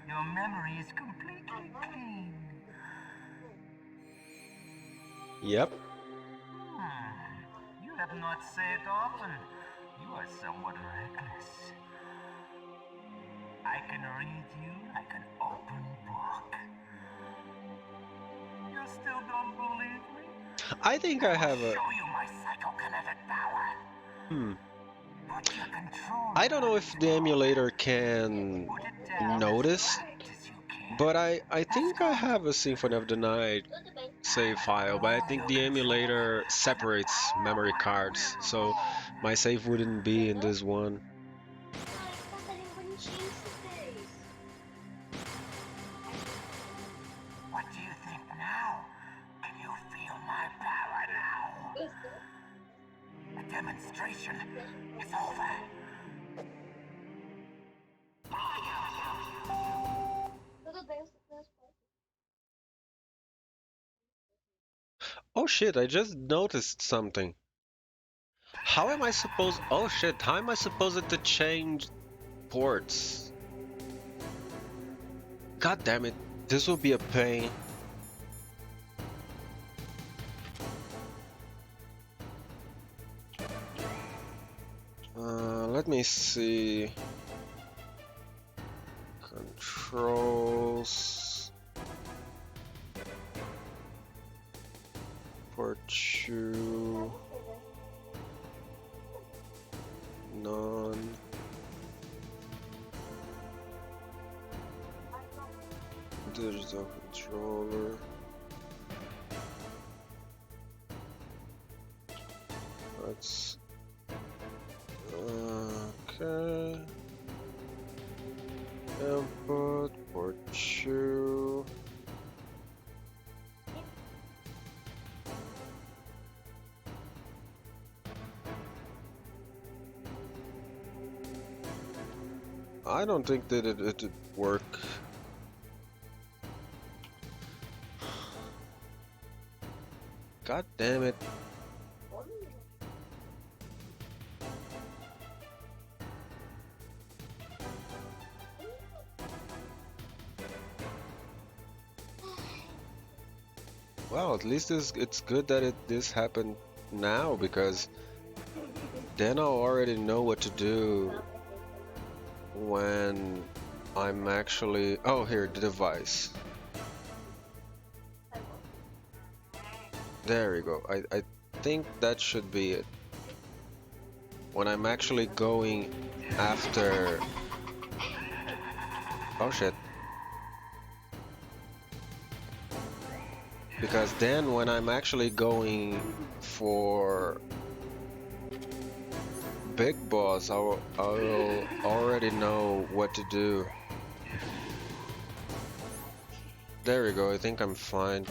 Your memory is completely clean. Yep. You have not said often. You are somewhat reckless. I can read you like an open book. You still don't believe me? I think I have a... Show you my psychokinetic power. Put your control. I don't know if the emulator can notice, but I think I have a Symphony of the Night save file, but I think the emulator separates memory cards, so my save wouldn't be in this one. What do you think now? Can you feel my power now? The demonstration is over. Oh shit, I just noticed something. How am I supposed... Oh shit, how am I supposed to change ports? God damn it, this will be a pain. Let me see. Controls. Port 2. None. Digital controller. That's okay. Input port 2. I don't think that it would work. God damn it. Well, at least it's good that this happened now, because then I'll already know what to do when I'm actually... Oh, here, the device. There we go. I think that should be it. When I'm actually going after... Oh shit. Because then when I'm actually going for Big Boss, I'll already know what to do. There we go, I think I'm fine.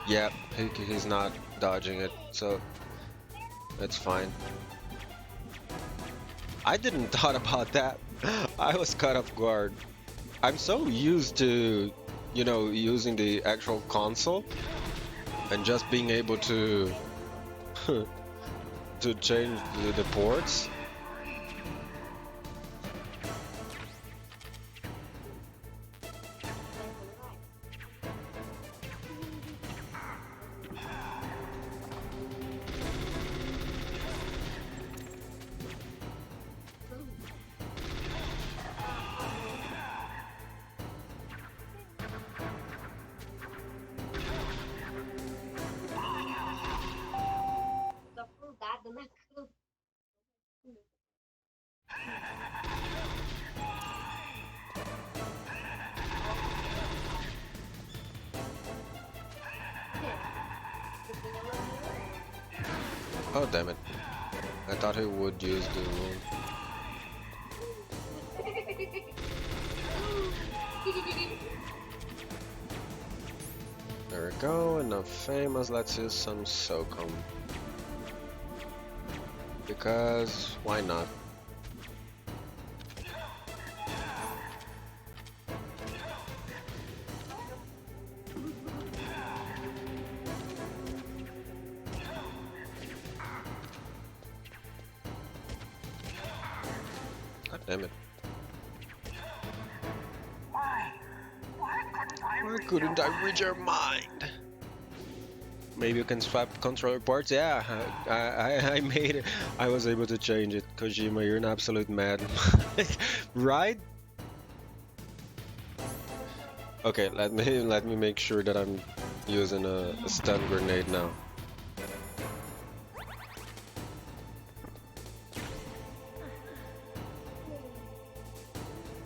Yep, he's not dodging it, so it's fine. I didn't thought about that. I was caught off guard. I'm so used to, you know, using the actual console and just being able to to change the ports. Oh damn it. I thought he would use the wound. There we go, enough famous, let's use some SOCOM. Because, why not? God damn it. Why couldn't I read your mind? Maybe you can swap controller parts? Yeah, I made it. I was able to change it. Kojima, you're an absolute mad. Right? Okay, let me make sure that I'm using a stun grenade now.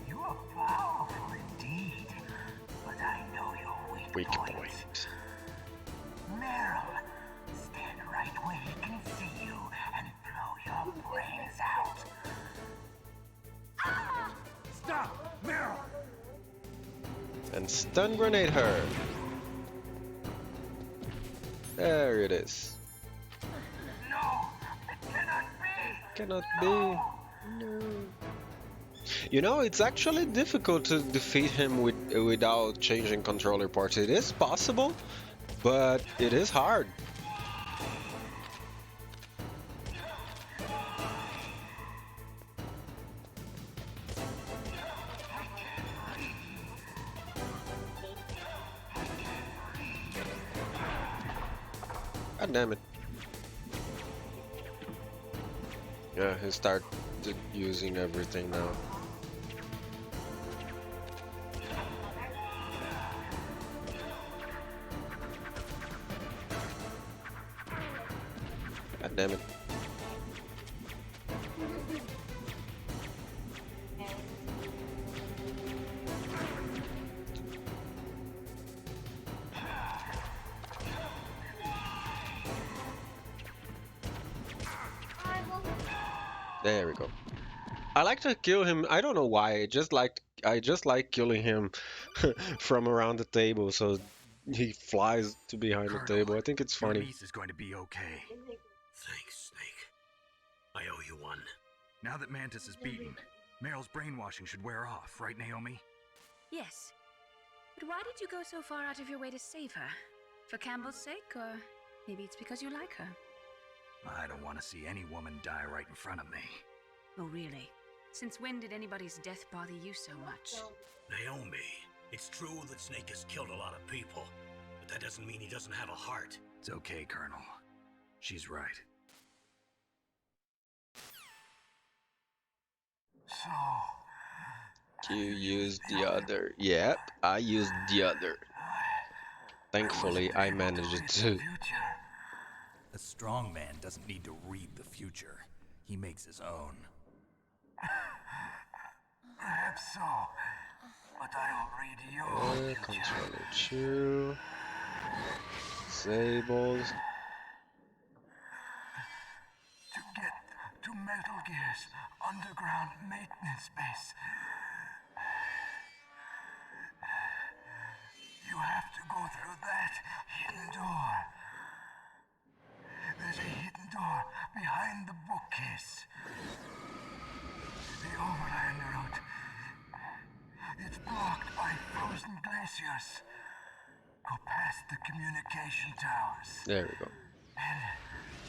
You are powerful indeed, but I know your weak point. Meryl, stand right where he can see you and blow your brains out. Ah! Stop! Meryl! And stun grenade her. There it is. No, it cannot be. Cannot be. No. You know, it's actually difficult to defeat him without changing controller parts. It is possible, but it is hard. God damn it. Yeah, he started using everything now. God damn it. There we go. I like to kill him. I don't know why. I just like killing him from around the table, so he flies to behind the Colonel, table. I think it's your funny. niece is going to be okay. Thanks, Snake. I owe you one. Now that Mantis is beaten, Meryl's brainwashing should wear off, right, Naomi? Yes. But why did you go so far out of your way to save her? For Campbell's sake, or maybe it's because you like her? I don't want to see any woman die right in front of me. Oh, really? Since when did anybody's death bother you so much? Naomi, it's true that Snake has killed a lot of people, but that doesn't mean he doesn't have a heart. It's okay, Colonel. She's right. You used the other. Yep, I used the other. Thankfully, I managed to. A strong man doesn't need to read the future. He makes his own. Perhaps so, but I'll read yours. Controller 2. Disables. To get to Metal Gear's underground maintenance base, you have to go through that hidden door. There's a hidden door behind the bookcase. The overland route. It's blocked by frozen glaciers. Go past the communication towers. There we go. And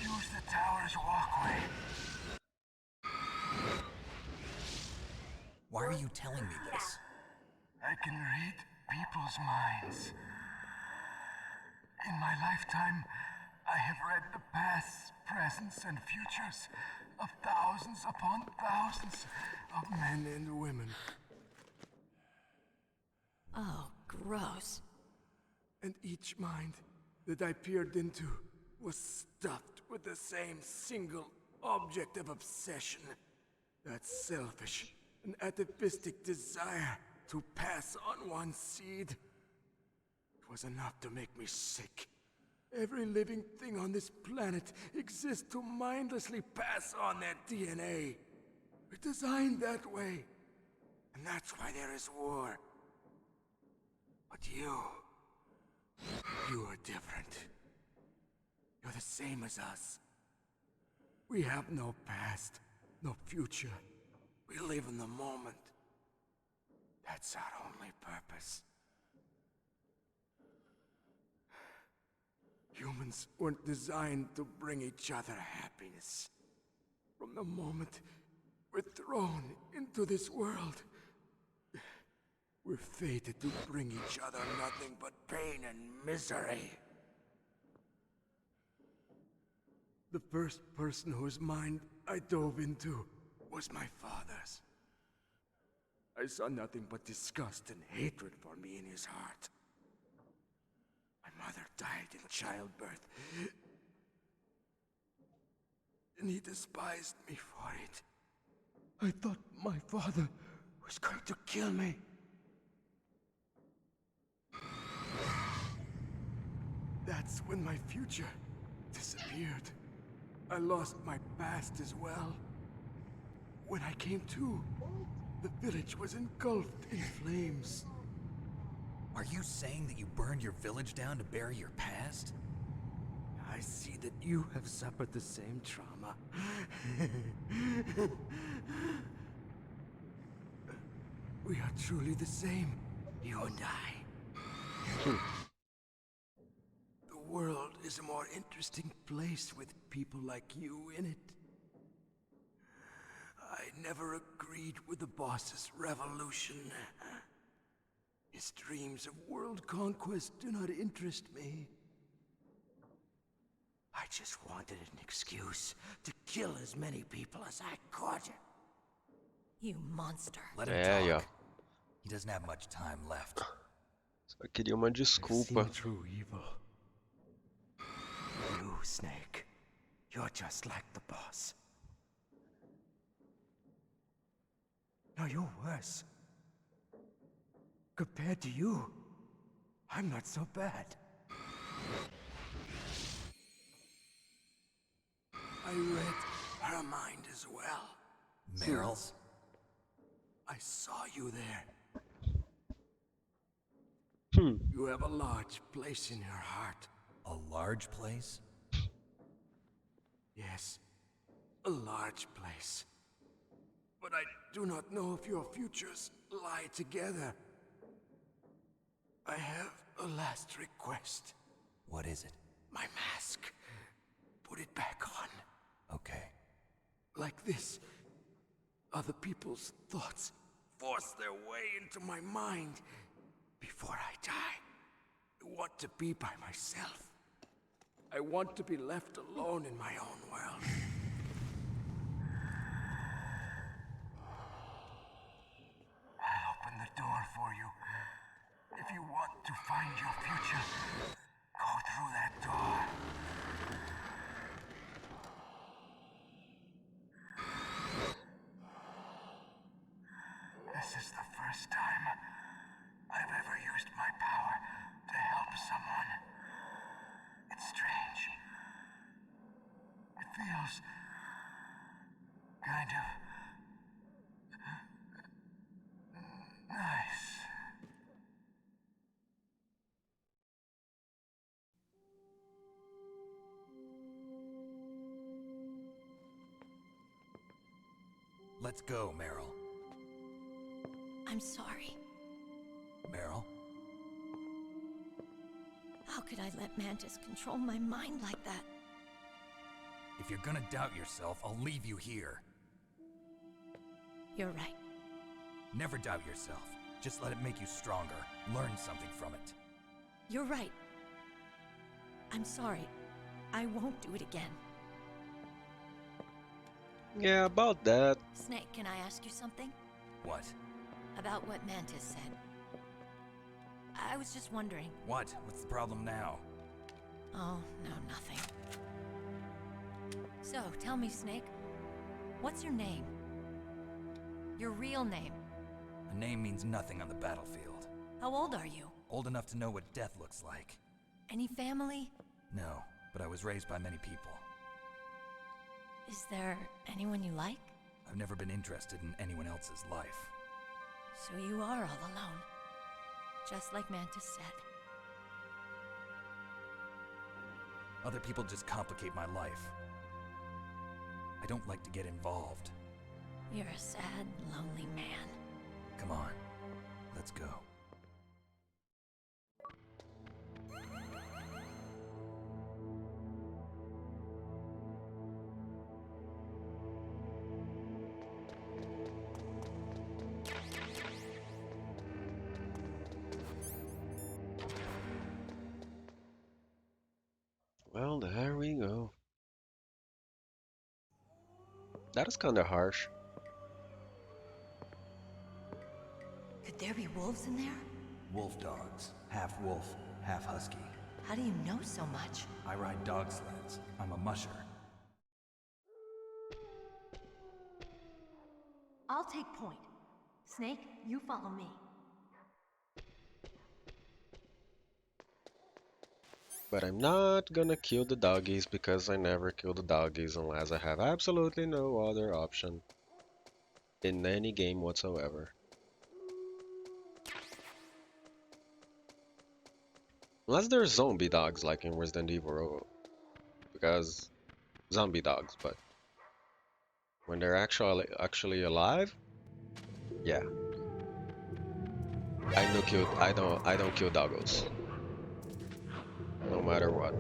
use the tower's walkway. Why are you telling me this? I can read people's minds. In my lifetime, I have read the pasts, presents, and futures of thousands upon thousands of men and women. Oh, gross. And each mind that I peered into was stuffed with the same single object of obsession. That selfish and atavistic desire to pass on one seed. It was enough to make me sick. Every living thing on this planet exists to mindlessly pass on their DNA. We're designed that way. And that's why there is war. But you are different. You're the same as us. We have no past, no future. We live in the moment. That's our only purpose. Humans weren't designed to bring each other happiness. From the moment we're thrown into this world, we're fated to bring each other nothing but pain and misery. The first person whose mind I dove into was my father's. I saw nothing but disgust and hatred for me in his heart. My mother died in childbirth, and he despised me for it. I thought my father was going to kill me. That's when my future disappeared. I lost my past as well. When I came to, the village was engulfed in flames. Are you saying that you burned your village down to bury your past? I see that you have suffered the same trauma. We are truly the same, you and I. The world is a more interesting place with people like you in it. I never agreed with the boss's revolution. His dreams of world conquest do not interest me. I just wanted an excuse to kill as many people as I could. You monster. Let him talk. He doesn't have much time left. Só queria uma desculpa. True evil. You, Snake. You're just like the boss. No, you're worse. Compared to you, I'm not so bad. I read her mind as well. Meryl? I saw you there. Hmm. You have a large place in her heart. A large place? Yes, a large place. But I do not know if your futures lie together. I have a last request. What is it? My mask. Put it back on. Okay. Like this, other people's thoughts force their way into my mind. Before I die, I want to be by myself. I want to be left alone in my own world. I'll open the door for you. If you want to find your future, go through that door. This is the first time I've ever used my power to help someone. It's strange. It feels kind of nice. Let's go, Meryl. I'm sorry. Meryl? How could I let Mantis control my mind like that? If you're gonna doubt yourself, I'll leave you here. You're right. Never doubt yourself. Just let it make you stronger. Learn something from it. You're right. I'm sorry. I won't do it again. Yeah, about that. Snake, can I ask you something? What? About what Mantis said. I was just wondering. What? What's the problem now? Oh, no, nothing. So, tell me, Snake. What's your name? Your real name? A name means nothing on the battlefield. How old are you? Old enough to know what death looks like. Any family? No, but I was raised by many people. Is there anyone you like? I've never been interested in anyone else's life. So you are all alone. Just like Mantis said. Other people just complicate my life. I don't like to get involved. You're a sad, lonely man. Come on, let's go. Well, there we go. That is kind of harsh. Could there be wolves in there? Wolf dogs. Half wolf, half husky. How do you know so much? I ride dog sleds. I'm a musher. I'll take point. Snake, you follow me. But I'm not gonna kill the doggies because I never kill the doggies unless I have absolutely no other option in any game whatsoever. Unless they're zombie dogs like in Resident Evil, because zombie dogs, but when they're actually alive, yeah. I don't kill doggos. No matter what.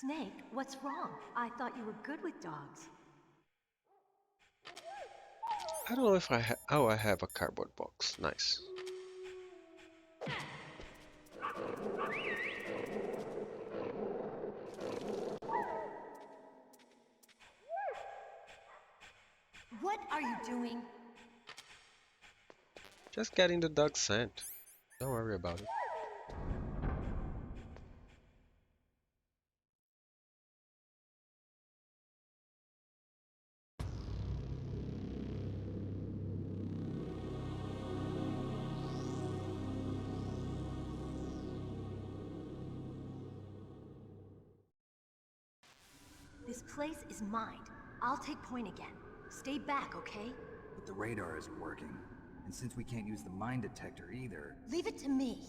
Snake, what's wrong? I thought you were good with dogs. I don't know if oh, I have a cardboard box. Nice. What are you doing? Just getting the dog scent. Don't worry about it. This place is mine. I'll take point again. Stay back, okay? But the radar isn't working. And since we can't use the mine detector either... Leave it to me.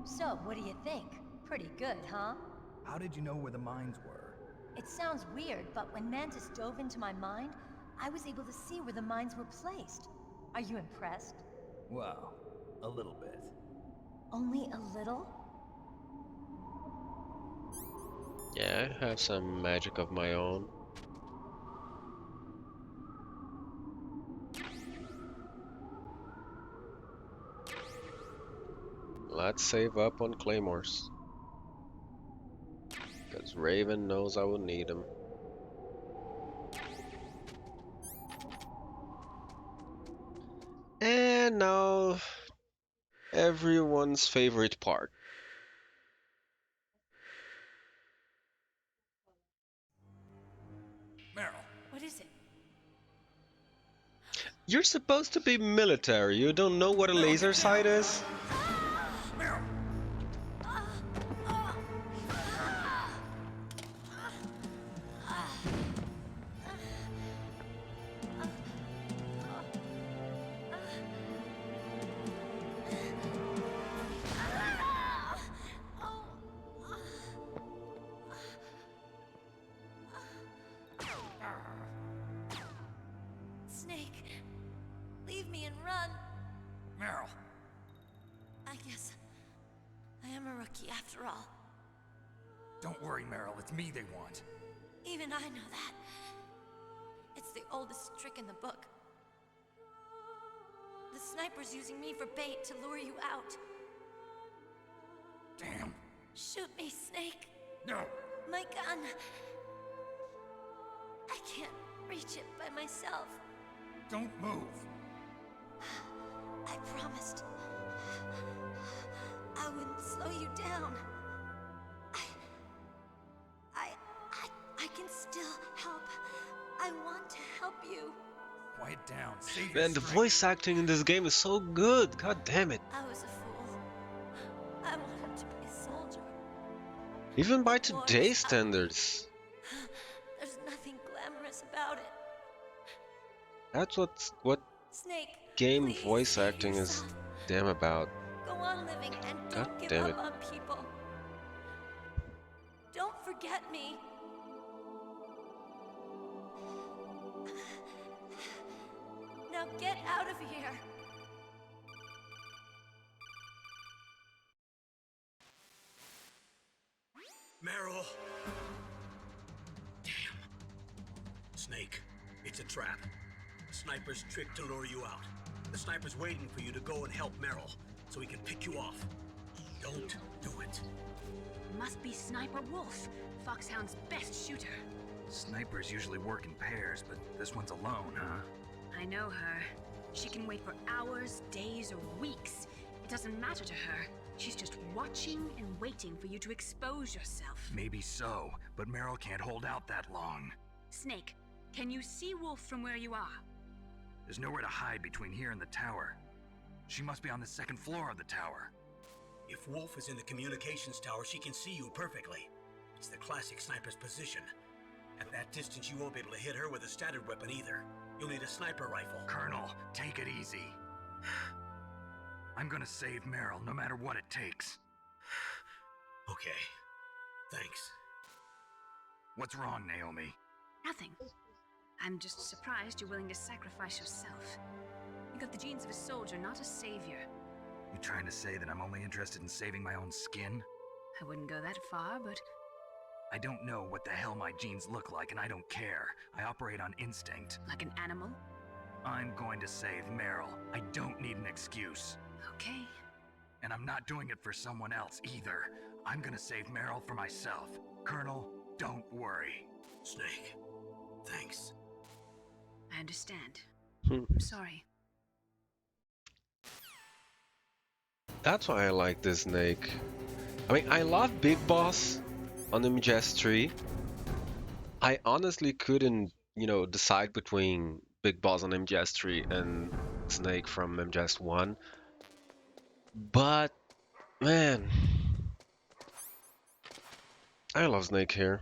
So, what do you think? Pretty good, huh? How did you know where the mines were? It sounds weird, but when Mantis dove into my mind, I was able to see where the mines were placed. Are you impressed? Well, a little bit. Only a little? Yeah, I have some magic of my own. Let's save up on claymores. Because Raven knows I will need them. And now, everyone's favorite part. Meryl. What is it? You're supposed to be military. You don't know what a laser sight is? Meryl. Snake, leave me and run. Meryl. I guess I am a rookie after all. Don't worry, Meryl. It's me they want. Even I know that. It's the oldest trick in the book. The sniper's using me for bait to lure you out. Damn. Shoot me, Snake. No. My gun. I can't reach it by myself. Don't move. I promised. I wouldn't slow you down. I can still help. I want to help you. Quiet down. Save your Man, the strength. voice acting in this game is so good. God damn it. I was a fool. I wanted to be a soldier. Even by today's standards. There's nothing glamorous about it. That's what Snake, game please voice save acting is yourself. damn about. Go on living and God don't give damn up it. on people. Don't forget me. Now get out of here. Meryl! Damn. Snake, it's a trap. The sniper's trick to lure you out. The sniper's waiting for you to go and help Meryl, so he can pick you off. Don't do it. Must be Sniper Wolf, Foxhound's best shooter. Snipers usually work in pairs, but this one's alone, huh? I know her. She can wait for hours, days, or weeks. It doesn't matter to her. She's just watching and waiting for you to expose yourself. Maybe so, but Meryl can't hold out that long. Snake, can you see Wolf from where you are? There's nowhere to hide between here and the tower. She must be on the second floor of the tower. If Wolf is in the communications tower, she can see you perfectly. It's the classic sniper's position. At that distance, you won't be able to hit her with a standard weapon either. You'll need a sniper rifle. Colonel, take it easy. I'm gonna save Meryl no matter what it takes. Okay. Thanks. What's wrong, Naomi? Nothing. I'm just surprised you're willing to sacrifice yourself. You got the genes of a soldier, not a savior. You trying to say that I'm only interested in saving my own skin? I wouldn't go that far, but I don't know what the hell my genes look like, and I don't care. I operate on instinct. like an animal? I'm going to save Meryl. I don't need an excuse. Okay. And I'm not doing it for someone else either. I'm gonna save Meryl for myself. Colonel, don't worry. Snake, thanks. I understand. I'm sorry. That's why I like this Snake. I mean, I love Big Boss on MGS3. I honestly couldn't, decide between Big Boss on MGS3 and Snake from MGS1. But, man, I love Snake here.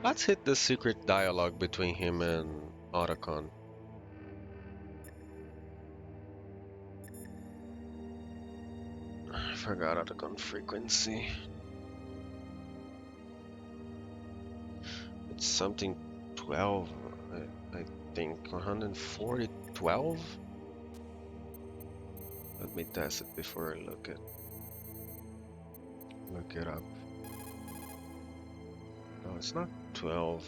Let's hit the secret dialogue between him and Otacon. I forgot Otacon frequency. It's something 12, I think. 140, 12? Let me test it before I look it up. No, it's not 12.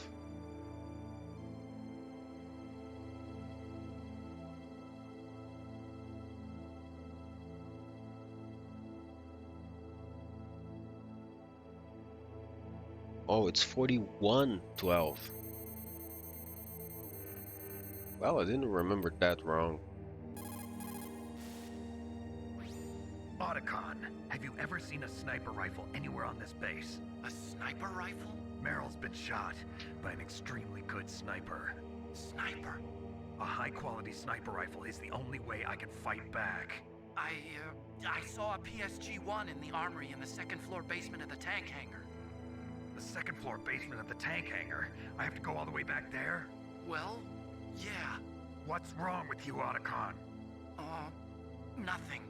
Oh, it's 4112. Well, I didn't remember that wrong. Otacon, have you ever seen a sniper rifle anywhere on this base? A sniper rifle? Meryl's been shot by an extremely good sniper. Sniper? A high-quality sniper rifle is the only way I can fight back. I saw a PSG-1 in the armory in the second-floor basement of the tank hangar. The second-floor basement of the tank hangar? I have to go all the way back there? Well, yeah. What's wrong with you, Otacon? Nothing.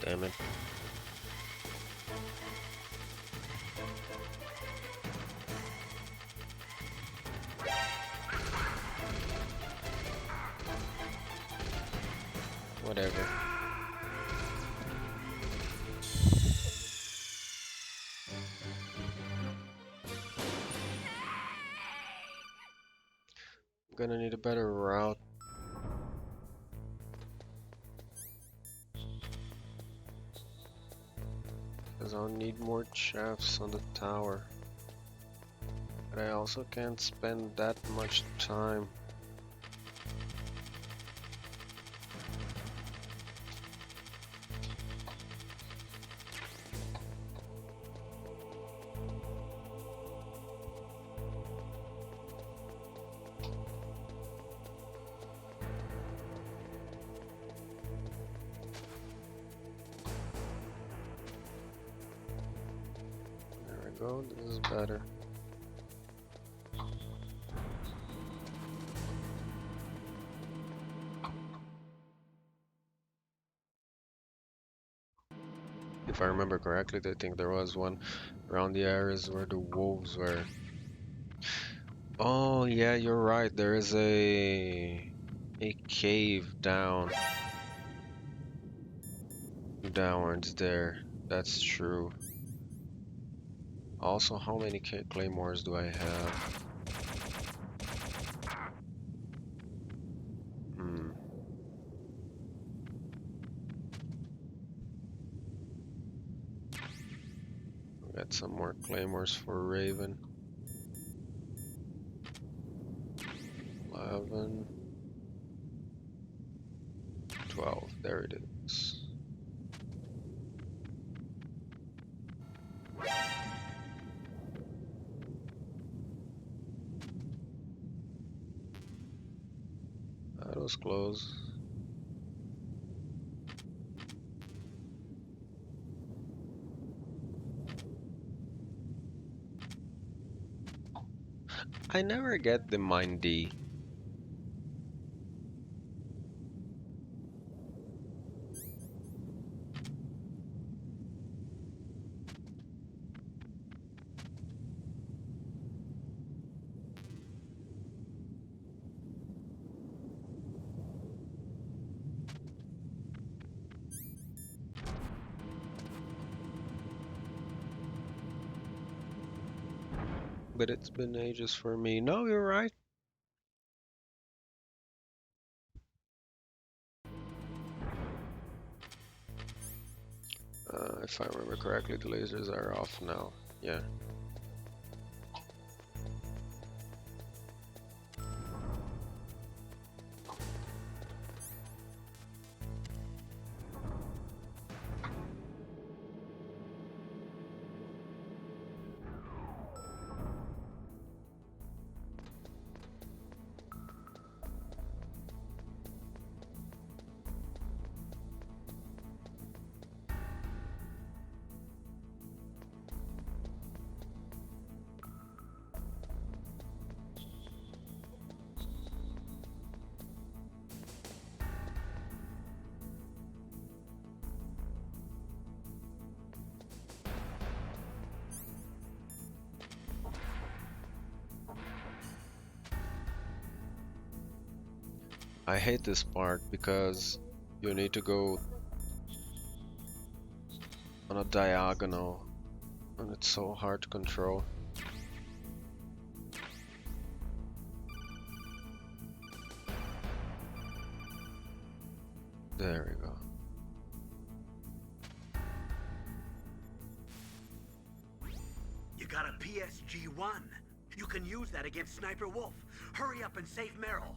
Damn it. Whatever. I'm gonna need a better route. Because I'll need more chaffs on the tower. But I also can't spend that much time. There we go, this is better. If I remember correctly, I think there was one around the areas where the wolves were. Oh yeah, you're right. There is a cave downwards there. That's true. Also, how many claymores do I have? Got some more claymores for Raven. 11, 12, there it is. That was close. I never get the Mind D. But it's been ages for me. No, you're right. If I remember correctly, the lasers are off now. Yeah. I hate this part because you need to go on a diagonal and it's so hard to control. There we go. You got a PSG-1. You can use that against Sniper Wolf. Hurry up and save Meryl.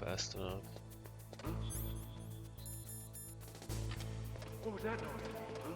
fast enough. What was that noise? Huh?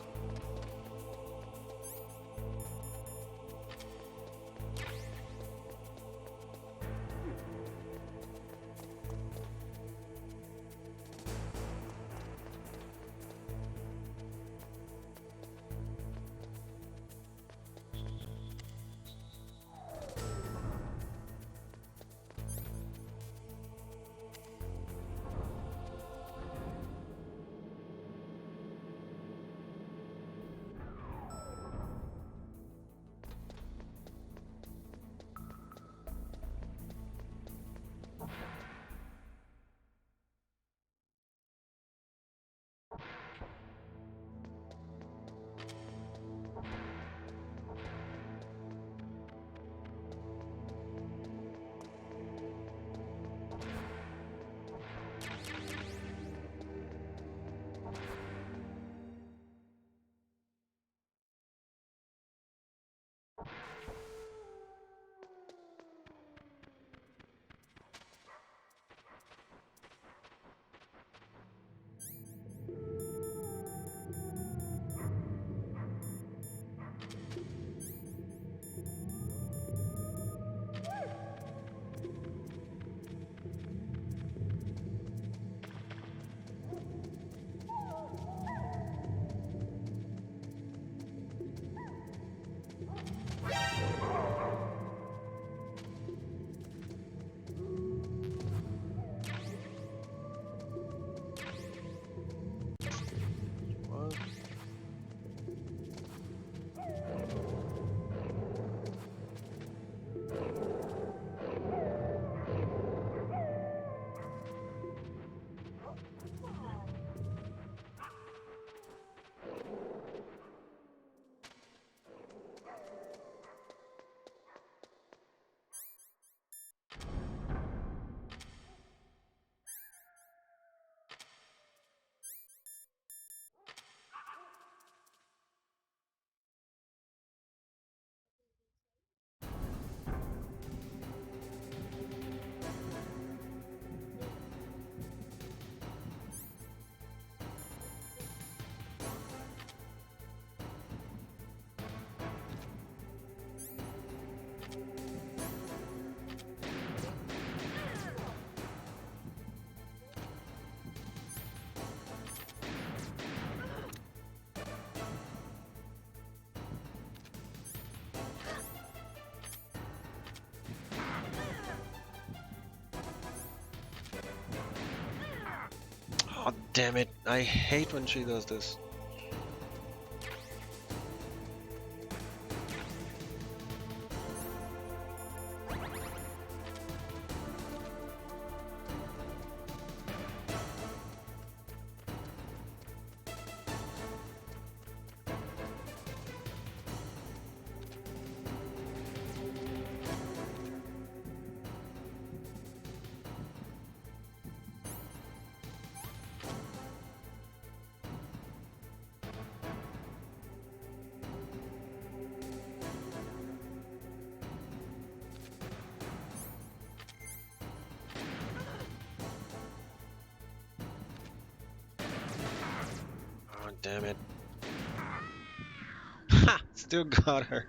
Oh, damn it. I hate when she does this. Oh, damn it. Ha! Still got her.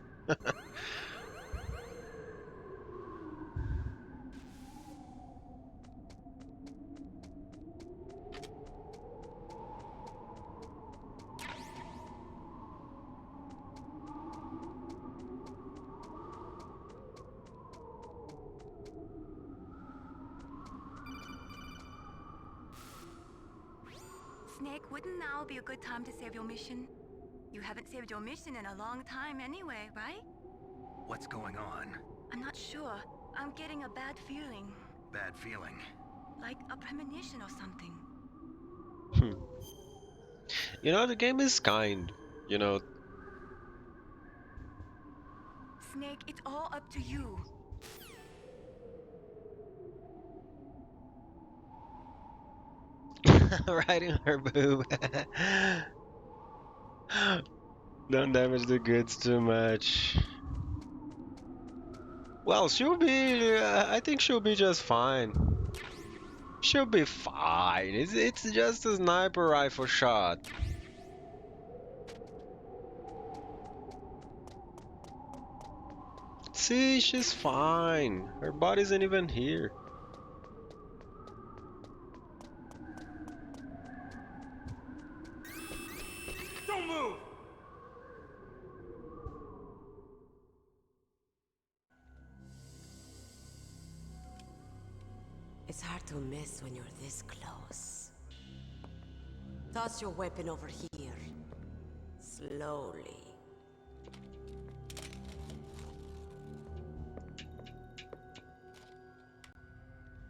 Snake, wouldn't now be a good time to save your mission? You haven't saved your mission in a long time anyway, right? What's going on? I'm not sure. I'm getting a bad feeling. Bad feeling. Like a premonition or something. You know, the game is kind. You know. Snake, it's all up to you. Right in her boob. Don't damage the goods too much. Well, she'll be. I think she'll be just fine. She'll be fine. It's just a sniper rifle shot. See, she's fine. Her body isn't even here. Don't move! It's hard to miss when you're this close. Toss your weapon over here. Slowly.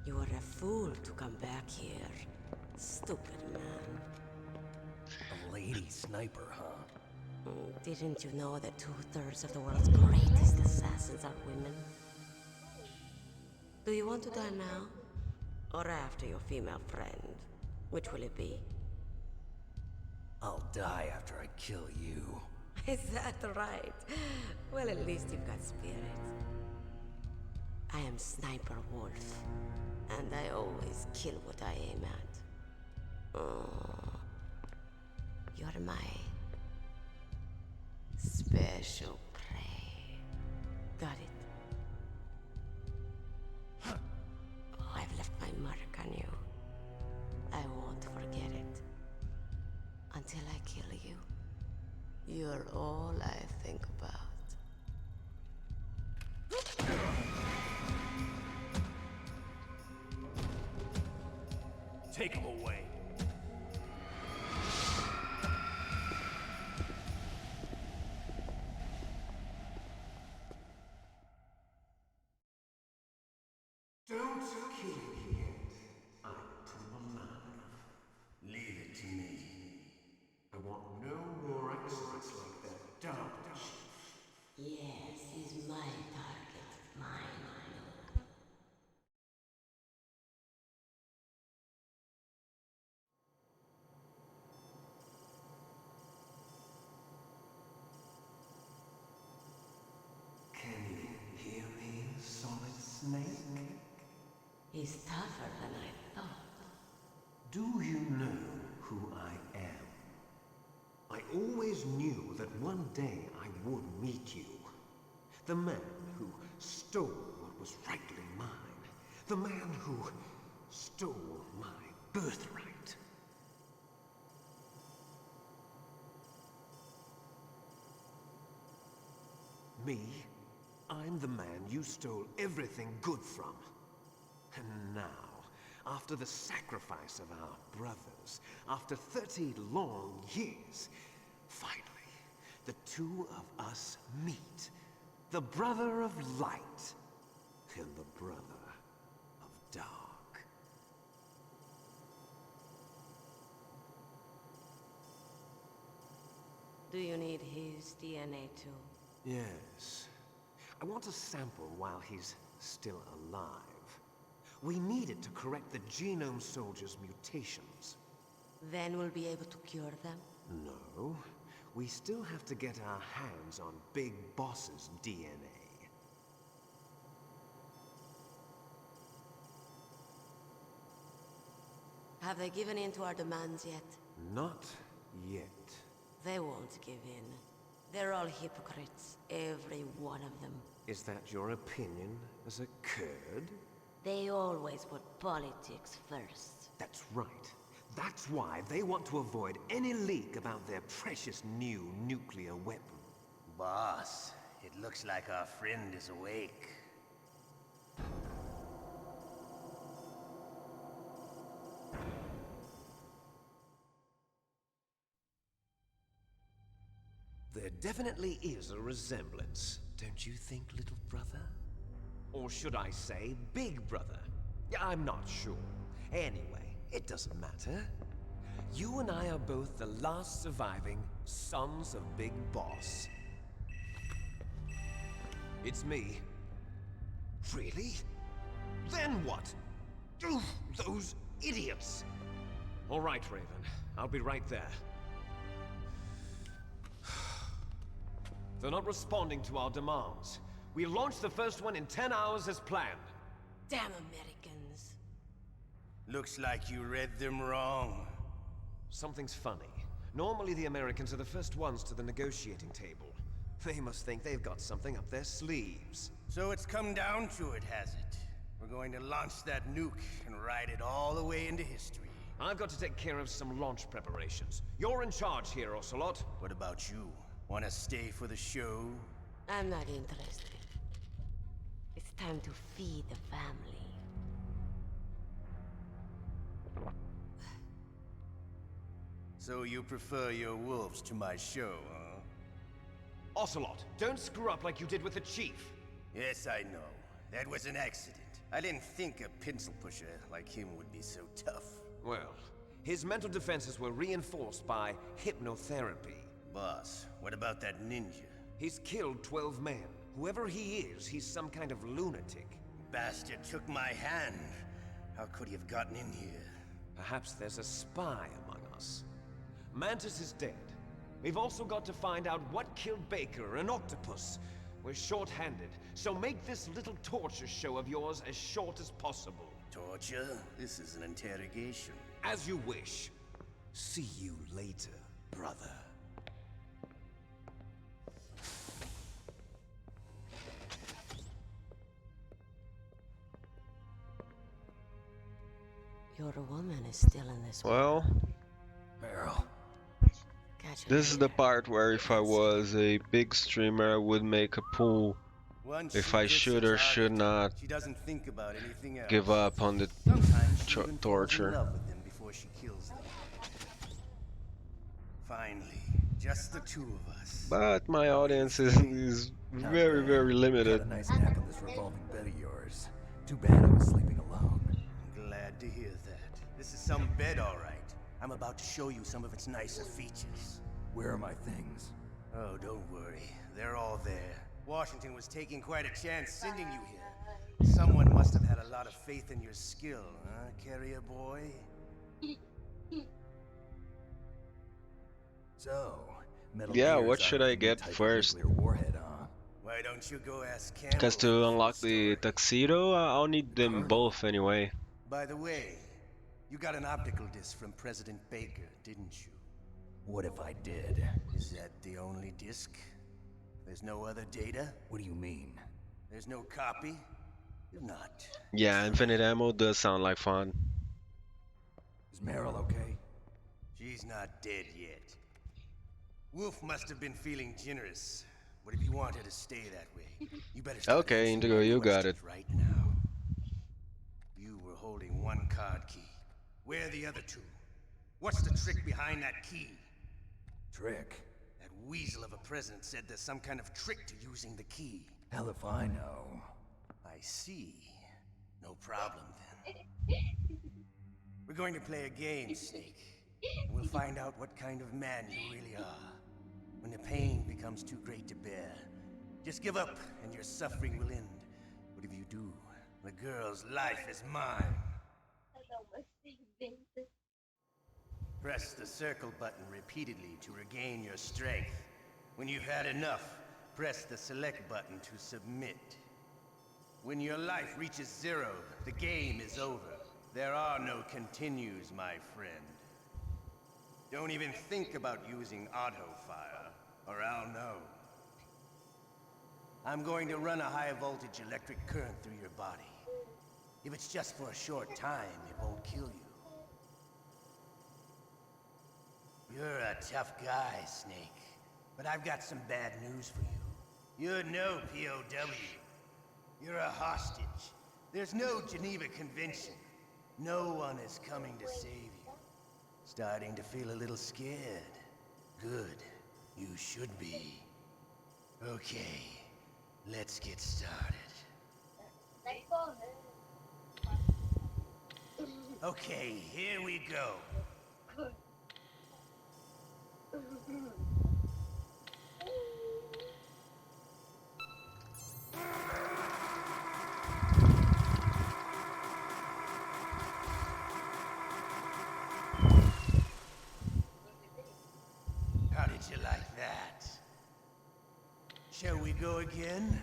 You are a fool to come back here. Stupid man. A lady sniper, huh? Didn't you know that 2/3 of the world's greatest assassins are women? Do you want to die now? Or after your female friend? Which will it be? I'll die after I kill you. Is that right? Well, at least you've got spirit. I am Sniper Wolf, and I always kill what I aim at. Oh, you're my special prey. Got it? I've left my mark on you. I won't forget it. Until I kill you. You're all I think about. Take him away. Don't kill me yet. I'm too alive. Leave it to me. I want no more accidents like that, don't you? Yes, he's my target. Mine. Can you hear me, Solid Snake? He's tougher than I thought. Do you know who I am? I always knew that one day I would meet you. The man who stole what was rightly mine. The man who stole my birthright. Me? I'm the man you stole everything good from. And now, after the sacrifice of our brothers, after 30 long years, finally, the two of us meet. The brother of light and the brother of dark. Do you need his DNA too? Yes. I want a sample while he's still alive. We need it to correct the Genome Soldier's mutations. Then we'll be able to cure them? No. We still have to get our hands on Big Boss's DNA. Have they given in to our demands yet? Not yet. They won't give in. They're all hypocrites, every one of them. Is that your opinion as a Kurd? They always put politics first. That's right. That's why they want to avoid any leak about their precious new nuclear weapon. Boss, it looks like our friend is awake. There definitely is a resemblance, don't you think, little brother? Or should I say, big brother? I'm not sure. Anyway, it doesn't matter. You and I are both the last surviving sons of Big Boss. It's me. Really? Then what? Oof, those idiots! All right, Raven. I'll be right there. They're not responding to our demands. We launched the first one in 10 hours as planned. Damn Americans. Looks like you read them wrong. Something's funny. Normally the Americans are the first ones to the negotiating table. They must think they've got something up their sleeves. So it's come down to it, has it? We're going to launch that nuke and ride it all the way into history. I've got to take care of some launch preparations. You're in charge here, Ocelot. What about you? Want to stay for the show? I'm not interested. It's time to feed the family. So you prefer your wolves to my show, huh? Ocelot, don't screw up like you did with the chief. Yes, I know. That was an accident. I didn't think a pencil pusher like him would be so tough. Well, his mental defenses were reinforced by hypnotherapy. Boss, what about that ninja? He's killed 12 men. Whoever he is, he's some kind of lunatic. Bastard took my hand. How could he have gotten in here? Perhaps there's a spy among us. Mantis is dead. We've also got to find out what killed Baker, an octopus. We're short-handed, so make this little torture show of yours as short as possible. Torture? This is an interrogation. As you wish. See you later, brother. Your woman is still in this Well, Meryl. This is the part where if I was a big streamer, I would make a pool if I should or should not give up on the torture. Finally, just the two of us. But my audience is very, very limited. Got a nice nap on this revolving bed of yours. Too bad I was sleeping alone. I'm glad to hear that. This is some bed, all right. I'm about to show you some of its nicer features. Where are my things? Oh, don't worry. They're all there. Washington was taking quite a chance sending you here. Someone must have had a lot of faith in your skill, huh, carrier boy? So, yeah, what should I get first? Warhead, huh? Why don't you go ask Campbell? Because to unlock the tuxedo, I'll need them both anyway. By the way, you got an optical disc from President Baker, didn't you? What if I did? Is that the only disc? There's no other data? What do you mean? There's no copy? You're not. Yeah, infinite ammo does sound like fun. Is Meryl okay? She's not dead yet. Wolf must have been feeling generous. But if you want her to stay that way, you better start okay, Indigo, you got it. Right now. You were holding one card key. Where are the other two? What's the trick behind that key? Trick? That weasel of a president said there's some kind of trick to using the key. Hell if I know. I see. No problem then. We're going to play a game, Snake. We'll find out what kind of man you really are. When the pain becomes too great to bear, just give up and your suffering will end. But if you do, the girl's life is mine. Press the circle button repeatedly to regain your strength. When you've had enough, press the select button to submit. When your life reaches 0, the game is over. There are no continues, my friend. Don't even think about using auto-fire, or I'll know. I'm going to run a high-voltage electric current through your body. If it's just for a short time, it won't kill you. You're a tough guy, Snake. But I've got some bad news for you. You're no POW. You're a hostage. There's no Geneva Convention. No one is coming to save you. Starting to feel a little scared. Good. You should be. Okay. Let's get started. Okay, here we go. How did you like that? Shall we go again?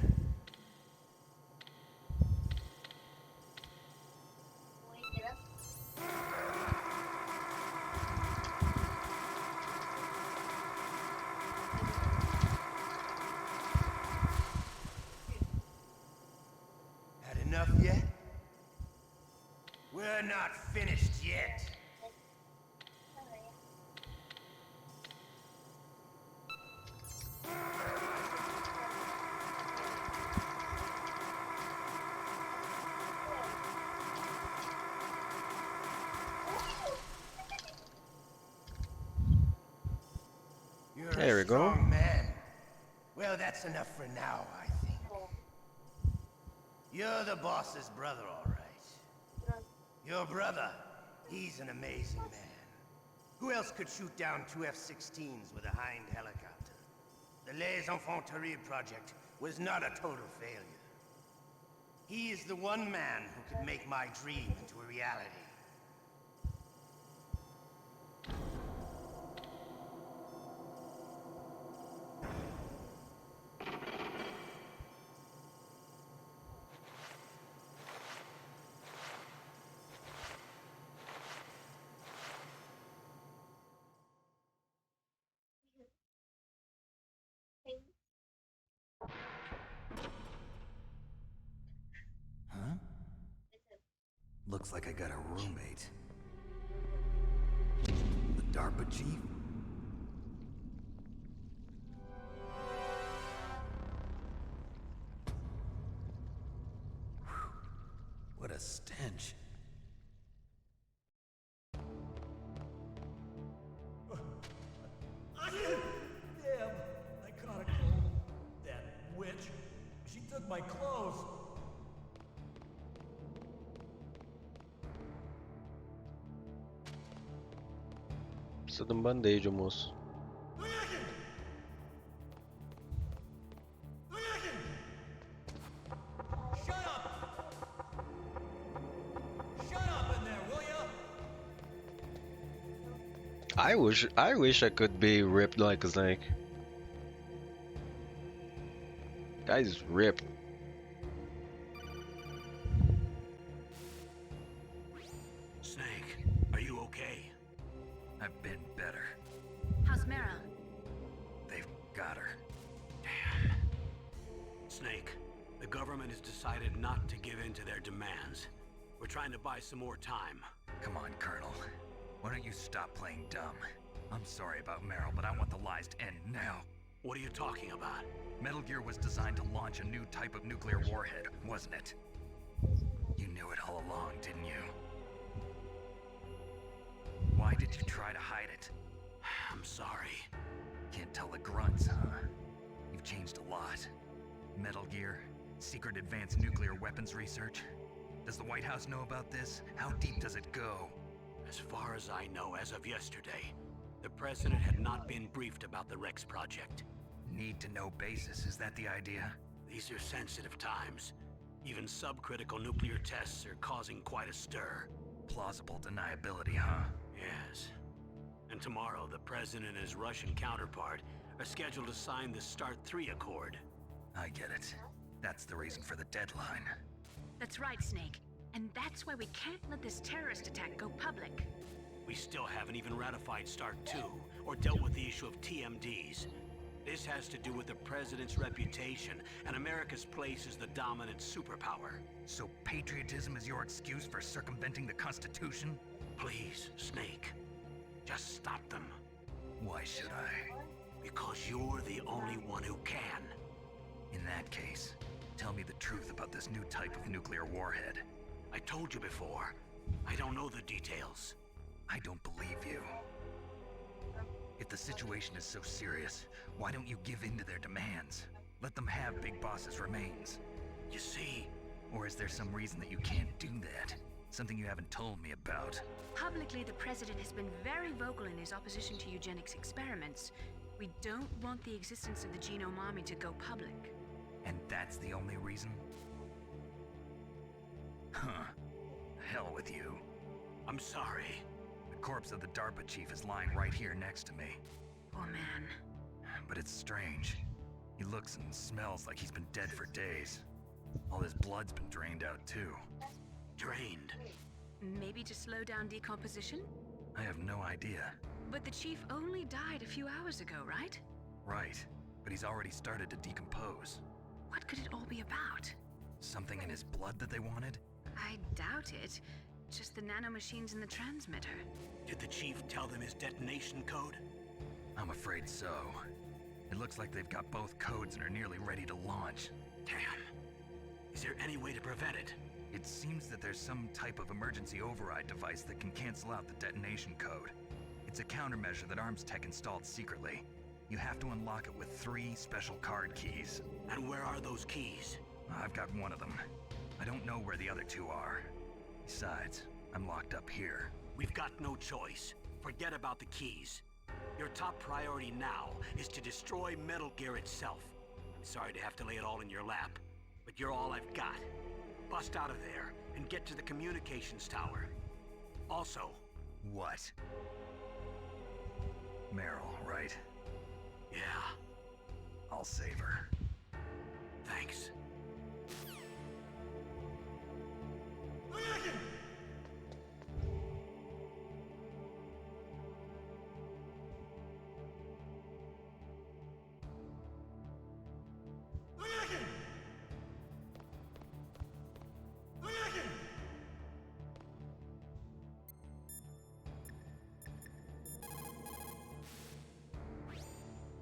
enough yet? We're not finished yet. You're There we a go. strong man. Well, that's enough for now, I think. You're the boss's brother, all right. Your brother, he's an amazing man. Who else could shoot down 2 F-16s with a Hind helicopter? The Les Infanteries project was not a total failure. He is the one man who could make my dream into a reality. Huh? Looks like I got a roommate. The DARPA chief? Whew. What a stench. Damn, I caught a cold. That witch. She took my clothes. Precisa de um band-aid, moço. I wish I could be ripped like a snake. Guy's ripped. Snake, are you okay? I've been better. How's Mara? They've got her. Snake, the government has decided not to give in to their demands. We're trying to buy some more time. Come on, Colonel. Why don't you stop playing dumb? I'm sorry about Meryl, but I want the lies to end now. What are you talking about? Metal Gear was designed to launch a new type of nuclear warhead, wasn't it? You knew it all along, didn't you? Why did you try to hide it? I'm sorry. Can't tell the grunts, huh? You've changed a lot. Metal Gear, secret advanced nuclear weapons research. Does the White House know about this? How deep does it go? As far as I know, as of yesterday, the president had not been briefed about the Rex project. Need-to-know basis, is that the idea? These are sensitive times. Even subcritical nuclear tests are causing quite a stir. Plausible deniability, huh? Yes. And tomorrow, the president and his Russian counterpart are scheduled to sign the START 3 Accord. I get it. That's the reason for the deadline. That's right, Snake. And that's why we can't let this terrorist attack go public. We still haven't even ratified START 2 or dealt with the issue of TMDs. This has to do with the president's reputation and America's place as the dominant superpower. So patriotism is your excuse for circumventing the Constitution? Please, Snake, just stop them. Why should I? Because you're the only one who can. In that case, tell me the truth about this new type of nuclear warhead. I told you before, I don't know the details. I don't believe you. If the situation is so serious, why don't you give in to their demands? Let them have Big Boss's remains. You see? Or is there some reason that you can't do that? Something you haven't told me about? Publicly, the president has been very vocal in his opposition to eugenics experiments. We don't want the existence of the Genome Army to go public. And that's the only reason? Huh. Hell with you. I'm sorry. The corpse of the DARPA chief is lying right here next to me. Poor man. But it's strange. He looks and smells like he's been dead for days. All his blood's been drained out too. Drained? Maybe to slow down decomposition? I have no idea. But the chief only died a few hours ago, right? Right. But he's already started to decompose. What could it all be about? something in his blood that they wanted? I doubt it. Just the nanomachines in the transmitter. Did the chief tell them his detonation code? I'm afraid so. It looks like they've got both codes and are nearly ready to launch. Damn. Is there any way to prevent it? It seems that there's some type of emergency override device that can cancel out the detonation code. It's a countermeasure that Arms Tech installed secretly. You have to unlock it with 3 special card keys. And where are those keys? I've got one of them. I don't know where the other 2 are. Besides, I'm locked up here. We've got no choice. Forget about the keys. Your top priority now is to destroy Metal Gear itself. I'm sorry to have to lay it all in your lap, but you're all I've got. Bust out of there and get to the communications tower. Also... What? Meryl, right? Yeah. I'll save her. Thanks.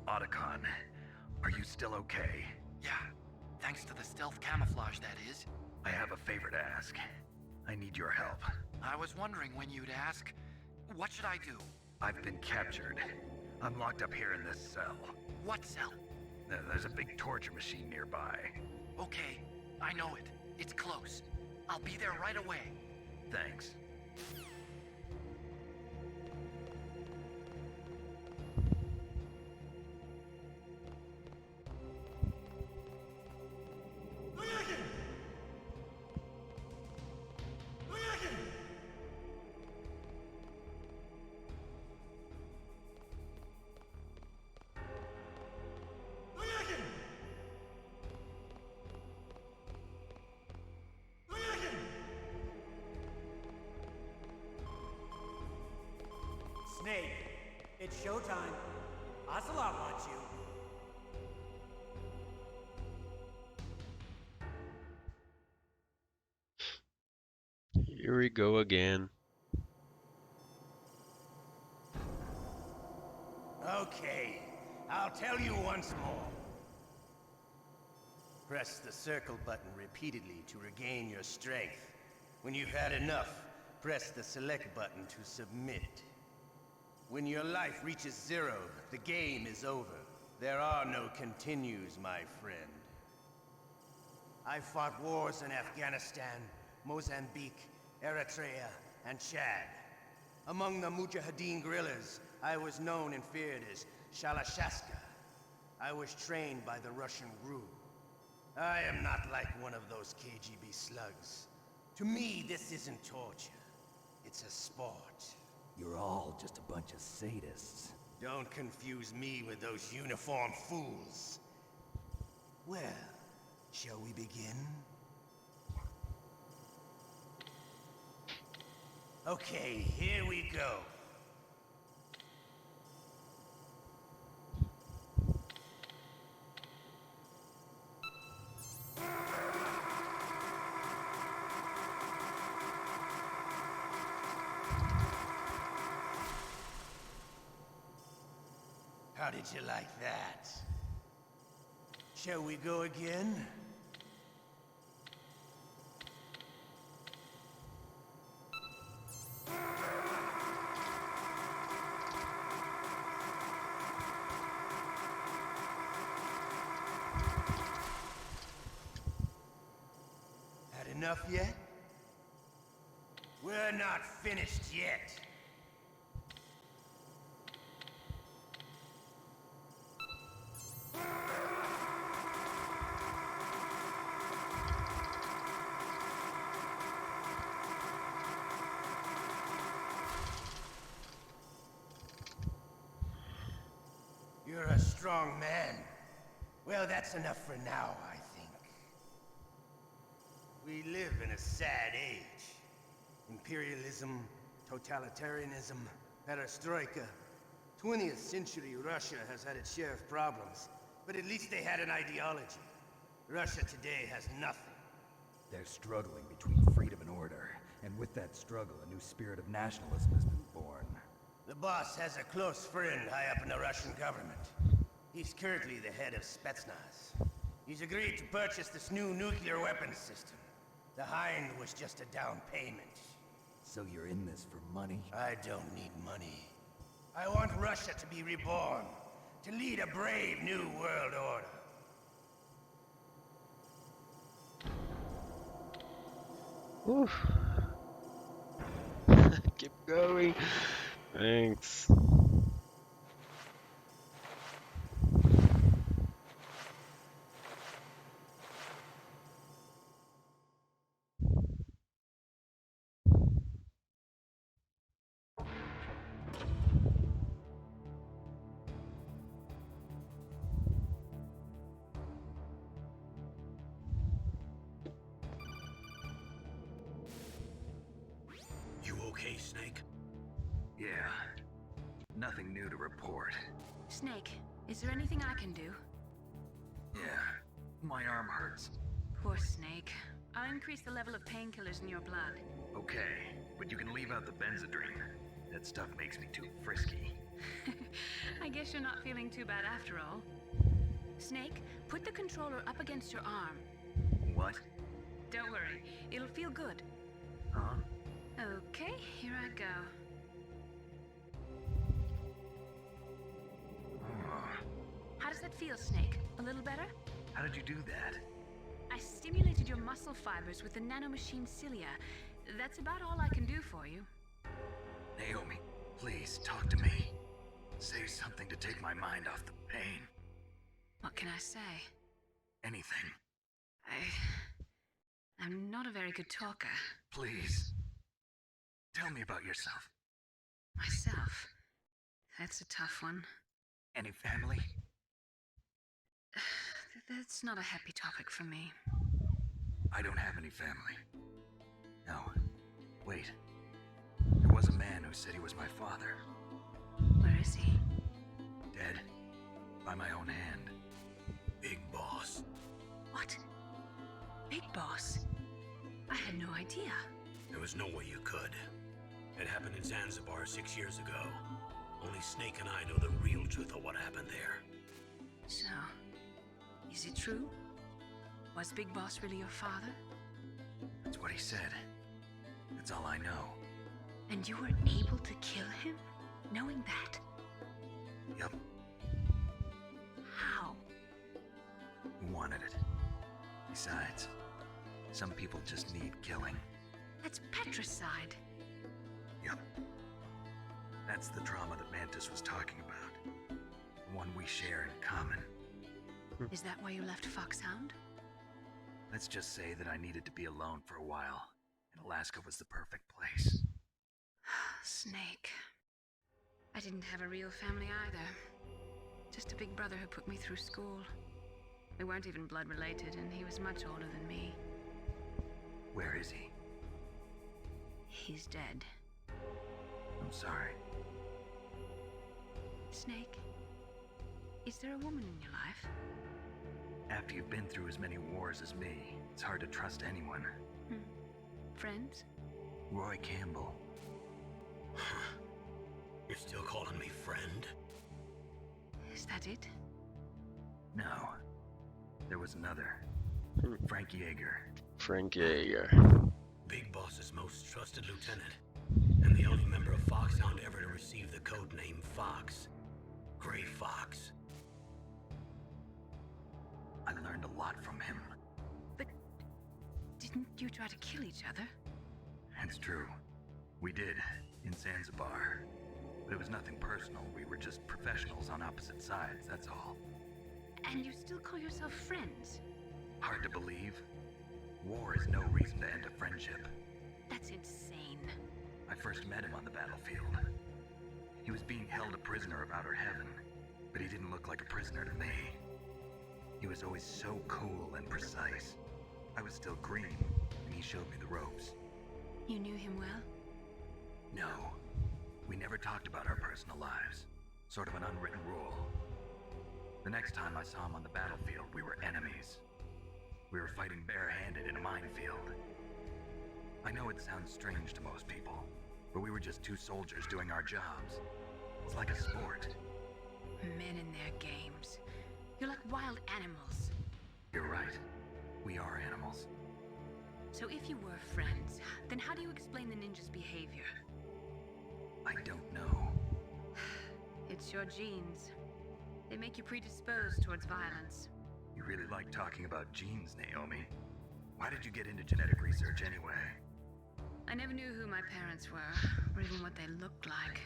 Otacon, are you still okay? Yeah, thanks to the stealth camouflage, that is. I have a favor to ask. I need your help. I was wondering when you'd ask. What should I do? I've been captured. I'm locked up here in this cell. What cell? There's a big torture machine nearby. Okay, I know it. It's close. I'll be there right away. Thanks. Snake, it's showtime. Ocelot wants you. Here we go again. Okay, I'll tell you once more. Press the circle button repeatedly to regain your strength. When you've had enough, press the select button to submit. When your life reaches 0, the game is over. There are no continues, my friend. I fought wars in Afghanistan, Mozambique, Eritrea, and Chad. Among the Mujahideen guerrillas, I was known and feared as Shalashaska. I was trained by the Russian GRU. I am not like one of those KGB slugs. To me, this isn't torture. It's a sport. You're all just a bunch of sadists. Don't confuse me with those uniformed fools. Well, shall we begin? Okay, here we go. How did you like that? Shall we go again? Had enough yet? We're not finished yet. You're a strong man. Well, that's enough for now, I think. We live in a sad age. Imperialism, totalitarianism, perestroika. 20th century Russia has had its share of problems, but at least they had an ideology. Russia today has nothing. They're struggling between freedom and order, and with that struggle, a new spirit of nationalism has been born. The boss has a close friend high up in the Russian government. He's currently the head of Spetsnaz. He's agreed to purchase this new nuclear weapons system. The Hind was just a down payment. So you're in this for money? I don't need money. I want Russia to be reborn, to lead a brave new world order. Oof. Keep going. Thanks. You okay, Snake? Yeah. Nothing new to report. Snake, is there anything I can do? Yeah. My arm hurts. Poor Snake. I'll increase the level of painkillers in your blood. Okay, but you can leave out the Benzedrine. That stuff makes me too frisky. I guess you're not feeling too bad after all. Snake, put the controller up against your arm. What? Don't worry, it'll feel good. Huh? Okay, here I go. How does that feel, Snake? A little better? How did you do that? I stimulated your muscle fibers with the nanomachine cilia. That's about all I can do for you. Naomi, please talk to me. Say something to take my mind off the pain. What can I say? Anything. I'm not a very good talker. Please. Tell me about yourself. Myself? That's a tough one. Any family? That's not a happy topic for me. I don't have any family. No. Wait. There was a man who said he was my father. Where is he? Dead. By my own hand. Big Boss. What? Big Boss? I had no idea. There was no way you could. It happened in Zanzibar 6 years ago. Only Snake and I know the real truth of what happened there. So, is it true? Was Big Boss really your father? That's what he said. That's all I know. And you were able to kill him, knowing that? Yup. How? He wanted it. Besides, some people just need killing. That's patricide. Yup. That's the trauma that Mantis was talking about. The one we share in common. Is that why you left Foxhound? Let's just say that I needed to be alone for a while, and Alaska was the perfect place. Snake. I didn't have a real family either. Just a big brother who put me through school. We weren't even blood related, and he was much older than me. Where is he? He's dead. I'm sorry. Snake, is there a woman in your life? After you've been through as many wars as me, it's hard to trust anyone. Friends? Roy Campbell. You're still calling me friend? Is that it? No. There was another. Frank Yeager. Frank Yeager. Big Boss's most trusted lieutenant. And the only member of Foxhound ever to receive the code name Fox. Gray Fox. I learned a lot from him. But didn't you try to kill each other? It's true. We did, in Zanzibar. But it was nothing personal. We were just professionals on opposite sides, that's all. And you still call yourself friends? Hard to believe. War is no reason to end a friendship. That's insane. I first met him on the battlefield. He was being held a prisoner of outer heaven, but he didn't look like a prisoner to me. He was always so cool and precise. I was still green, and he showed me the ropes. You knew him well? No. We never talked about our personal lives. Sort of an unwritten rule. The next time I saw him on the battlefield, we were enemies. We were fighting barehanded in a minefield. I know it sounds strange to most people, but we were just two soldiers doing our jobs. It's like a sport. Men in their games. You're like wild animals. You're right. We are animals. So if you were friends, then how do you explain the ninja's behavior? I don't know. It's your genes. They make you predisposed towards violence. You really like talking about genes, Naomi. Why did you get into genetic research anyway? I never knew who my parents were, or even what they looked like.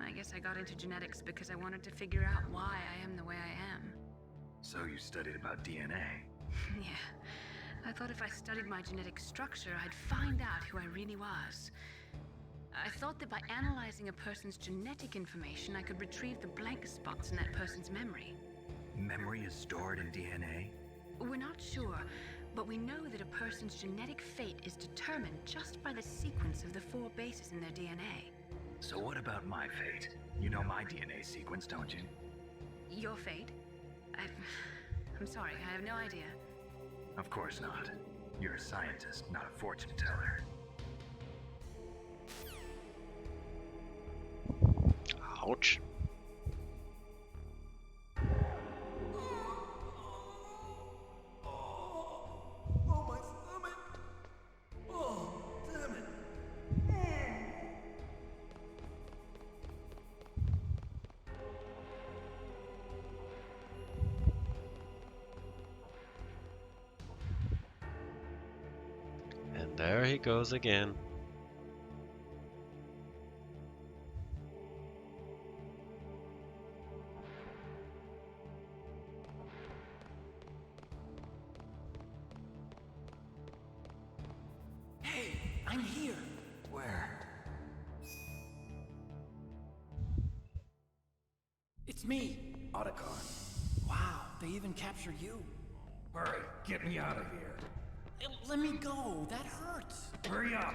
I guess I got into genetics because I wanted to figure out why I am the way I am. So you studied about DNA? Yeah. I thought if I studied my genetic structure, I'd find out who I really was. I thought that by analyzing a person's genetic information, I could retrieve the blank spots in that person's memory. Memory is stored in DNA? We're not sure, but we know that a person's genetic fate is determined just by the sequence of the 4 bases in their DNA. So what about my fate? You know my DNA sequence, don't you? Your fate? I'm sorry, I have no idea. Of course not. You're a scientist, not a fortune teller. Ouch. Oh, my stomach! Oh, damn it! And there he goes again. Hey, I'm here. Where? It's me. Otacon. Wow, they even captured you. Hurry, get me out of here. Let me go. That hurts. Hurry up.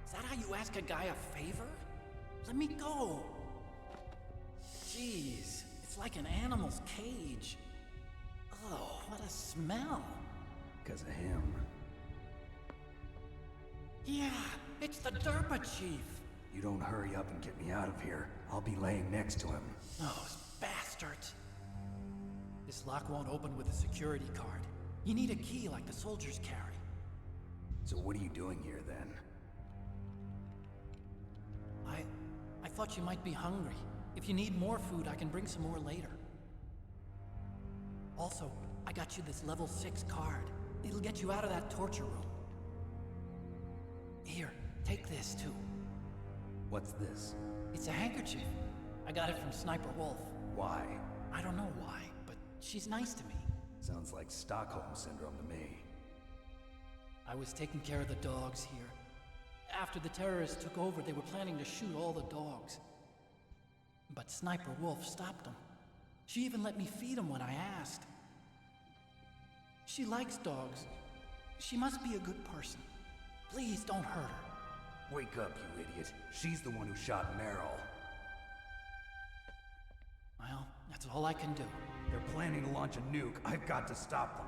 Is that how you ask a guy a favor? Let me go. Jeez, it's like an animal's cage. Oh, what a smell. Because of him. Yeah, it's the Derpa Chief. You don't hurry up and get me out of here, I'll be laying next to him. Those bastards. This lock won't open with a security card. You need a key like the soldiers carry. So what are you doing here then? I thought you might be hungry. If you need more food, I can bring some more later. Also, I got you this level 6 card. It'll get you out of that torture room. Here, take this too. What's this? It's a handkerchief. I got it from Sniper Wolf. Why? I don't know why, but she's nice to me. Sounds like Stockholm Syndrome to me. I was taking care of the dogs here. After the terrorists took over, they were planning to shoot all the dogs. But Sniper Wolf stopped them. She even let me feed them when I asked. She likes dogs. She must be a good person. Please don't hurt her. Wake up, you idiot. She's the one who shot Meryl. Well, that's all I can do. They're planning to launch a nuke. I've got to stop them.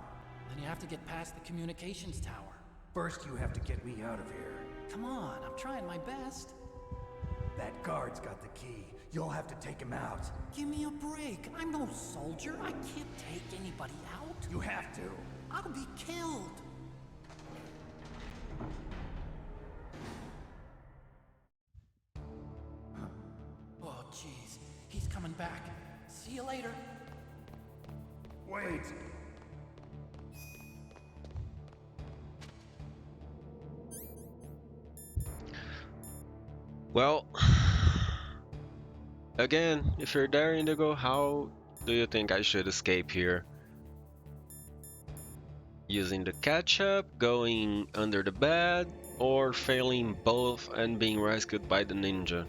Then you have to get past the communications tower. First, you have to get me out of here. Come on, I'm trying my best. That guard's got the key. You'll have to take him out. Give me a break. I'm no soldier. I can't take anybody out. You have to. I'll be killed. Oh, jeez. He's coming back. See you later. Wait. Well, again, if you're there, Indigo, how do you think I should escape here? Using the ketchup, going under the bed, or failing both and being rescued by the ninja?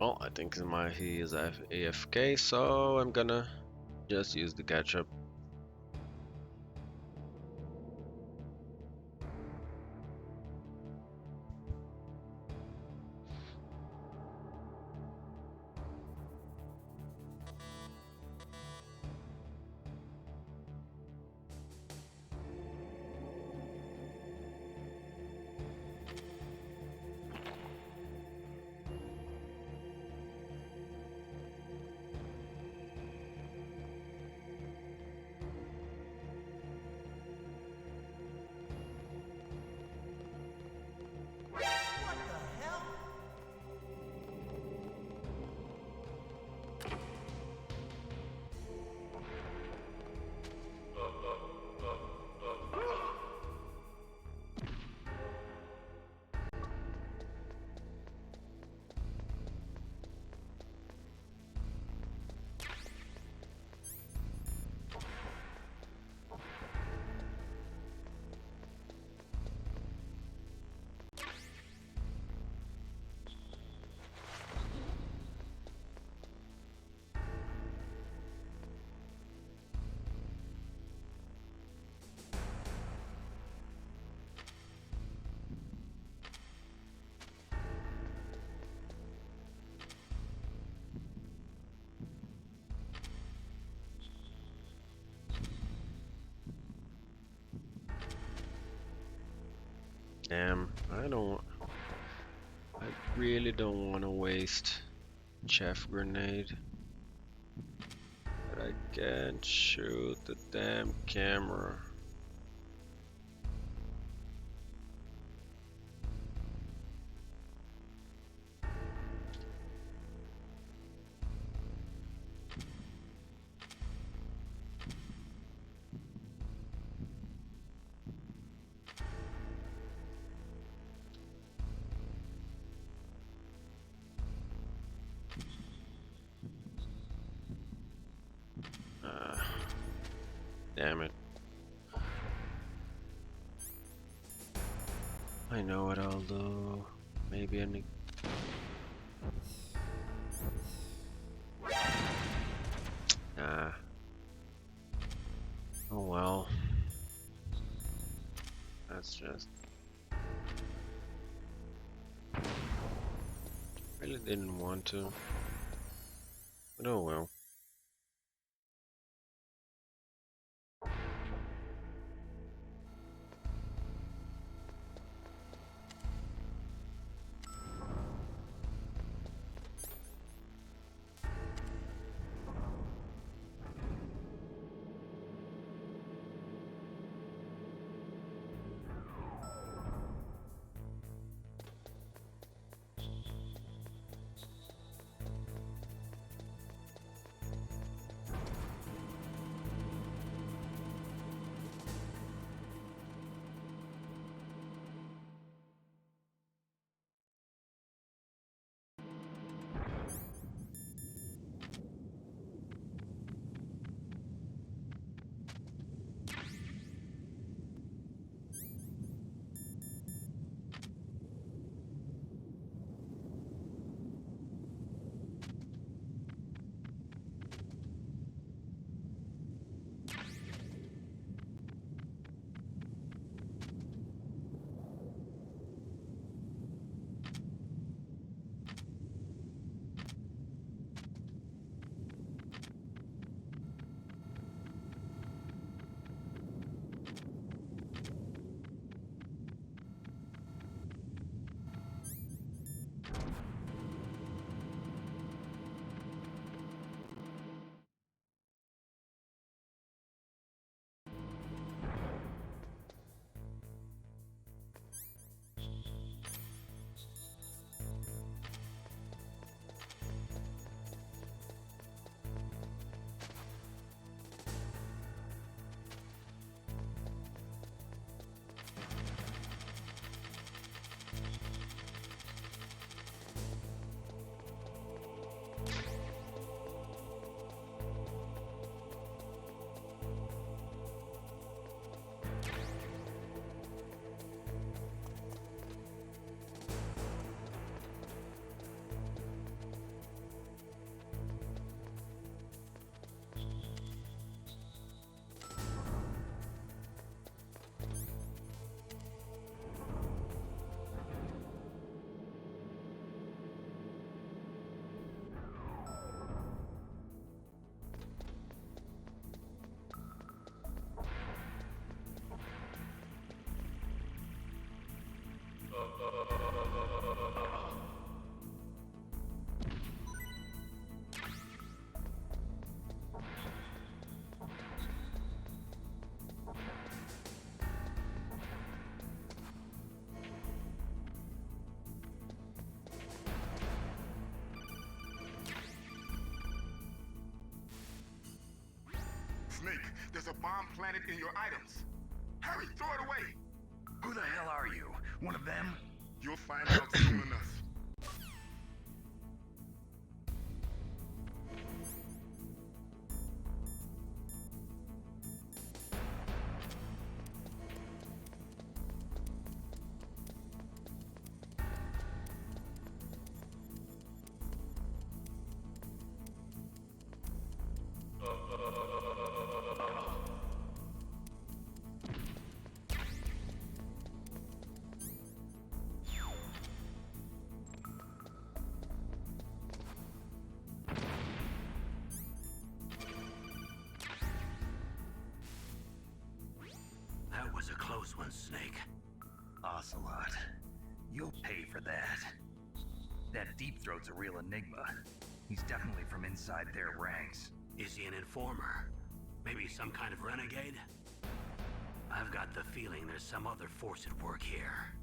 Well, I think he is AFK, so I'm gonna just use the ketchup. Damn, I really don't want to waste chef grenade. But I can't shoot the damn camera. Damn it. I know what I'll do. Maybe any. Nah. Oh well. That's just. Really didn't want to. But oh well. there's a bomb planted in your items. Hurry, throw it away! Who the hell are you? One of them? You'll find out soon enough. That was a close one, Snake. Ocelot, you'll pay for that. That Deep Throat's a real enigma. He's definitely from inside their ranks. Is he an informer? Maybe some kind of renegade? I've got the feeling there's some other force at work here.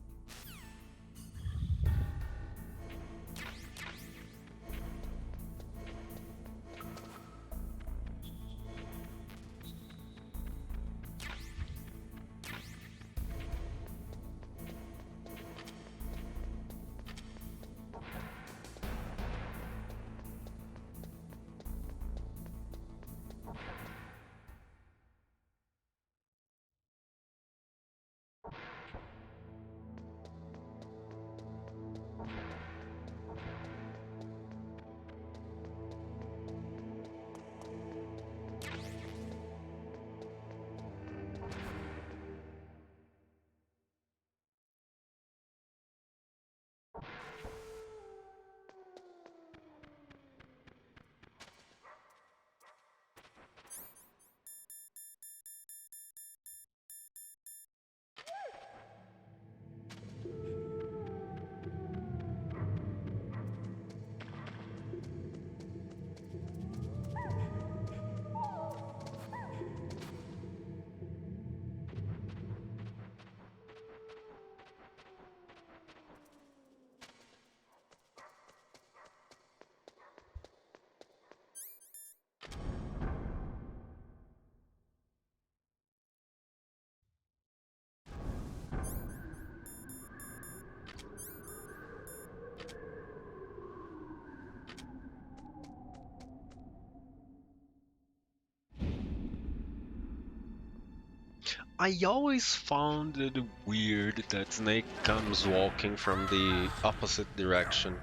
I always found it weird that Snake comes walking from the opposite direction.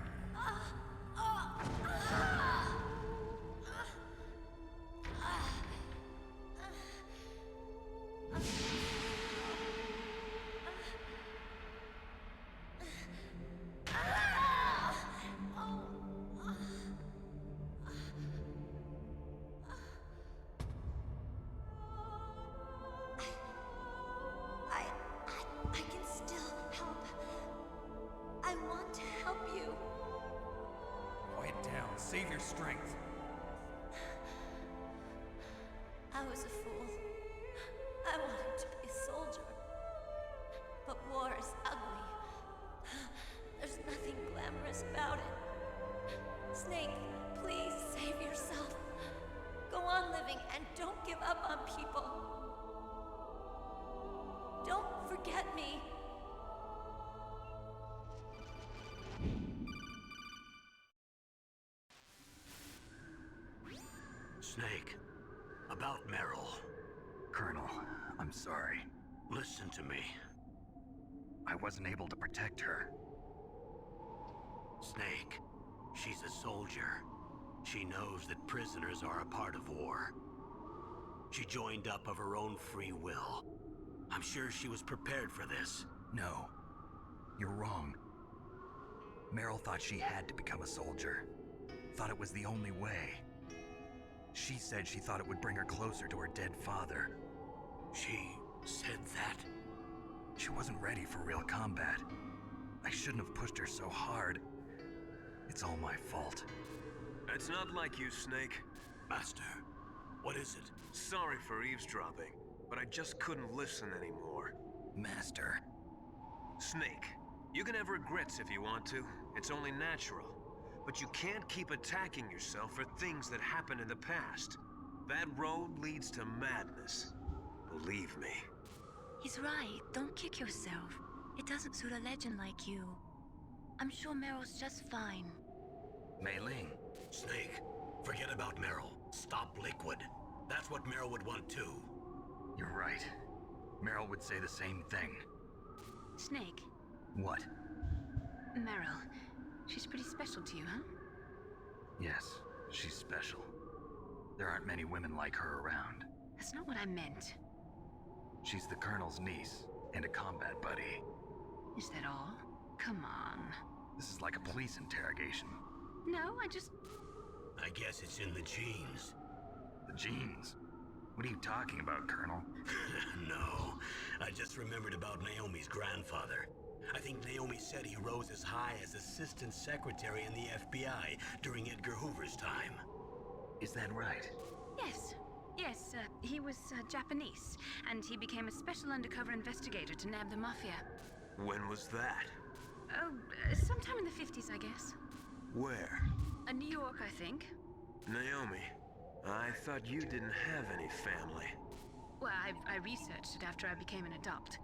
I can still help. I want to help you. Quiet down. Save your strength. I was a fool. I wanted to be a soldier. But war is ugly. There's nothing glamorous about it. Snake, please save yourself. Go on living and don't give up on people. Don't forget me. Snake, about Meryl. Colonel, I'm sorry. Listen to me. I wasn't able to protect her. Snake, she's a soldier. She knows that prisoners are a part of war. She joined up of her own free will. I'm sure she was prepared for this. No, you're wrong. Meryl thought she had to become a soldier. Thought it was the only way. She said she thought it would bring her closer to her dead father. She said that? She wasn't ready for real combat. I shouldn't have pushed her so hard. It's all my fault. It's not like you, Snake. Master, what is it? Sorry for eavesdropping, but I just couldn't listen anymore. Master. Snake, you can have regrets if you want to. It's only natural. But you can't keep attacking yourself for things that happened in the past. That road leads to madness. Believe me. He's right. Don't kick yourself. It doesn't suit a legend like you. I'm sure Meryl's just fine. Mei Ling. Snake, forget about Meryl. Stop Liquid. That's what Meryl would want too. You're right. Meryl would say the same thing. Snake. What? Meryl. She's pretty special to you, huh? Yes, she's special. There aren't many women like her around. That's not what I meant. She's the Colonel's niece and a combat buddy. Is that all? Come on. This is like a police interrogation. No, I guess it's in the genes. The genes? What are you talking about, Colonel? No, I just remembered about Naomi's grandfather. I think Naomi said he rose as high as assistant secretary in the FBI during Edgar Hoover's time. Is that right? Yes. Yes, he was Japanese, and he became a special undercover investigator to nab the Mafia. When was that? Oh, sometime in the 50s, I guess. Where? New York, I think. Naomi, I thought you didn't have any family. Well, I researched it after I became an adopt.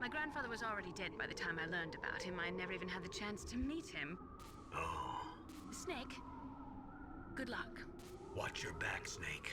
My grandfather was already dead by the time I learned about him. I never even had the chance to meet him. Oh. Snake, good luck. Watch your back, Snake.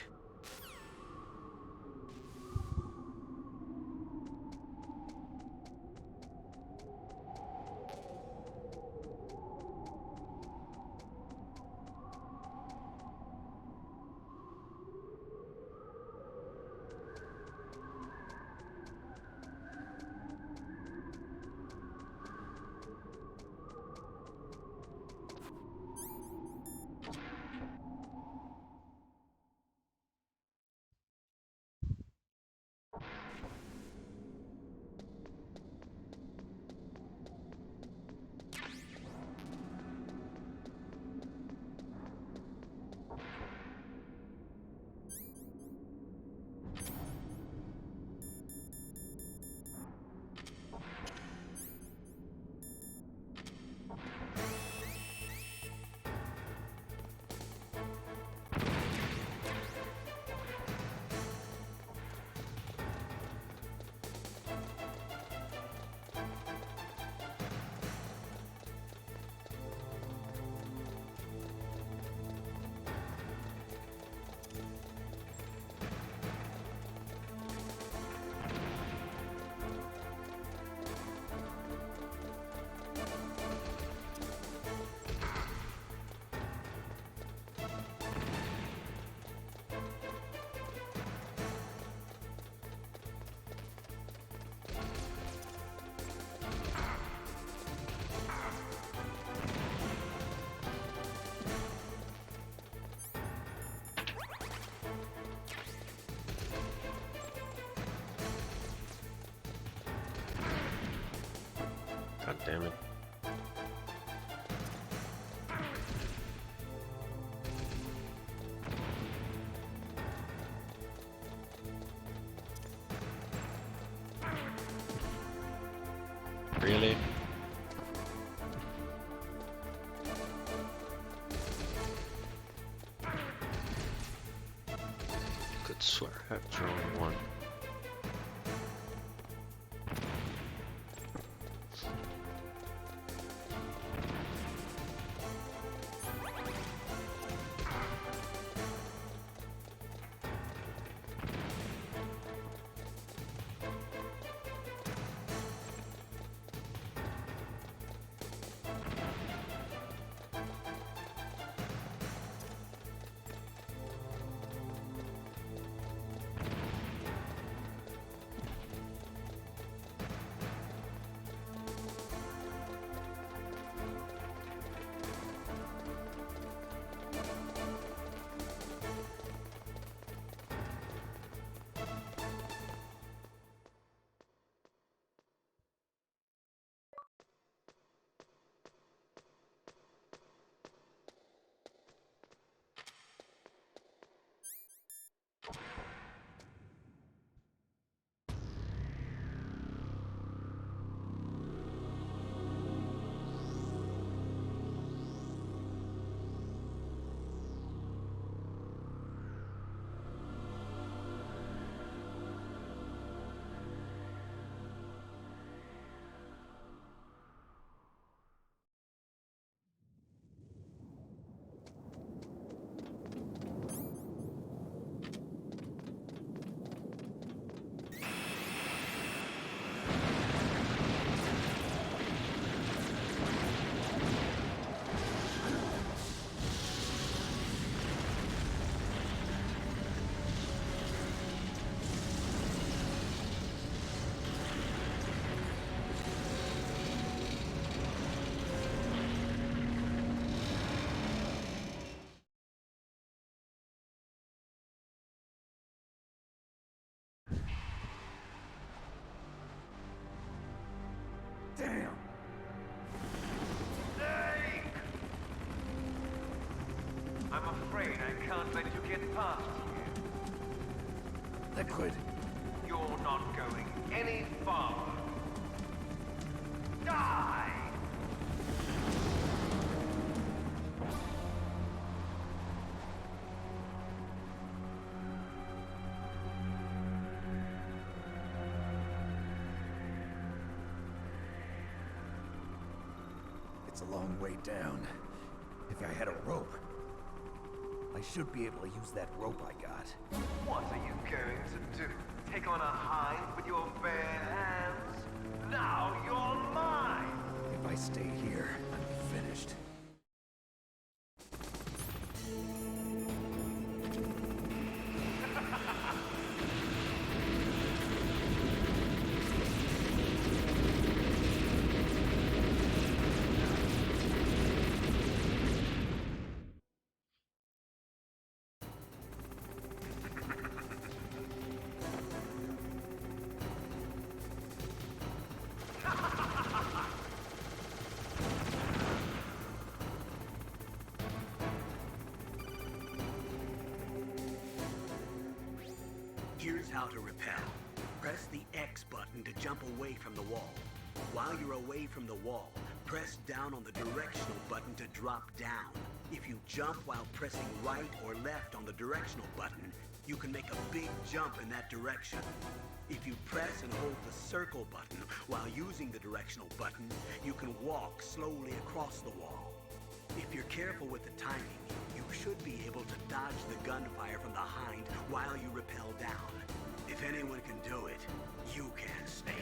God damn it. Really? Could swear I have drawn one. can't let you get past here. Liquid. You're not going any farther. Die! It's a long way down. If I had a rope, I should be able to use that rope I got. What are you going to do? Take on a hind with your bare hands? Now you're mine! If I stay here, I'm finished. Here's how to repel. Press the X button to jump away from the wall. While you're away from the wall, press down on the directional button to drop down. If you jump while pressing right or left on the directional button, you can make a big jump in that direction. If you press and hold the circle button while using the directional button, you can walk slowly across the wall. If you're careful with the timing, you should be able to dodge the gunfire from the hind while you rappel down. If anyone can do it, you can, Snake.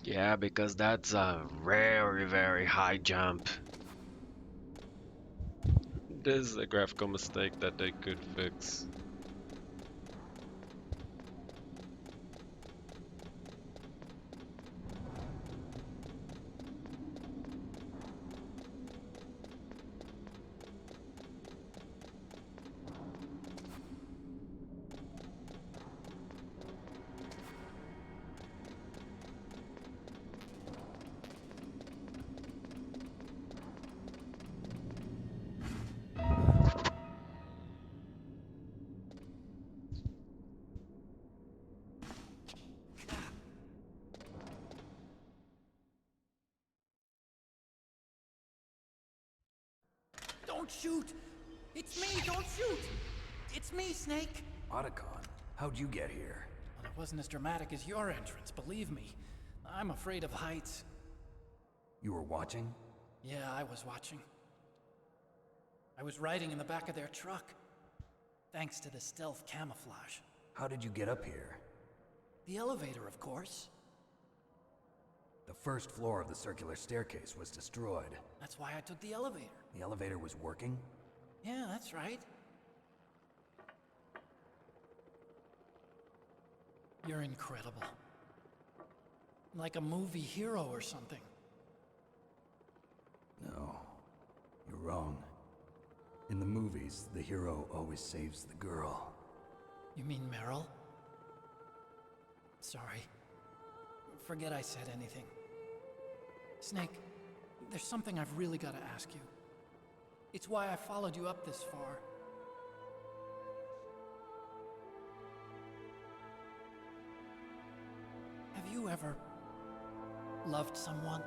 Yeah, because that's a very, very high jump. This is a graphical mistake that they could fix. Don't shoot! It's me, don't shoot! It's me, Snake! Otacon, how'd you get here? Well, it wasn't as dramatic as your entrance, believe me. I'm afraid of heights. You were watching? Yeah, I was watching. I was riding in the back of their truck. Thanks to the stealth camouflage. How did you get up here? The elevator, of course. The first floor of the circular staircase was destroyed. That's why I took the elevator. The elevator was working? Yeah, that's right. You're incredible. Like a movie hero or something. No, you're wrong. In the movies, the hero always saves the girl. You mean Meryl? Sorry. Forget I said anything. Snake, there's something I've really got to ask you. It's why I followed you up this far. Have you ever loved someone?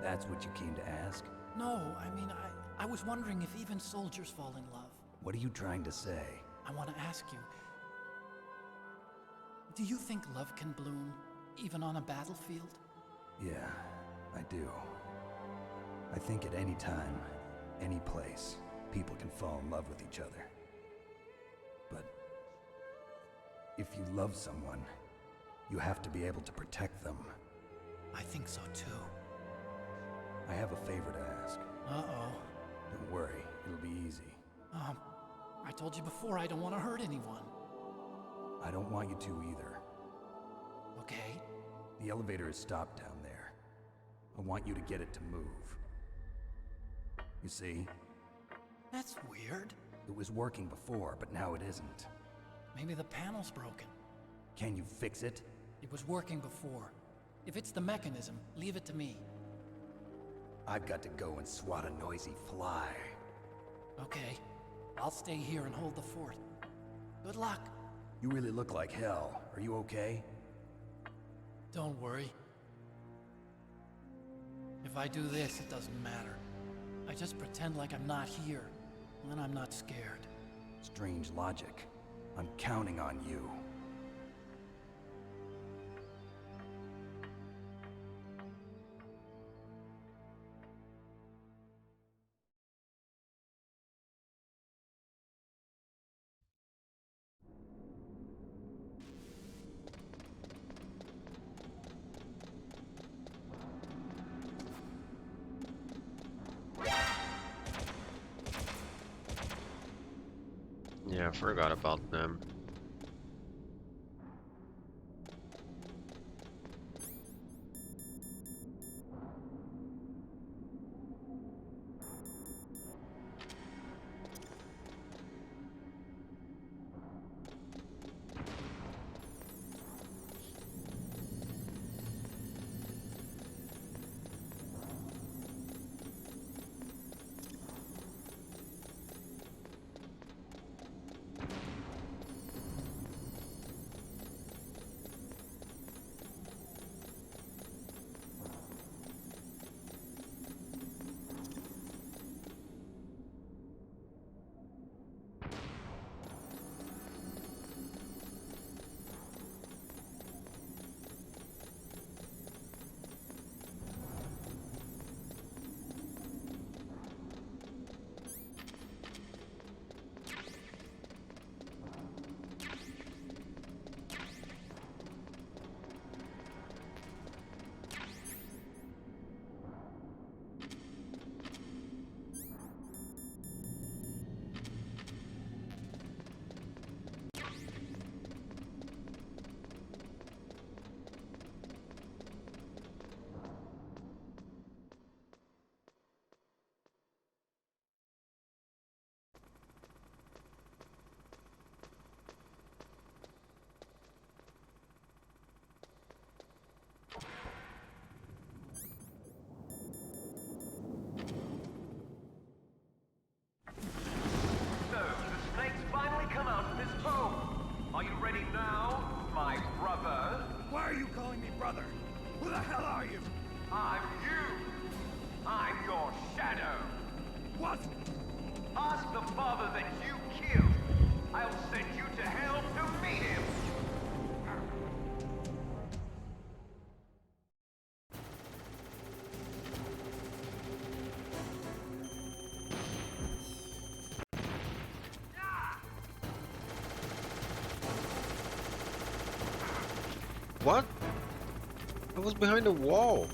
That's what you came to ask? No, I mean, I was wondering if even soldiers fall in love. What are you trying to say? I want to ask you, do you think love can bloom, even on a battlefield? Yeah, I do. I think at any time, any place, people can fall in love with each other. But if you love someone, you have to be able to protect them. I think so too. I have a favor to ask. Uh-oh. Don't worry, it'll be easy. I told you before I don't want to hurt anyone. I don't want you to either. Okay. The elevator is stopped down there. I want you to get it to move. You see? That's weird. It was working before, but now it isn't. Maybe the panel's broken. Can you fix it? It was working before. If it's the mechanism, leave it to me. I've got to go and swat a noisy fly. Okay. I'll stay here and hold the fort. Good luck. You really look like hell. Are you okay? Don't worry. If I do this, it doesn't matter. I just pretend like I'm not here, and then I'm not scared. Strange logic. I'm counting on you. Yeah, I forgot about them. Ask the father that you killed. I'll send you to hell to meet him. What? I was behind a wall.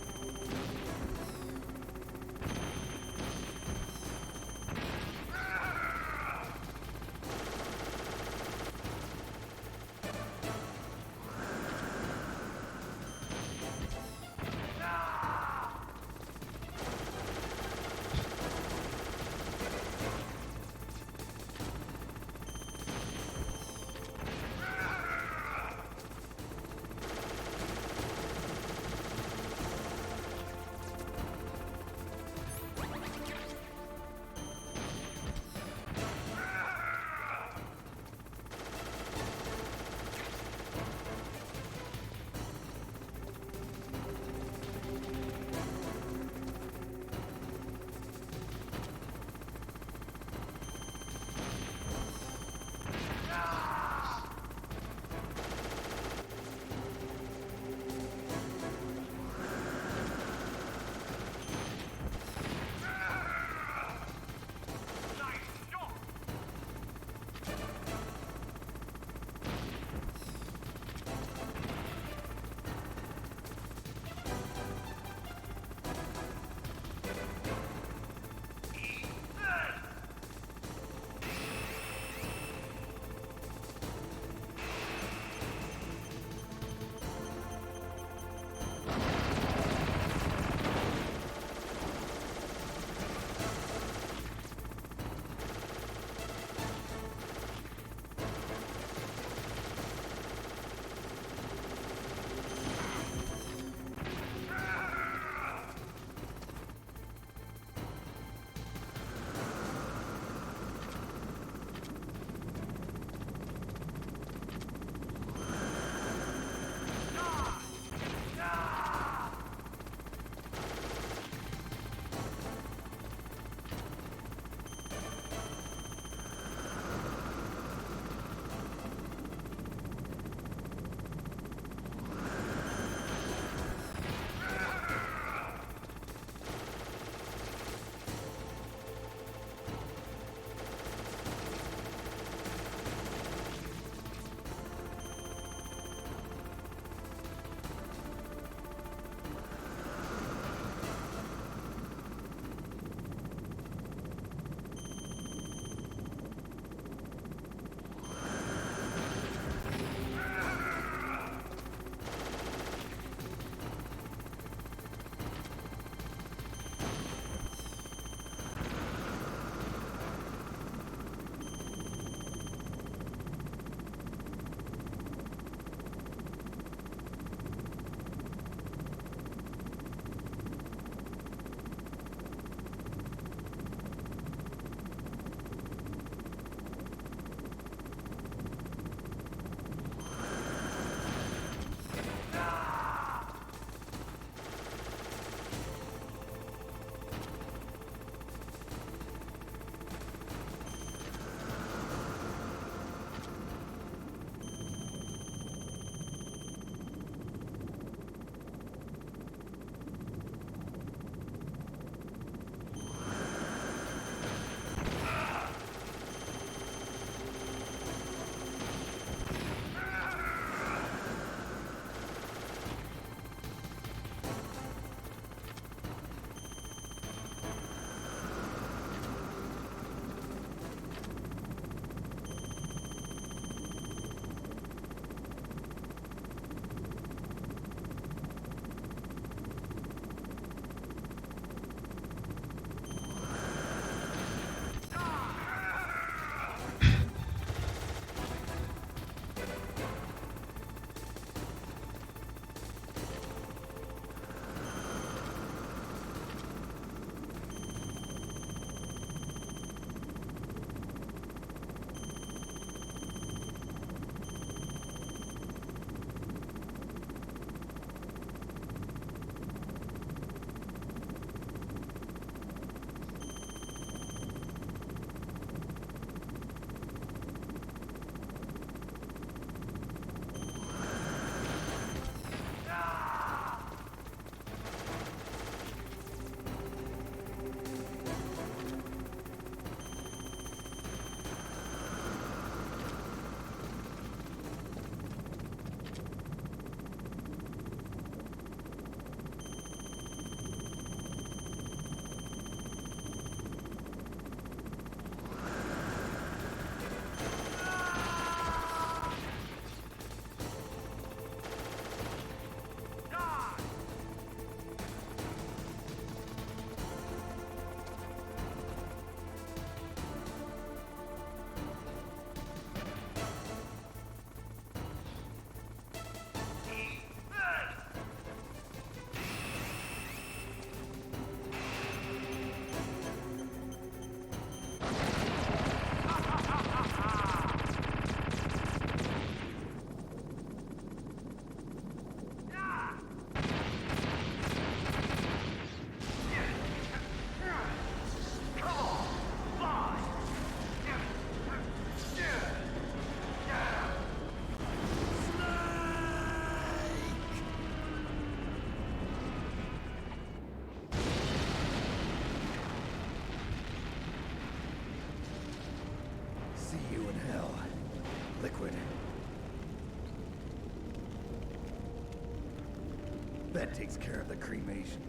That takes care of the cremation.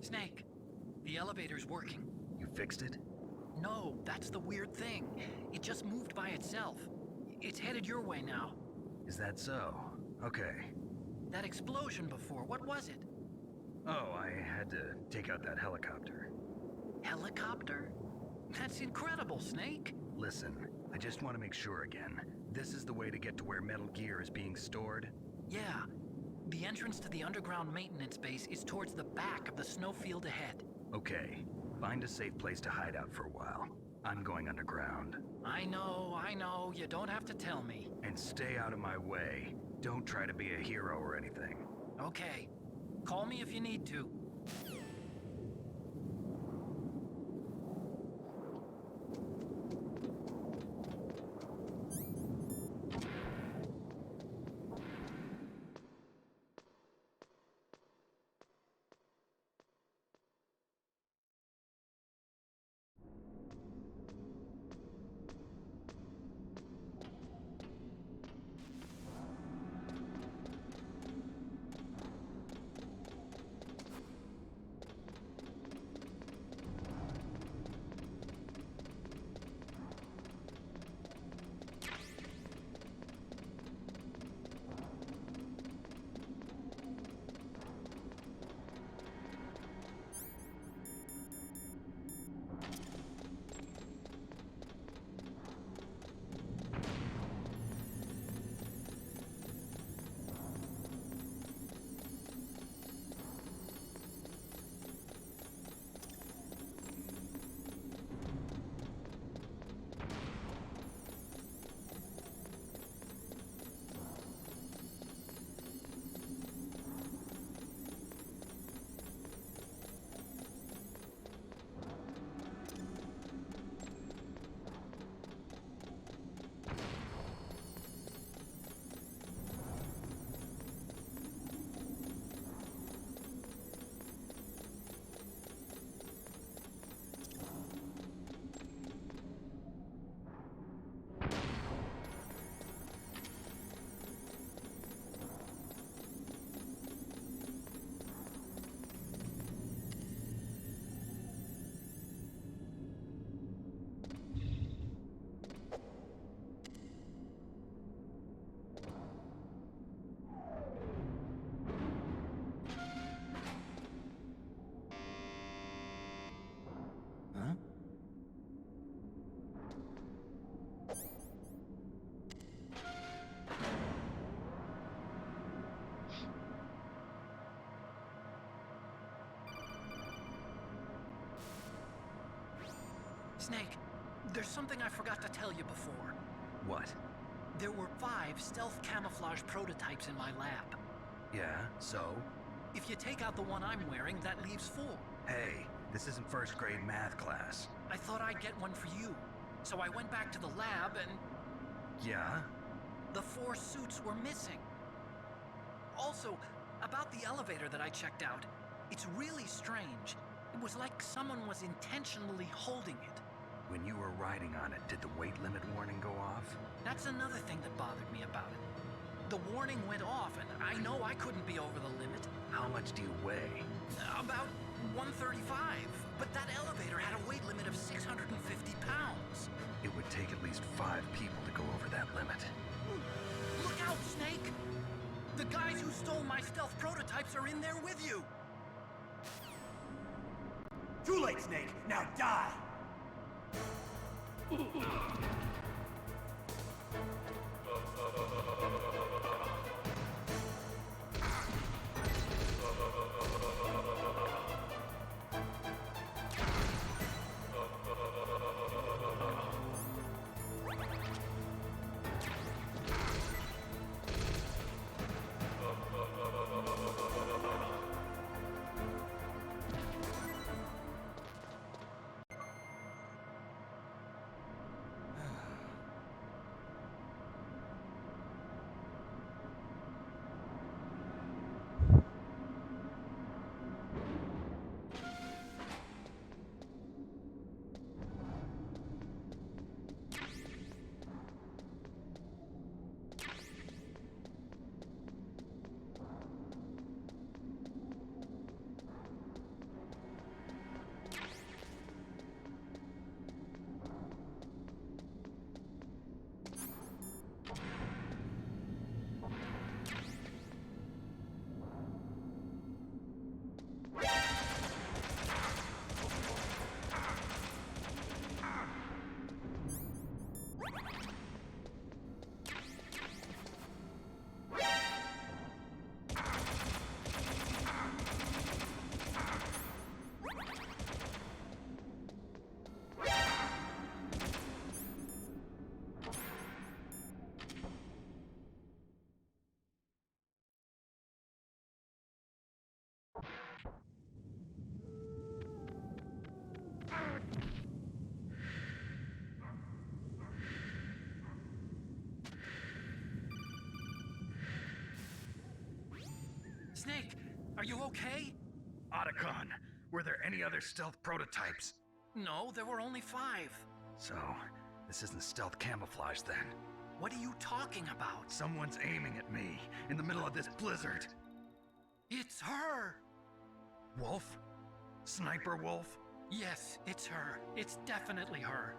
Snake, the elevator's working. You fixed it? No, that's the weird thing. It just moved by itself. It's headed your way now. Is that so? Okay. That explosion before, what was it? Oh, I had to take out that helicopter. Helicopter? That's incredible, Snake. Listen, I just want to make sure again. This is the way to get to where Metal Gear is being stored? Yeah. The entrance to the underground maintenance base is towards the back of the snowfield ahead. Okay. Find a safe place to hide out for a while. I'm going underground. I know. You don't have to tell me. And stay out of my way. Don't try to be a hero or anything. Okay. Call me if you need to. Snake, there's something I forgot to tell you before. What? There were 5 stealth camouflage prototypes in my lab. Yeah, so? If you take out the one I'm wearing, that leaves 4. Hey, this isn't first grade math class. I thought I'd get one for you. So I went back to the lab and... Yeah? The 4 suits were missing. Also, about the elevator that I checked out, it's really strange. It was like someone was intentionally holding it. When you were riding on it, did the weight limit warning go off? That's another thing that bothered me about it. The warning went off, and I know I couldn't be over the limit. How much do you weigh? About 135, but that elevator had a weight limit of 650 pounds. It would take at least 5 people to go over that limit. Look out, Snake! The guys who stole my stealth prototypes are in there with you! Too late, Snake! Now die! Snake, are you okay? Otacon, were there any other stealth prototypes? No, there were only 5. So, this isn't stealth camouflage then. What are you talking about? Someone's aiming at me in the middle of this blizzard. It's her! Wolf? Sniper Wolf? Yes, it's her. It's definitely her.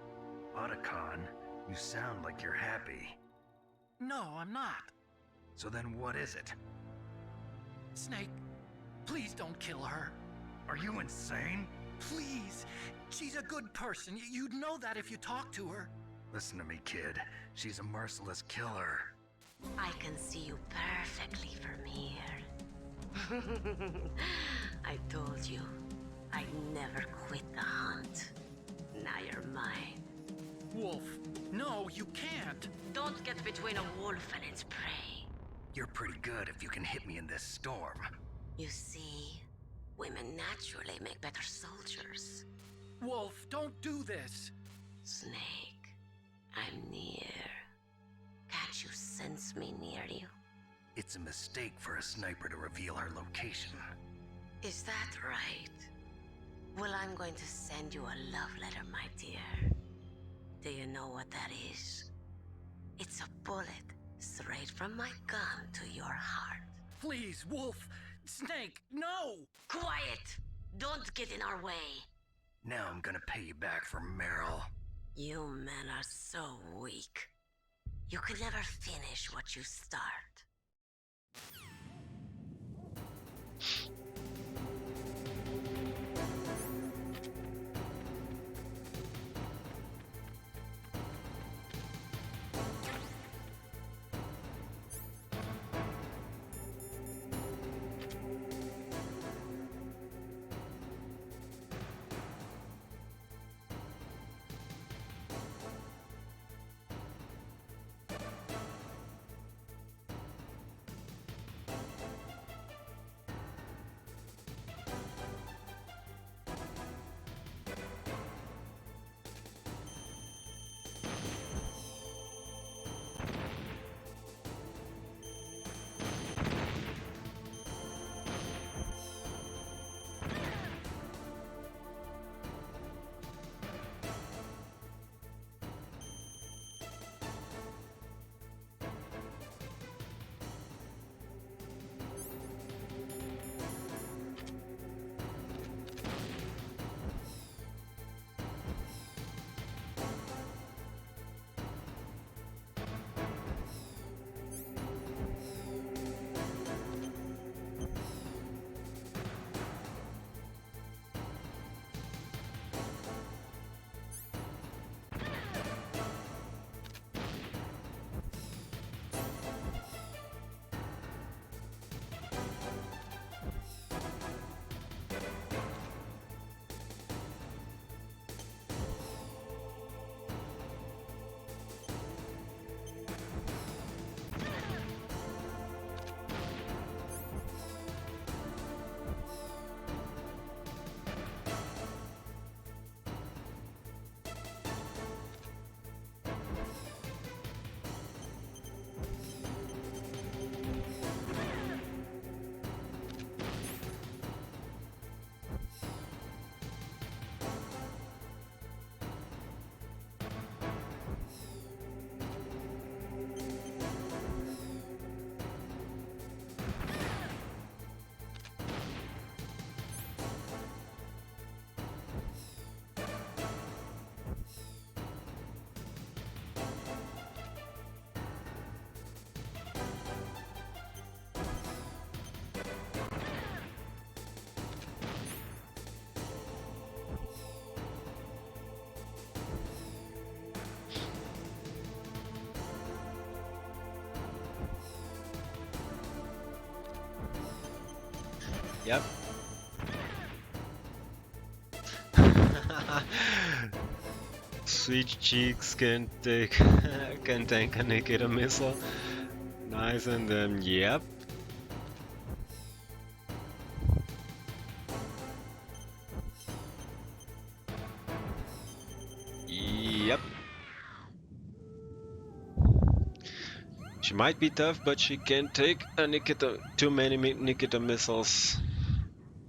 Otacon, you sound like you're happy. No, I'm not. So then what is it? Snake, please don't kill her. Are you insane? Please. She's a good person. You'd know that if you talked to her. Listen to me, kid. She's a merciless killer. I can see you perfectly from here. I told you, I never quit the hunt. Now you're mine. Wolf, no, you can't. Don't get between a wolf and its prey. You're pretty good if you can hit me in this storm. You see, women naturally make better soldiers. Wolf, don't do this. Snake, I'm near. Can't you sense me near you? It's a mistake for a sniper to reveal her location. Is that right? Well, I'm going to send you a love letter, my dear. Do you know what that is? It's a bullet straight from my gun to your heart. Please, Wolf. Snake, no! Quiet! Don't get in our way. Now I'm gonna pay you back for Meryl. You men are so weak. You could never finish what you start. Yep. Sweet cheeks can take can tank a naked missile. Nice, and then yep. Yep. She might be tough, but she can't take a Nikita, too many Nikita missiles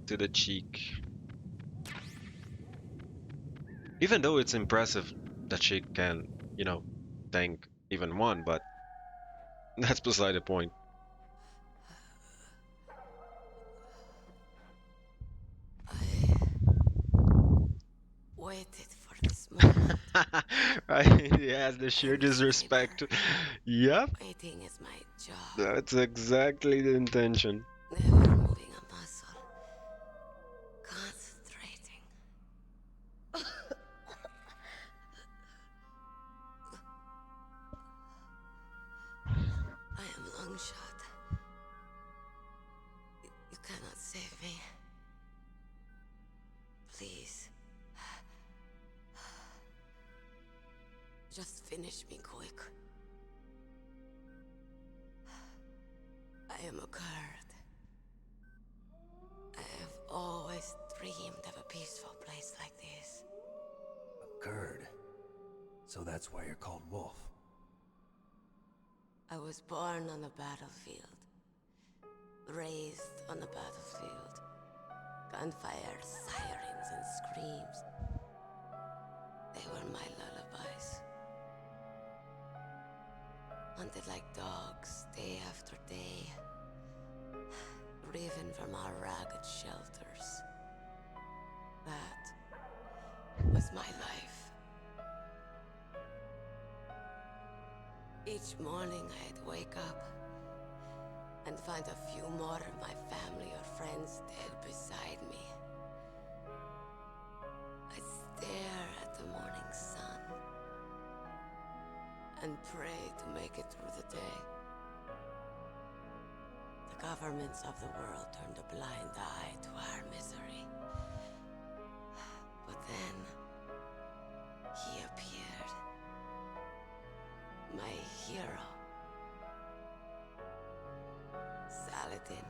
to the cheek. Even though it's impressive that she can, you know, tank even one, but that's beside the point. Waited for this moment. Right? He has the sheer disrespect. Yep. Waiting is my job. That's exactly the intention. Never moving a muscle. Concentrating. I am long shot. You cannot save me. Please. Just finish me quick. I am a Kurd. I have always dreamed of a peaceful place like this. A Kurd? So that's why you're called Wolf. I was born on the battlefield. Raised on the battlefield. Gunfire, sirens, and screams. They were my lullabies. Hunted like dogs, day after day. Driven from our ragged shelters. That was my life. Each morning I'd wake up and find a few more of my family or friends dead beside me. I'd stare at the morning sun and pray to make it through the day. The governments of the world turned a blind eye to our misery. But then, he appeared. My hero. Saladin.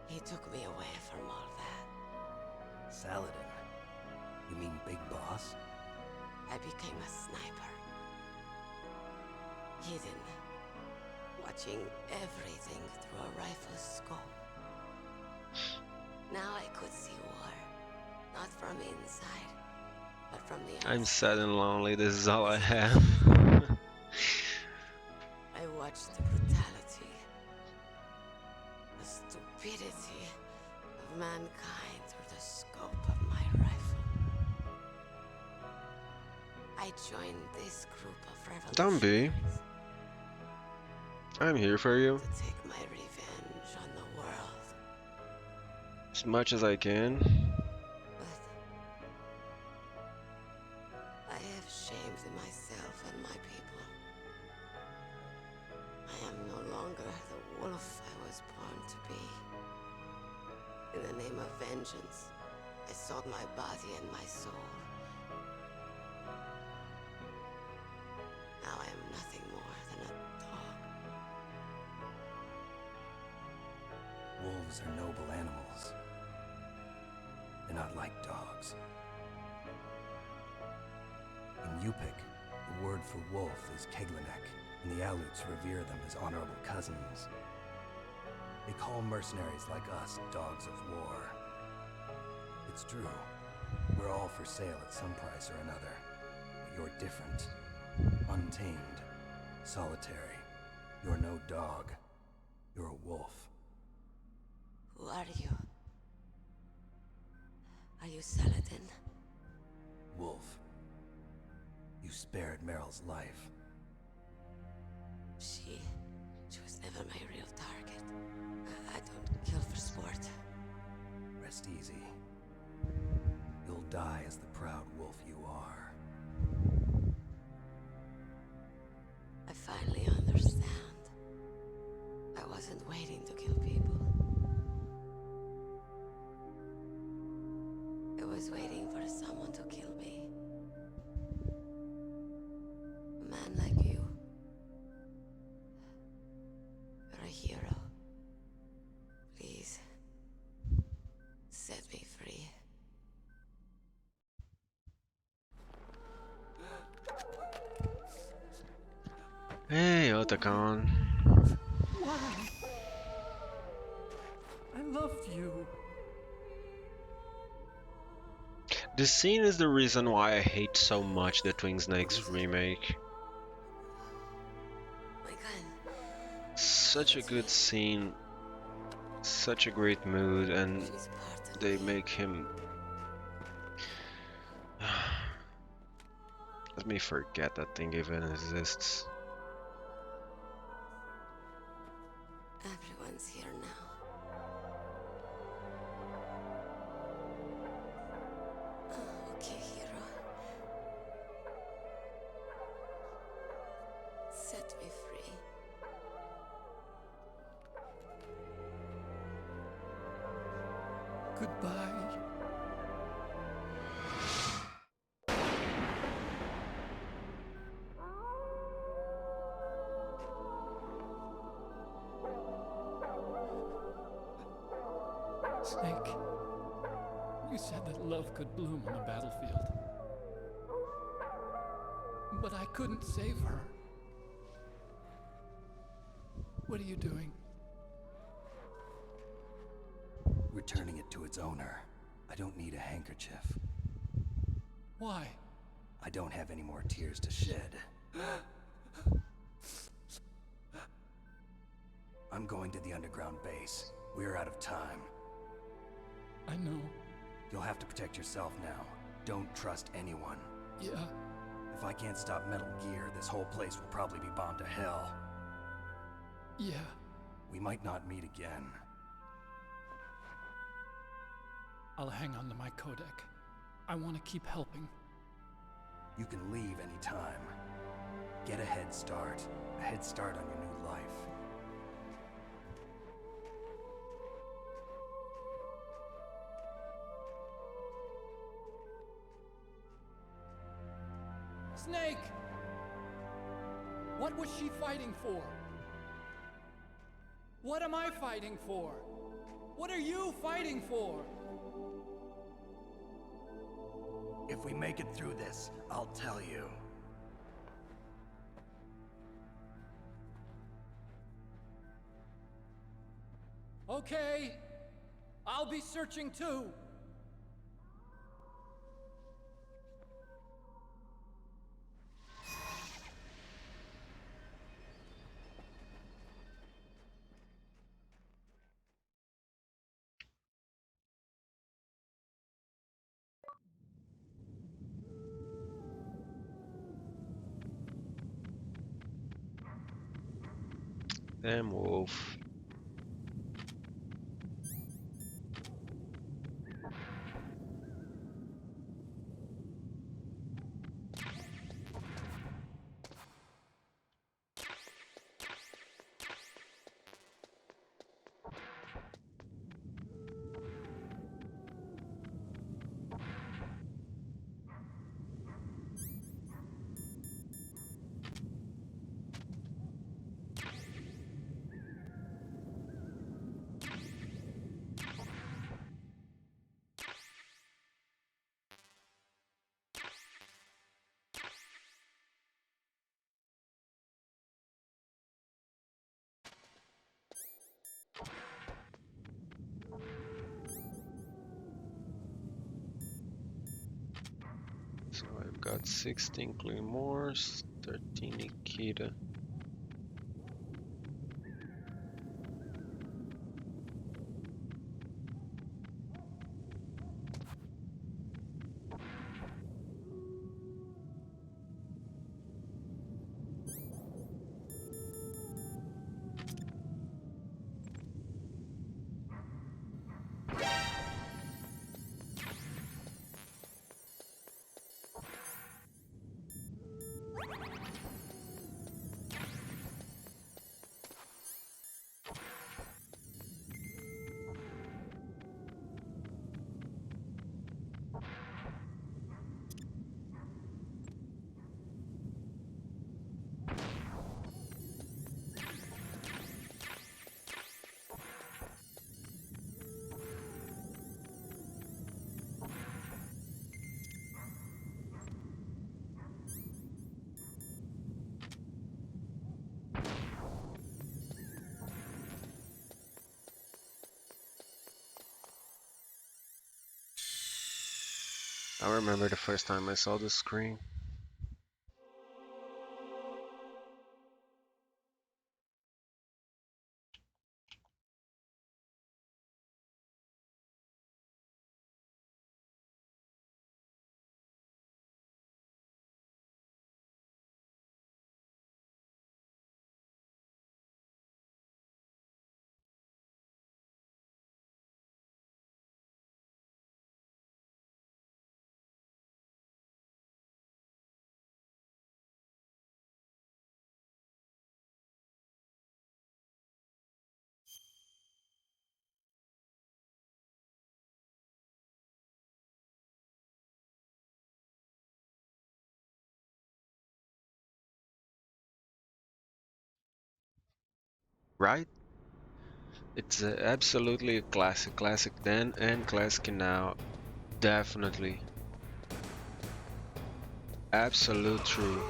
He took me away from all that. Saladin? You mean Big Boss? I became a sniper. Hidden. Watching everything through a rifle's scope. Now I could see war. Not from inside, but from the outside. I'm sad and lonely. This is all I have. I watched the brutality, the stupidity of mankind through the scope of my rifle. I joined this group of Don't be. revolutionaries I'm here for you. to take my revenge on the world. As much as I can. I have shamed myself and my people. I am no longer the wolf I was born to be. In the name of vengeance, I sold my body and my soul. Now I am nothing more than a dog. Wolves are noble animals. They're not like dogs. In Yupik, the word for wolf is Keglanek, and the Aleuts revere them as honorable cousins. They call mercenaries like us dogs of war. It's true. We're all for sale at some price or another. But you're different. Untamed. Solitary. You're no dog. You're a wolf. Who are you? Are you Saladin? Wolf. You spared Meryl's life. She was never my real target. I don't kill for sport. Rest easy. You'll die as the proud wolf you are. I finally understand. I wasn't waiting to kill people. I was waiting for someone to kill me. A man like you. You're a hero. Please, set me free. Otacon. Why? I loved you. This scene is the reason why I hate so much the Twin Snakes remake. Such a good scene, such a great mood, and they make him... Let me forget that thing even exists. Everyone's here now. Okay, hero. Set me free. Goodbye. Snake, you said that love could bloom on the battlefield. But I couldn't save her. What are you doing? Returning it to its owner. I don't need a handkerchief. Why? I don't have any more tears to shed. I'm going to the underground base. We're out of time. I know. You'll have to protect yourself now. Don't trust anyone. Yeah. If I can't stop Metal Gear, this whole place will probably be bombed to hell. Yeah. We might not meet again. I'll hang on to my codec. I want to keep helping. You can leave anytime. Get a head start. A head start on your new life. Snake! What was she fighting for? What am I fighting for? What are you fighting for? If we make it through this, I'll tell you. Okay. I'll be searching too. Damn wolf. So I've got 16 claymores, 13 Nikita. I remember the first time I saw the screen. Right? It's absolutely a classic then and classic now. Definitely. Absolute true.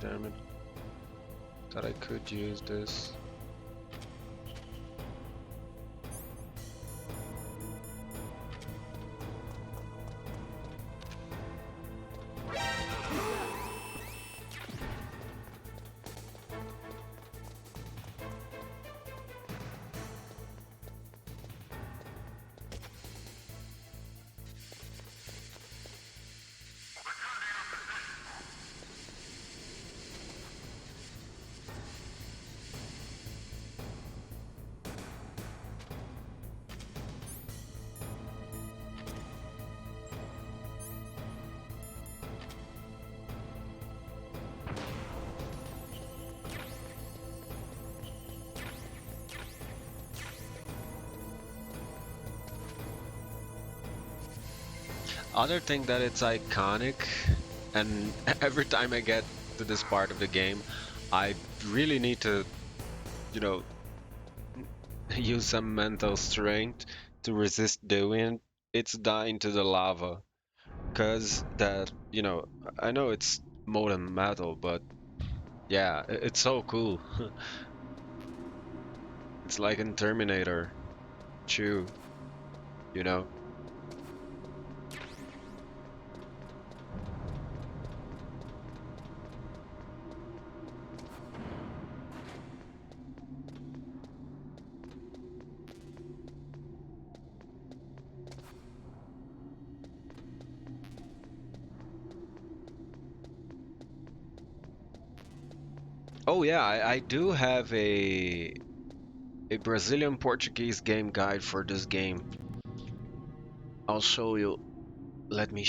Damn it. Thought I could use this. Other thing that it's iconic, and every time I get to this part of the game, I really need to, you know, use some mental strength to resist doing. It's dying to the lava, cause that, I know it's modern metal, but yeah, it's so cool. It's like in Terminator 2, you know. Oh yeah, I do have a Brazilian Portuguese game guide for this game. I'll show you. Let me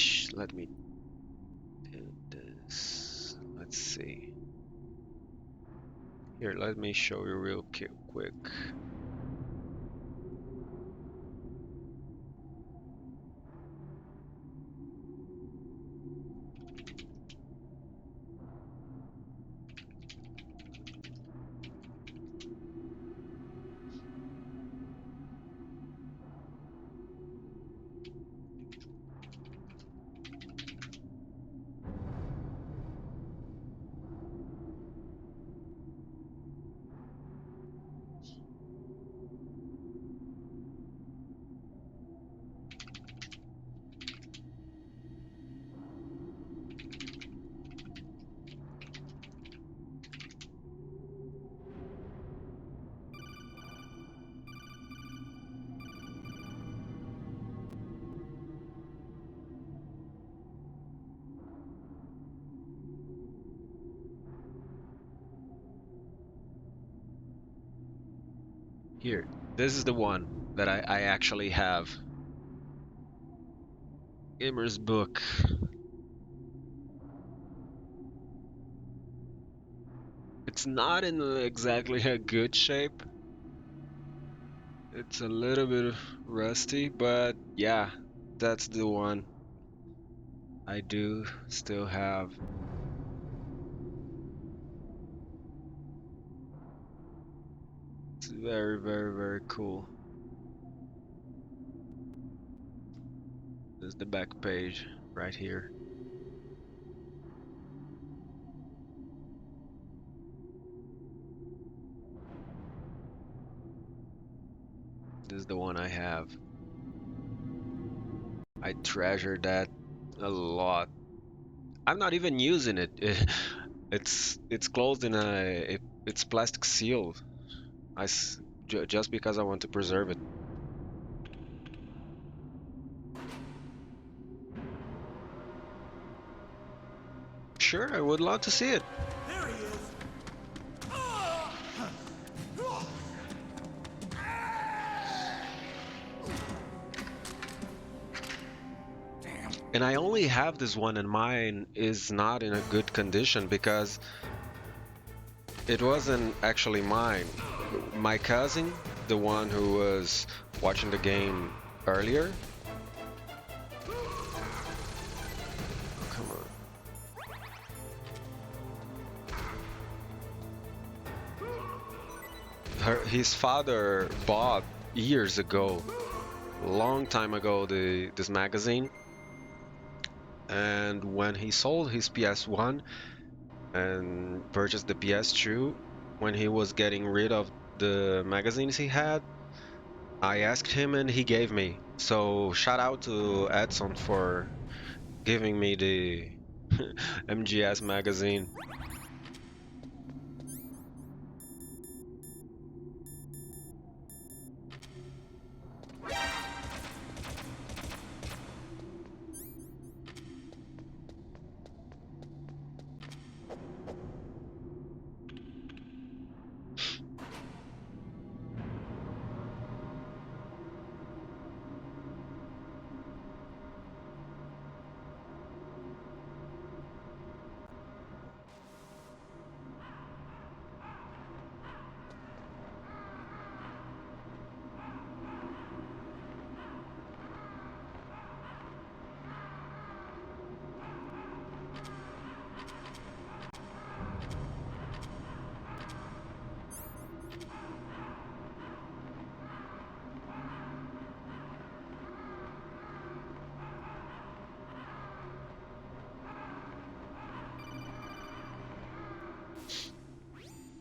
do this. Let's see. Here, let me show you real quick. Here, this is the one that I actually have. Gamer's book. It's not in exactly a good shape. It's a little bit rusty, but yeah, that's the one I do still have. It's very, very, very cool. There's the back page right here. This is the one I have. I treasure that a lot. I'm not even using it. It's closed in it's plastic sealed. Just because I want to preserve it. Sure, I would love to see it. There he is. And I only have this one, and mine is not in a good condition because it wasn't actually mine. My cousin, the one who was watching the game earlier. Come on. His father bought years ago, long time ago, this magazine. And when he sold his PS1 and purchased the PS2, when he was getting rid of the magazines he had, I asked him and he gave me. So shout out to Edson for giving me the MGS magazine.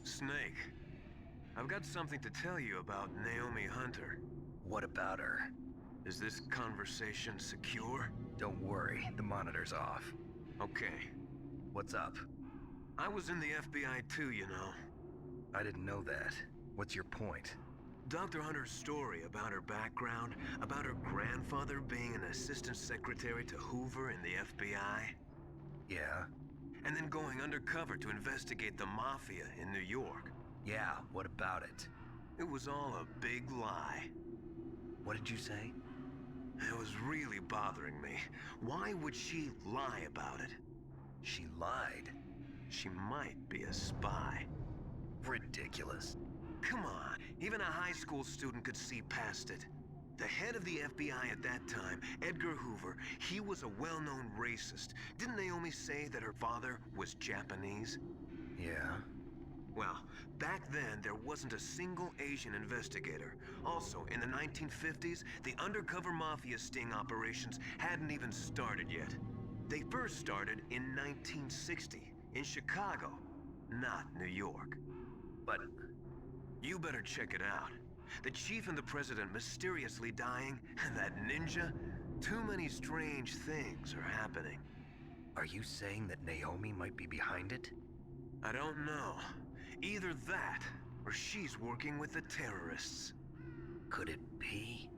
Snake, I've got something to tell you about Naomi Hunter. What about her? Is this conversation secure? Don't worry, the monitor's off. Okay. What's up? I was in the FBI too, you know. I didn't know that. What's your point? Dr. Hunter's story about her background, about her grandfather being an assistant secretary to Hoover in the FBI. Yeah? And then going undercover to investigate the mafia in New York. Yeah, what about it? It was all a big lie. What did you say? It was really bothering me. Why would she lie about it? She lied. She might be a spy. Ridiculous. Come on, even a high school student could see past it. The head of the FBI at that time, Edgar Hoover, he was a well-known racist. Didn't Naomi say that her father was Japanese? Yeah. Well, back then, there wasn't a single Asian investigator. Also, in the 1950s, the undercover mafia sting operations hadn't even started yet. They first started in 1960, in Chicago, not New York. But you better check it out. The chief and the president mysteriously dying, and that ninja? Too many strange things are happening. Are you saying that Naomi might be behind it? I don't know. Either that, or she's working with the terrorists. Could it be?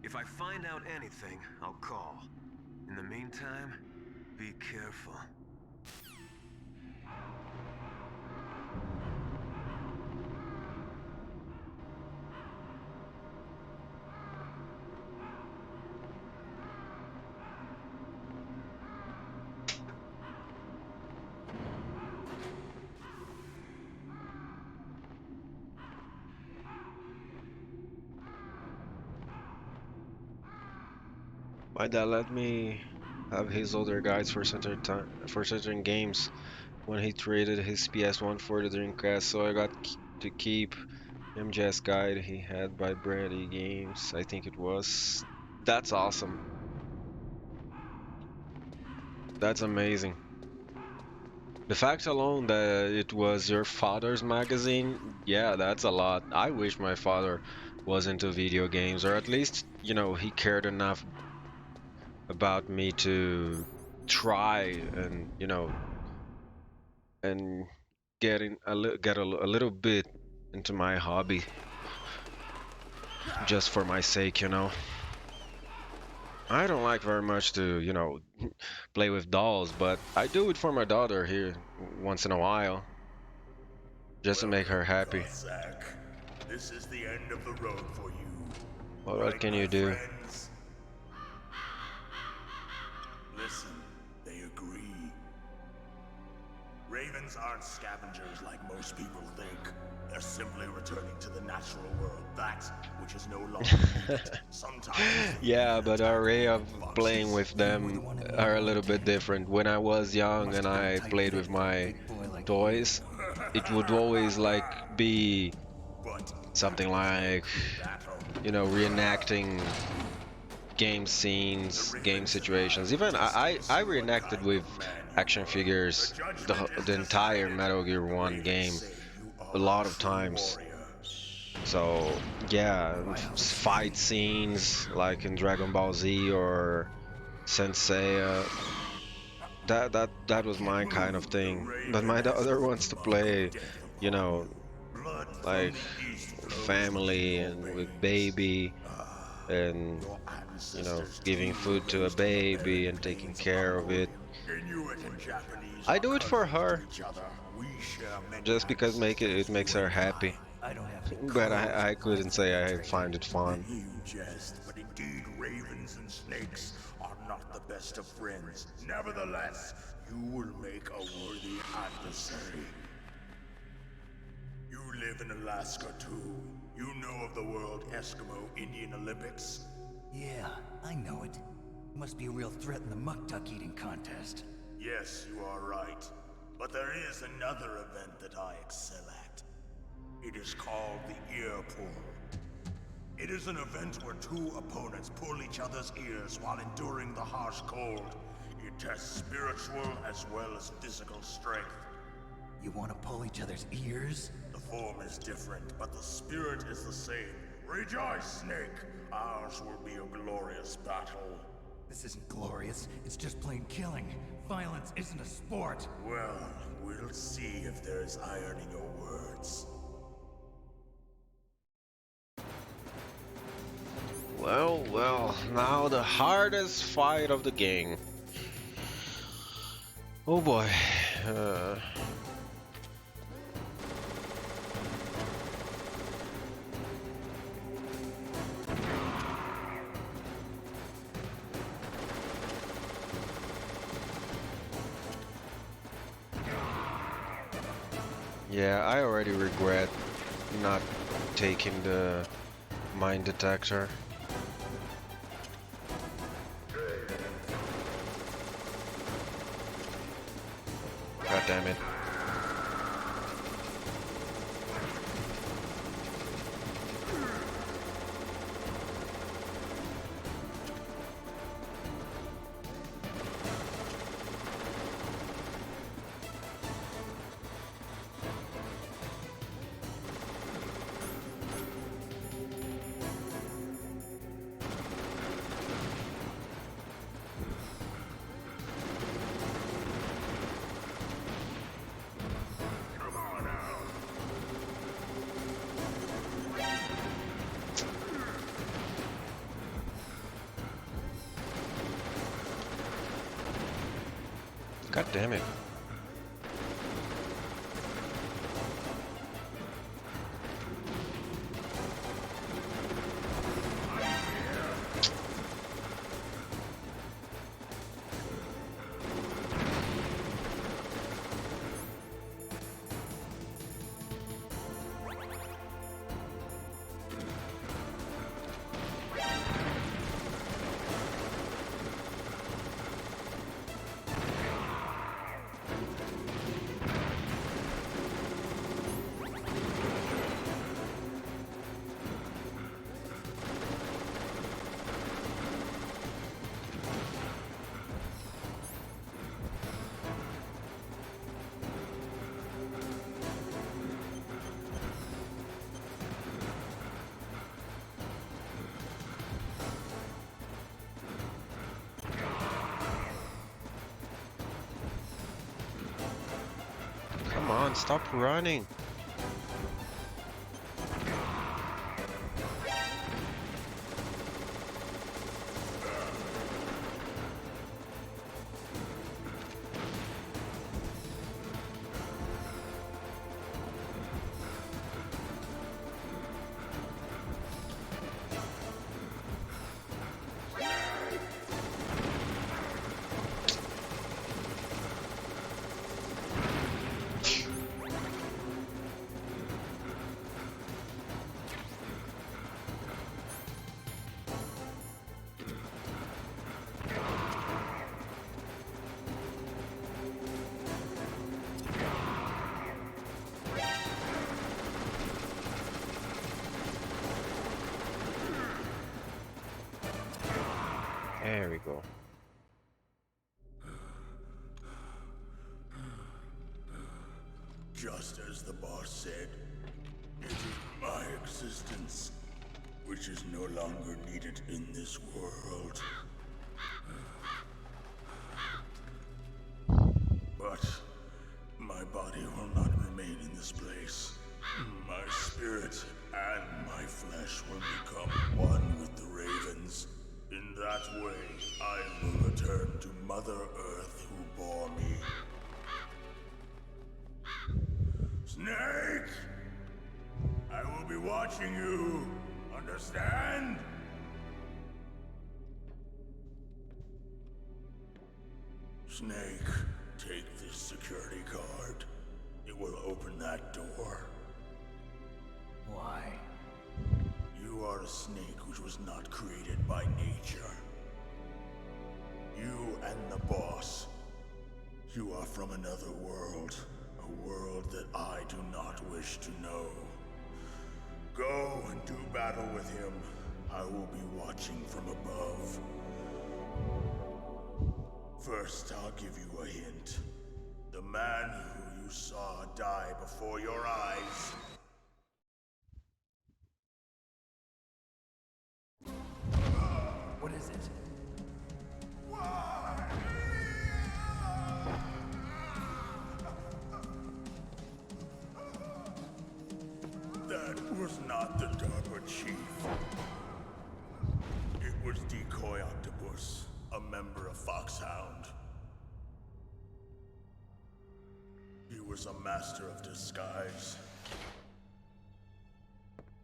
If I find out anything, I'll call. In the meantime, be careful. My dad let me have his older guides for certain games when he traded his PS1 for the Dreamcast, so I got to keep MGS guide he had by Brady Games, I think it was. That's awesome. That's amazing. The fact alone that it was your father's magazine, yeah, that's a lot. I wish my father was into video games, or at least, you know, he cared enough about me to try and, you know, and get a little bit into my hobby just for my sake, you know. I don't like very much to, you know, play with dolls, but I do it for my daughter here once in a while, just to make her happy. Cossack. This is the end of the road for you. What Right, can my you do? friends? Listen, they agree. Ravens aren't scavengers like most people think. They're simply returning to the natural world, that which is no longer needed. Sometimes Yeah, but our way of playing with them are a little bit different. When I was young and I played with my toys, it would always like be something like, you know, reenacting game scenes, game situations. Even I reenacted with action figures the entire Metal Gear 1 game a lot of times. So yeah, and fight scenes like in Dragon Ball Z or Sensei, that was my kind of thing. But my daughter wants to play, you know, like family and with baby and, you know, giving food to a baby and taking care of it. Inuit and Japanese I are do it for cousins to her each other. We share many just because it makes her happy. I don't have any But clothes I for my couldn't say I training. find it fun. You jest, but indeed ravens and snakes are not the best of friends. Nevertheless, you will make a worthy adversary. You live in Alaska too. You know of the World Eskimo Indian Olympics? Yeah, I know it. You must be a real threat in the muck-duck eating contest. Yes, you are right. But there is another event that I excel at. It is called the ear pull. It is an event where two opponents pull each other's ears while enduring the harsh cold. It tests spiritual as well as physical strength. You want to pull each other's ears? The form is different, but the spirit is the same. Rejoice, Snake! Ours will be a glorious battle. This isn't glorious, it's just plain killing. Violence isn't a sport. Well, we'll see if there's iron in your words. Well, now the hardest fight of the game. Oh boy. Yeah, I already regret not taking the mine detector. God damn it. God damn it. on, stop running. There we go. Just as the boss said, it is my existence which is no longer needed in this world. But my body will not remain in this place. My spirit and my flesh will become one with the ravens. In that way, I will return to Mother Earth who bore me. Snake! I will be watching you. Understand? Snake, take this security card. It will open that door. Why? You are a snake which was not created by nature. You and the boss. You are from another world. A world that I do not wish to know. Go and do battle with him. I will be watching from above. First, I'll give you a hint. The man who you saw die before your eyes. What is it? That was not the DARPA chief. It was Decoy Octopus, a member of Foxhound. He was a master of disguise.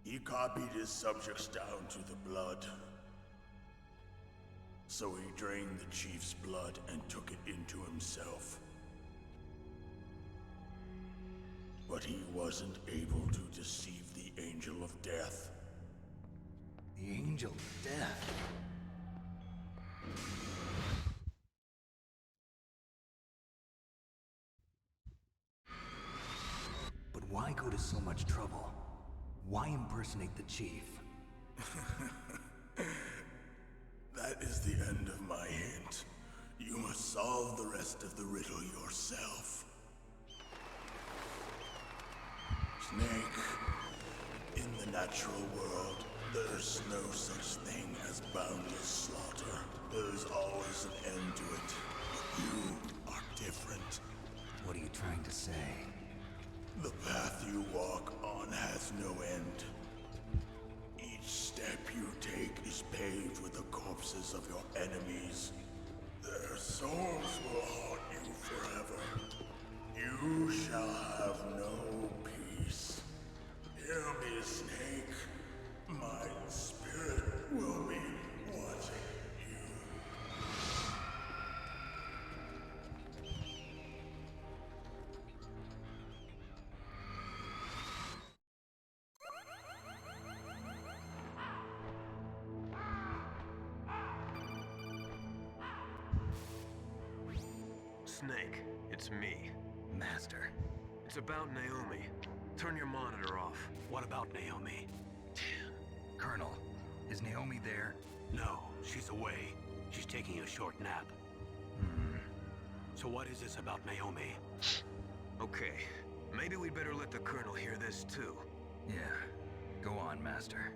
He copied his subjects down to the blood. So he drained the chief's blood and took it into himself. But he wasn't able to deceive the Angel of Death. The Angel of Death? But why go to so much trouble? Why impersonate the chief? That is the end of my hint. You must solve the rest of the riddle yourself. Snake, in the natural world, there's no such thing as boundless slaughter. There's always an end to it. But you are different. What are you trying to say? The path you walk on has no end. Each step you take is paved with the corpses of your enemies. Their souls will haunt you forever. You shall have no peace. Hear me, Snake. My spirit will be watching you. Snake, it's me. Master. It's about Naomi. Turn your monitor off. What about Naomi? Colonel, is Naomi there? No, she's away. She's taking a short nap. So what is this about Naomi? Okay, maybe we'd better let the Colonel hear this too. Yeah. Go on, Master.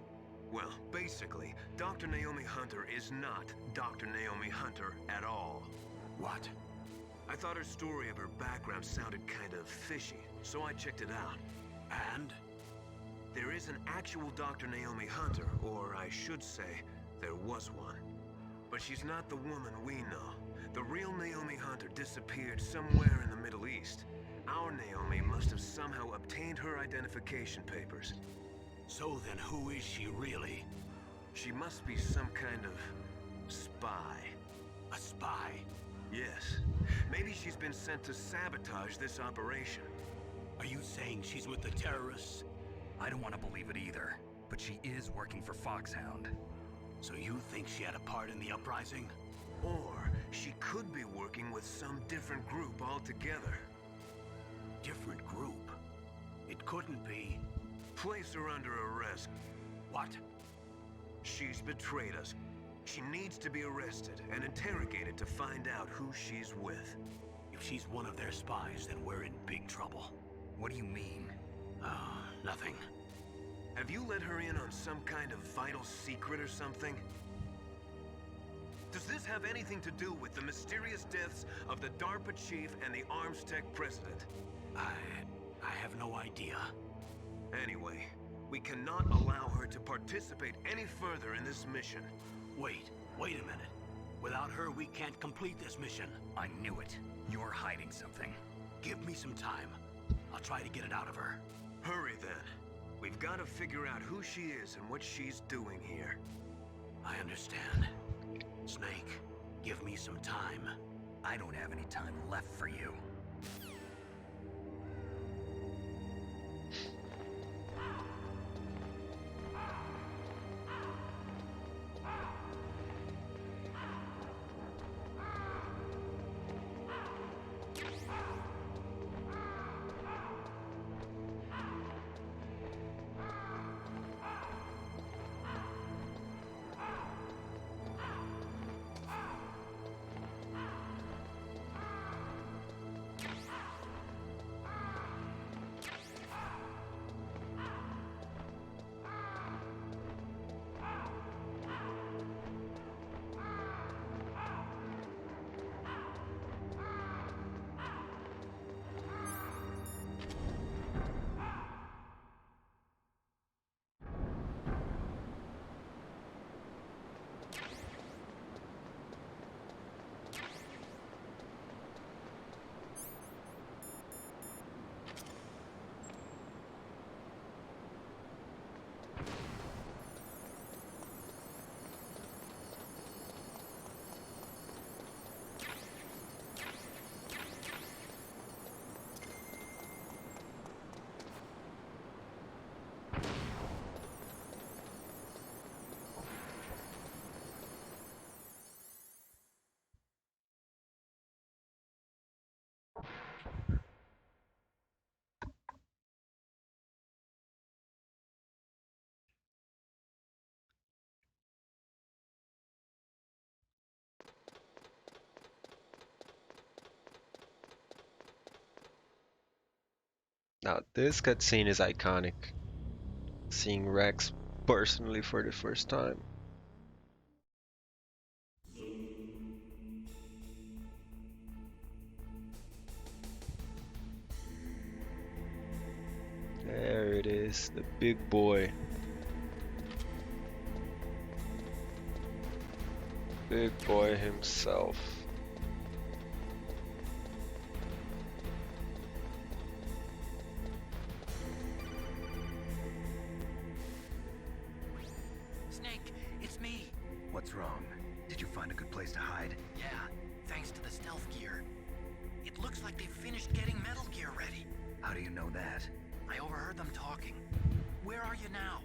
Well, basically, Dr. Naomi Hunter is not Dr. Naomi Hunter at all. What? I thought her story of her background sounded kind of looked fishy, so I checked it out. And? There is an actual Dr. Naomi Hunter, or I should say, there was one. But she's not the woman we know. The real Naomi Hunter disappeared somewhere in the Middle East. Our Naomi must have somehow obtained her identification papers. So then who is she really? She must be some kind of spy. A spy? Yes. Maybe she's been sent to sabotage this operation. Are you saying she's with the terrorists? I don't want to believe it either, but she is working for Foxhound. So you think she had a part in the uprising? Or she could be working with some different group altogether. Different group? It couldn't be. Place her under arrest. What? She's betrayed us. She needs to be arrested and interrogated to find out who she's with. If she's one of their spies, then we're in big trouble. What do you mean? Nothing. Have you let her in on some kind of vital secret or something? Does this have anything to do with the mysterious deaths of the DARPA chief and the ArmsTech president? I have no idea. Anyway, we cannot allow her to participate any further in this mission. Wait a minute. Without her, we can't complete this mission. I knew it. You're hiding something. Give me some time. I'll try to get it out of her. Hurry then. We've got to figure out who she is and what she's doing here. I understand. Snake, give me some time. I don't have any time left for you. Now this cutscene is iconic. Seeing Rex personally for the first time. There it is, the big boy. Big boy himself. Snake, it's me. What's wrong? Did you find a good place to hide? Yeah, thanks to the stealth gear. It looks like they've finished getting Metal Gear ready. How do you know that? I overheard them talking. Where are you now?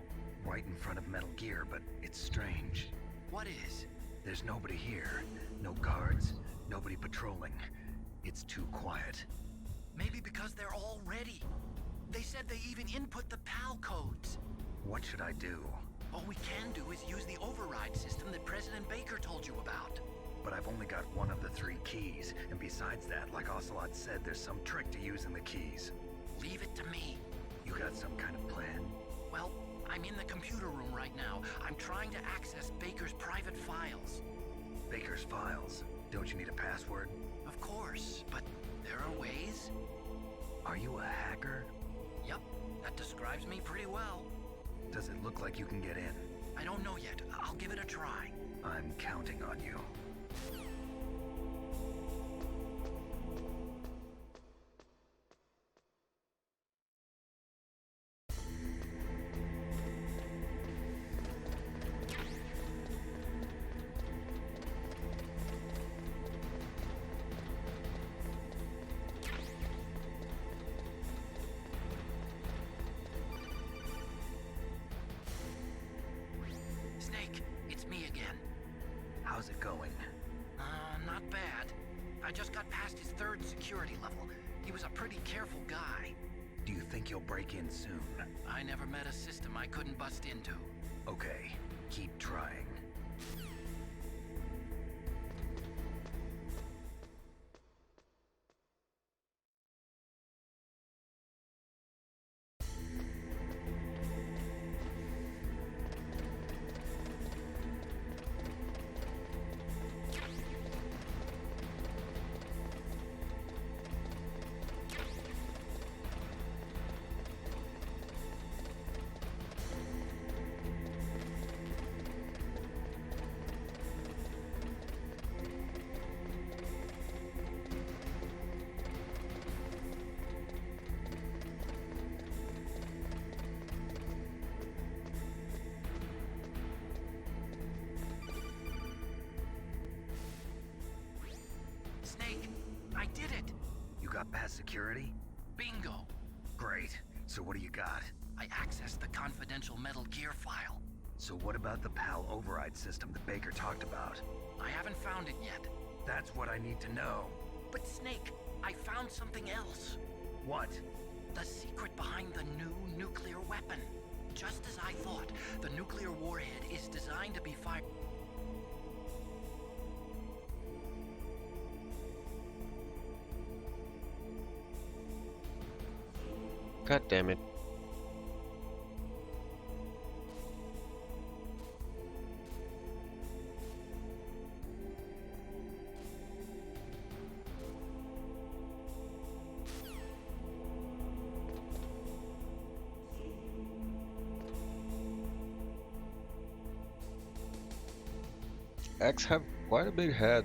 Right in front of Metal Gear, but it's strange. What is? There's nobody here. No guards, nobody patrolling. It's too quiet. Maybe because they're all ready. They said they even input the PAL codes. What should I do? All we can do is use the override system that President Baker told you about. But I've only got one of the 3 keys, and besides that, like Ocelot said, there's some trick to using the keys. Leave it to me. You got some kind of plan? Well, I'm in the computer room right now. I'm trying to access Baker's private files. Baker's files? Don't you need a password? Of course, but there are ways. Are you a hacker? Yep, that describes me pretty well. Does it look like you can get in? I don't know yet. I'll give it a try. I'm counting on you. Snake, it's me again. How's it going? Not bad. I just got past his 3rd security level. He was a pretty careful guy. Do you think you'll break in soon? I never met a system I couldn't bust into. Okay, keep trying. Snake, I did it! You got past security? Bingo! Great. So what do you got? I accessed the confidential Metal Gear file. So what about the PAL override system that Baker talked about? I haven't found it yet. That's what I need to know. But Snake, I found something else. What? The secret behind the new nuclear weapon. Just as I thought, the nuclear warhead is designed to be fired. God damn it. X have quite a big head.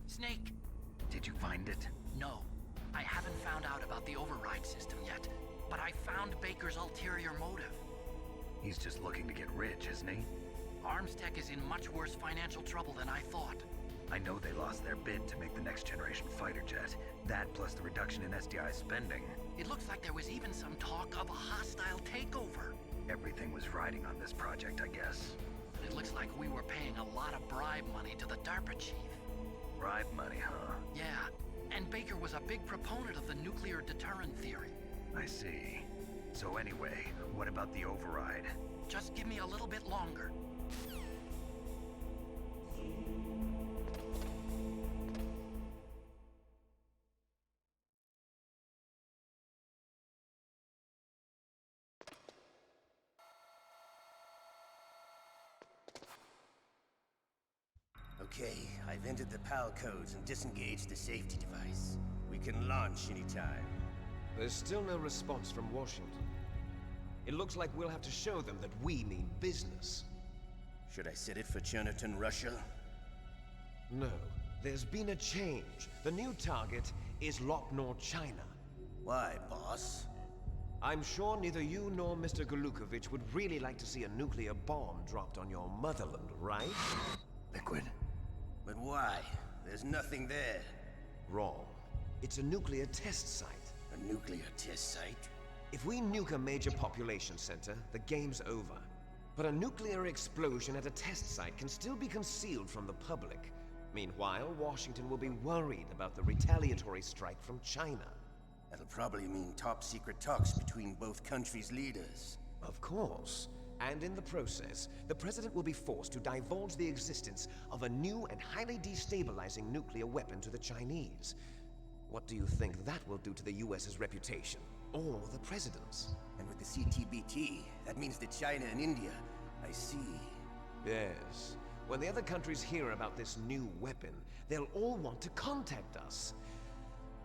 Snake! Did you find it? No. I haven't found out about the override system yet, but I found Baker's ulterior motive. He's just looking to get rich, isn't he? Armstech is in much worse financial trouble than I thought. I know they lost their bid to make the next generation fighter jet. That plus the reduction in SDI spending. It looks like there was even some talk of a hostile takeover. Everything was riding on this project, I guess. It looks like we were paying a lot of bribe money to the DARPA chief. Bribe money, huh? Yeah, and Baker was a big proponent of the nuclear deterrent theory. I see. So anyway, what about the override? Just give me a little bit longer. Okay, I've entered the PAL codes and disengaged the safety device. We can launch anytime. There's still no response from Washington. It looks like we'll have to show them that we mean business. Should I set it for Chernobyl, Russia? No. There's been a change. The new target is Lopnor, China. Why, boss? I'm sure neither you nor Mr. Golukovich would really like to see a nuclear bomb dropped on your motherland, right? Liquid. But why? There's nothing there. Wrong. It's a nuclear test site. A nuclear test site? If we nuke a major population center, the game's over. But a nuclear explosion at a test site can still be concealed from the public. Meanwhile, Washington will be worried about the retaliatory strike from China. That'll probably mean top-secret talks between both countries' leaders. Of course. And in the process, the President will be forced to divulge the existence of a new and highly destabilizing nuclear weapon to the Chinese. What do you think that will do to the US's reputation? Or the President's? And with the CTBT, that means that China and India... I see. Yes. When the other countries hear about this new weapon, they'll all want to contact us.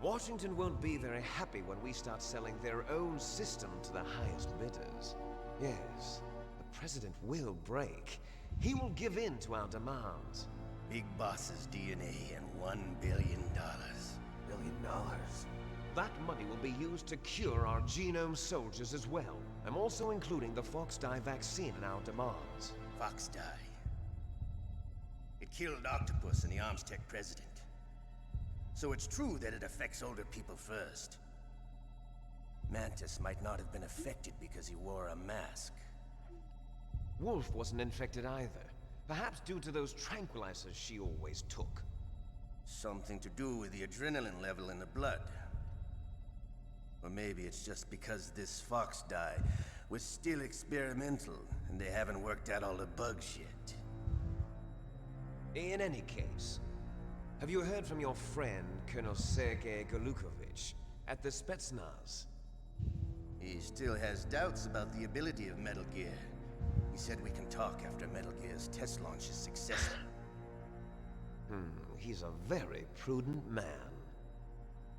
Washington won't be very happy when we start selling their own system to the highest bidders. Yes, the President will break. He will give in to our demands. Big Boss's DNA and $1 billion. $1 billion? That money will be used to cure our genome soldiers as well. I'm also including the Fox-Die vaccine in our demands. Fox-Die? It killed Octopus and the Armstech president. So it's true that it affects older people first. Mantis might not have been affected because he wore a mask. Wolf wasn't infected either. Perhaps due to those tranquilizers she always took. Something to do with the adrenaline level in the blood. Or maybe it's just because this Fox-Die was still experimental and they haven't worked out all the bugs yet. In any case, have you heard from your friend, Colonel Sergei Golukovich, at the Spetsnaz? He still has doubts about the ability of Metal Gear. He said we can talk after Metal Gear's test launch is successful. He's a very prudent man.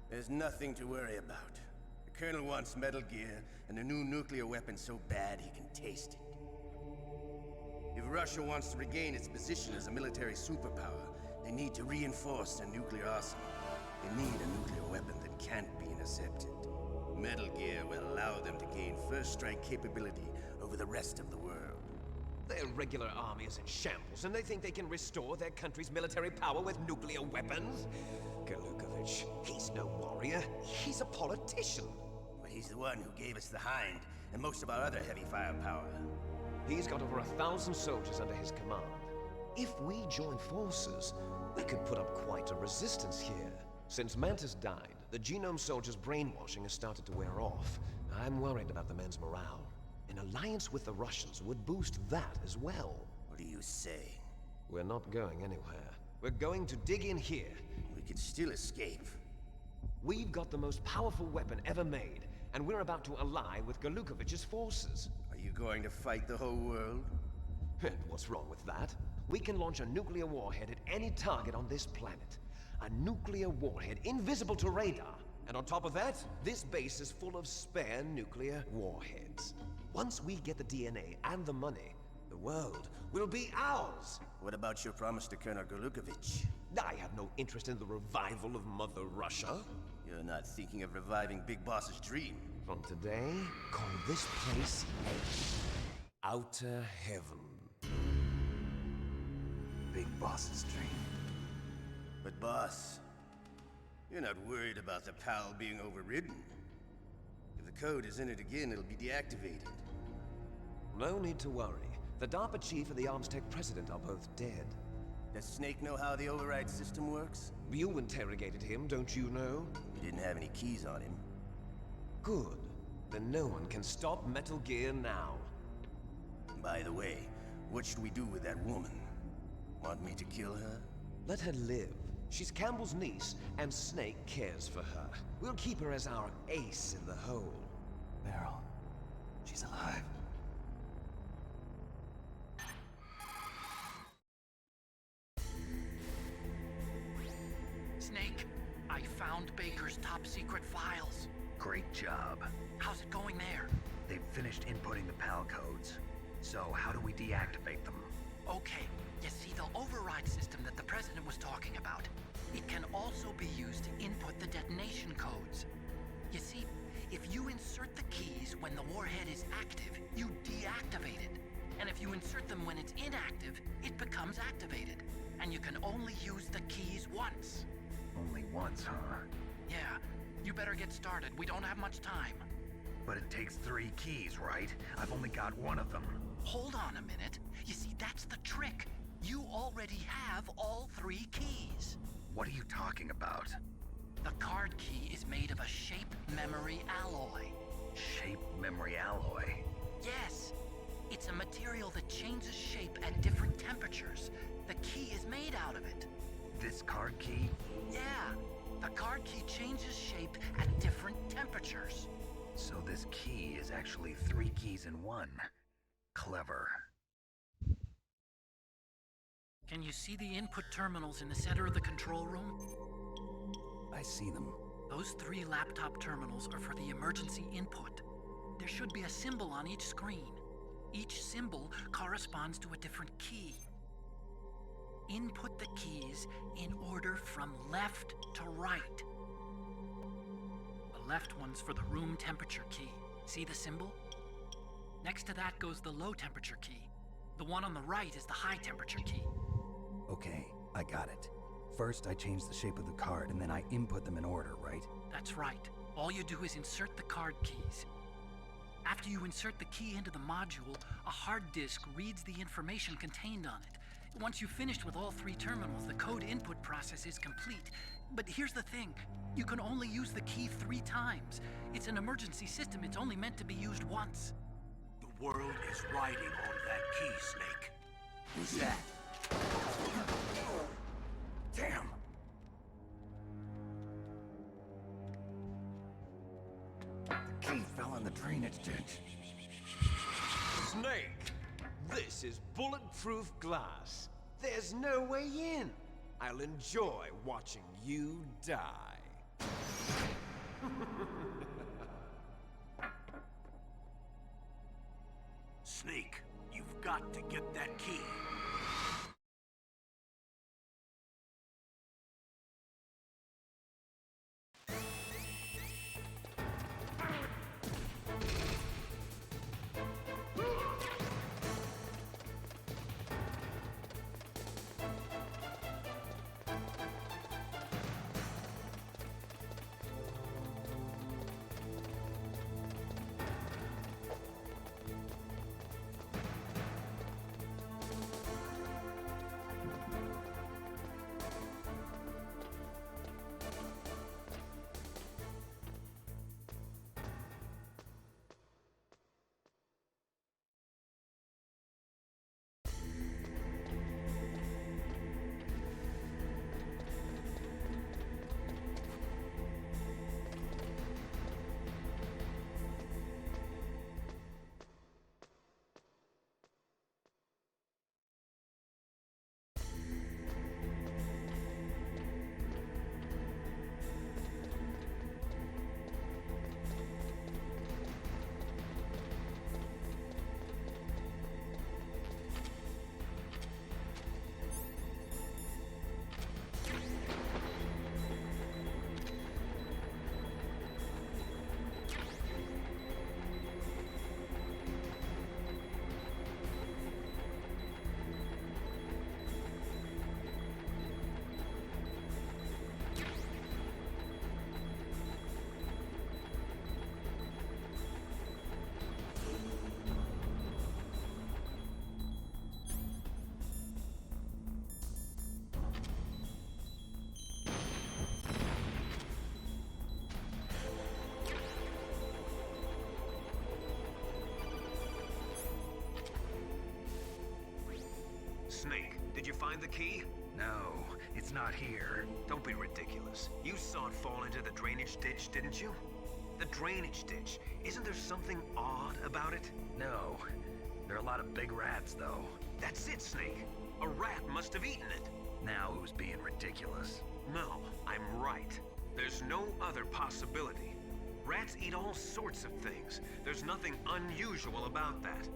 There's nothing to worry about. The Colonel wants Metal Gear and a new nuclear weapon so bad he can taste it. If Russia wants to regain its position as a military superpower, they need to reinforce their nuclear arsenal. They need a nuclear weapon that can't be intercepted. Metal Gear will allow them to gain first strike capability over the rest of the world. Their regular army is in shambles, and they think they can restore their country's military power with nuclear weapons? Golukovich, he's no warrior. He's a politician. But he's the one who gave us the Hind and most of our other heavy firepower. He's got over 1,000 soldiers under his command. If we join forces, we could put up quite a resistance here. Since Mantis died, the genome soldiers' brainwashing has started to wear off. I'm worried about the men's morale. An alliance with the Russians would boost that as well. What are you saying? We're not going anywhere. We're going to dig in here. We could still escape. We've got the most powerful weapon ever made, and we're about to ally with Golukovich's forces. Are you going to fight the whole world? And what's wrong with that? We can launch a nuclear warhead at any target on this planet. A nuclear warhead invisible to radar. And on top of that, this base is full of spare nuclear warheads. Once we get the DNA and the money, the world will be ours. What about your promise to Colonel Golukovich? I have no interest in the revival of Mother Russia. You're not thinking of reviving Big Boss's dream. From today, call this place Outer Heaven. Big Boss's dream. But boss, you're not worried about the PAL being overridden. If the code is entered again, it'll be deactivated. No need to worry. The DARPA chief and the Armstech president are both dead. Does Snake know how the override system works? You interrogated him, don't you know? He didn't have any keys on him. Good. Then no one can stop Metal Gear now. By the way, what should we do with that woman? Want me to kill her? Let her live. She's Campbell's niece, and Snake cares for her. We'll keep her as our ace in the hole. Meryl, she's alive. Snake, I found Baker's top-secret files. Great job. How's it going there? They've finished inputting the PAL codes. So how do we deactivate them? Okay, you see the override system that the President was talking about. It can also be used to input the detonation codes. You see, if you insert the keys when the warhead is active, you deactivate it. And if you insert them when it's inactive, it becomes activated. And you can only use the keys once. Only once, huh? Yeah, You better get started. We don't have much time. But it takes 3 keys, right? I've only got 1 of them. Hold on a minute. You see, that's the trick. You already have all 3 keys. What are you talking about? The card key is made of a shape memory alloy. Shape memory alloy? Yes. It's a material that changes shape at different temperatures. The key is made out of it. This card key? Yeah. The card key changes shape at different temperatures. So this key is actually 3 keys in 1. Clever. Can you see the input terminals in the center of the control room? I see them. Those 3 laptop terminals are for the emergency input. There should be a symbol on each screen. Each symbol corresponds to a different key. Input the keys in order from left to right. The left one's for the room temperature key. See the symbol? Next to that goes the low temperature key. The one on the right is the high temperature key. Okay, I got it. First, I change the shape of the card, and then I input them in order, right? That's right. All you do is insert the card keys. After you insert the key into the module, a hard disk reads the information contained on it. Once you've finished with all 3 terminals, the code input process is complete. But here's the thing. You can only use the key 3 times. It's an emergency system. It's only meant to be used once. The world is riding on that key, Snake. Who's that? Damn! The key fell in the drainage ditch. Snake! This is bulletproof glass. There's no way in. I'll enjoy watching you die. Snake, you've got to get that key. Snake, did you find the key? No, it's not here. Don't be ridiculous. You saw it fall into the drainage ditch, didn't you? The drainage ditch. Isn't there something odd about it? No. There are a lot of big rats, though. That's it, Snake. A rat must have eaten it. Now who's being ridiculous? No, I'm right. There's no other possibility. Rats eat all sorts of things. There's nothing unusual about that.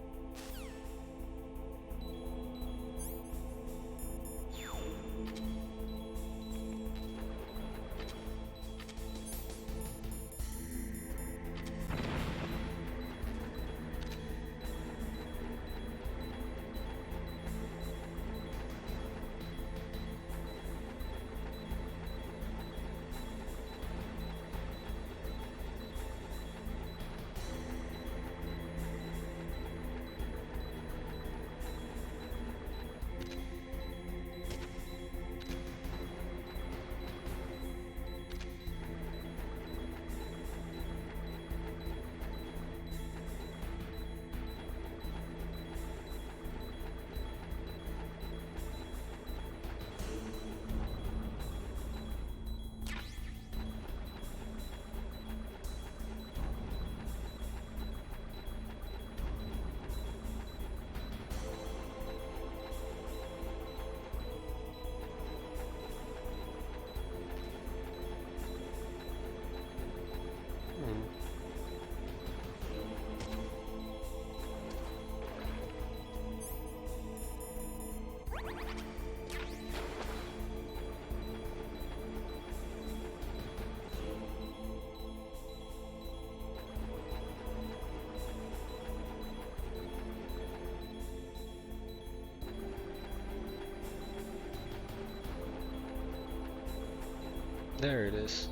There it is.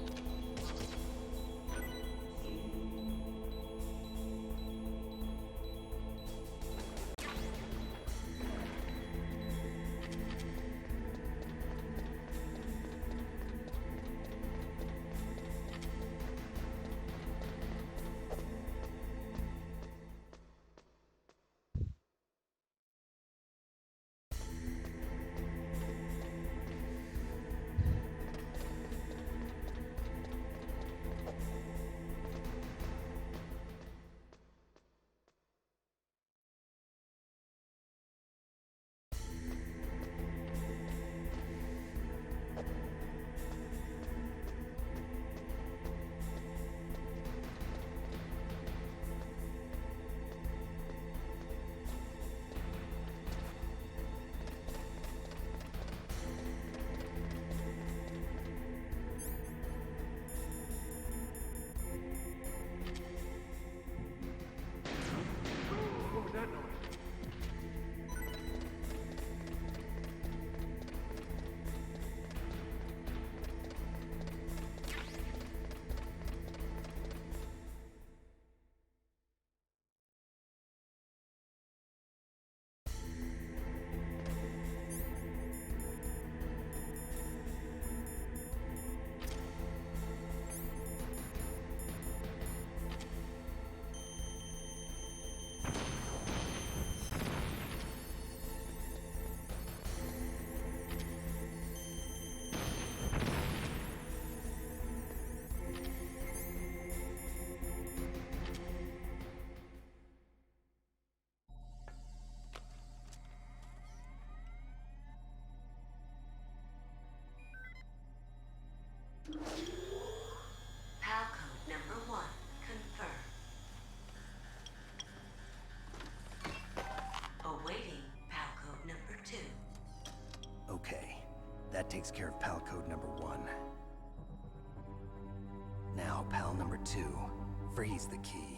What was that noise? PAL code number 1, confirmed. Awaiting PAL code number 2. Okay, that takes care of PAL code number 1. Now, PAL number 2, freeze the key.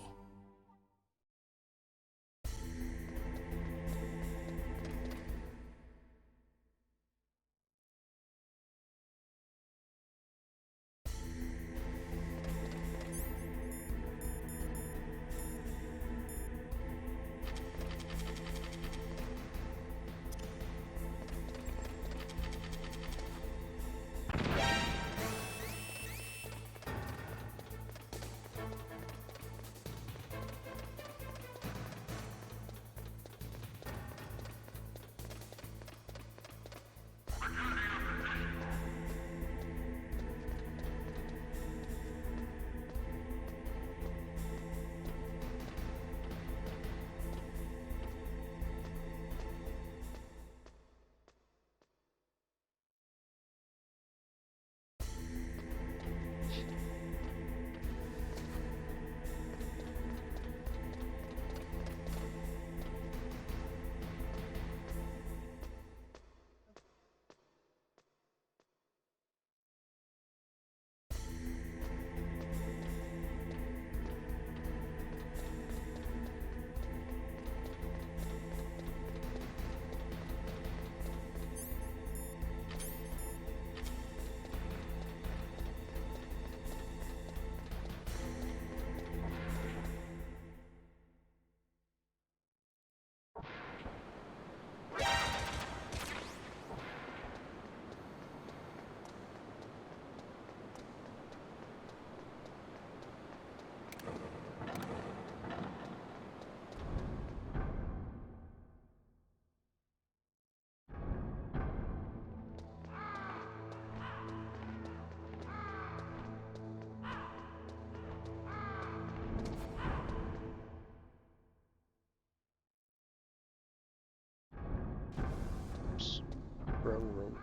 Wrong room.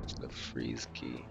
It's the freeze key.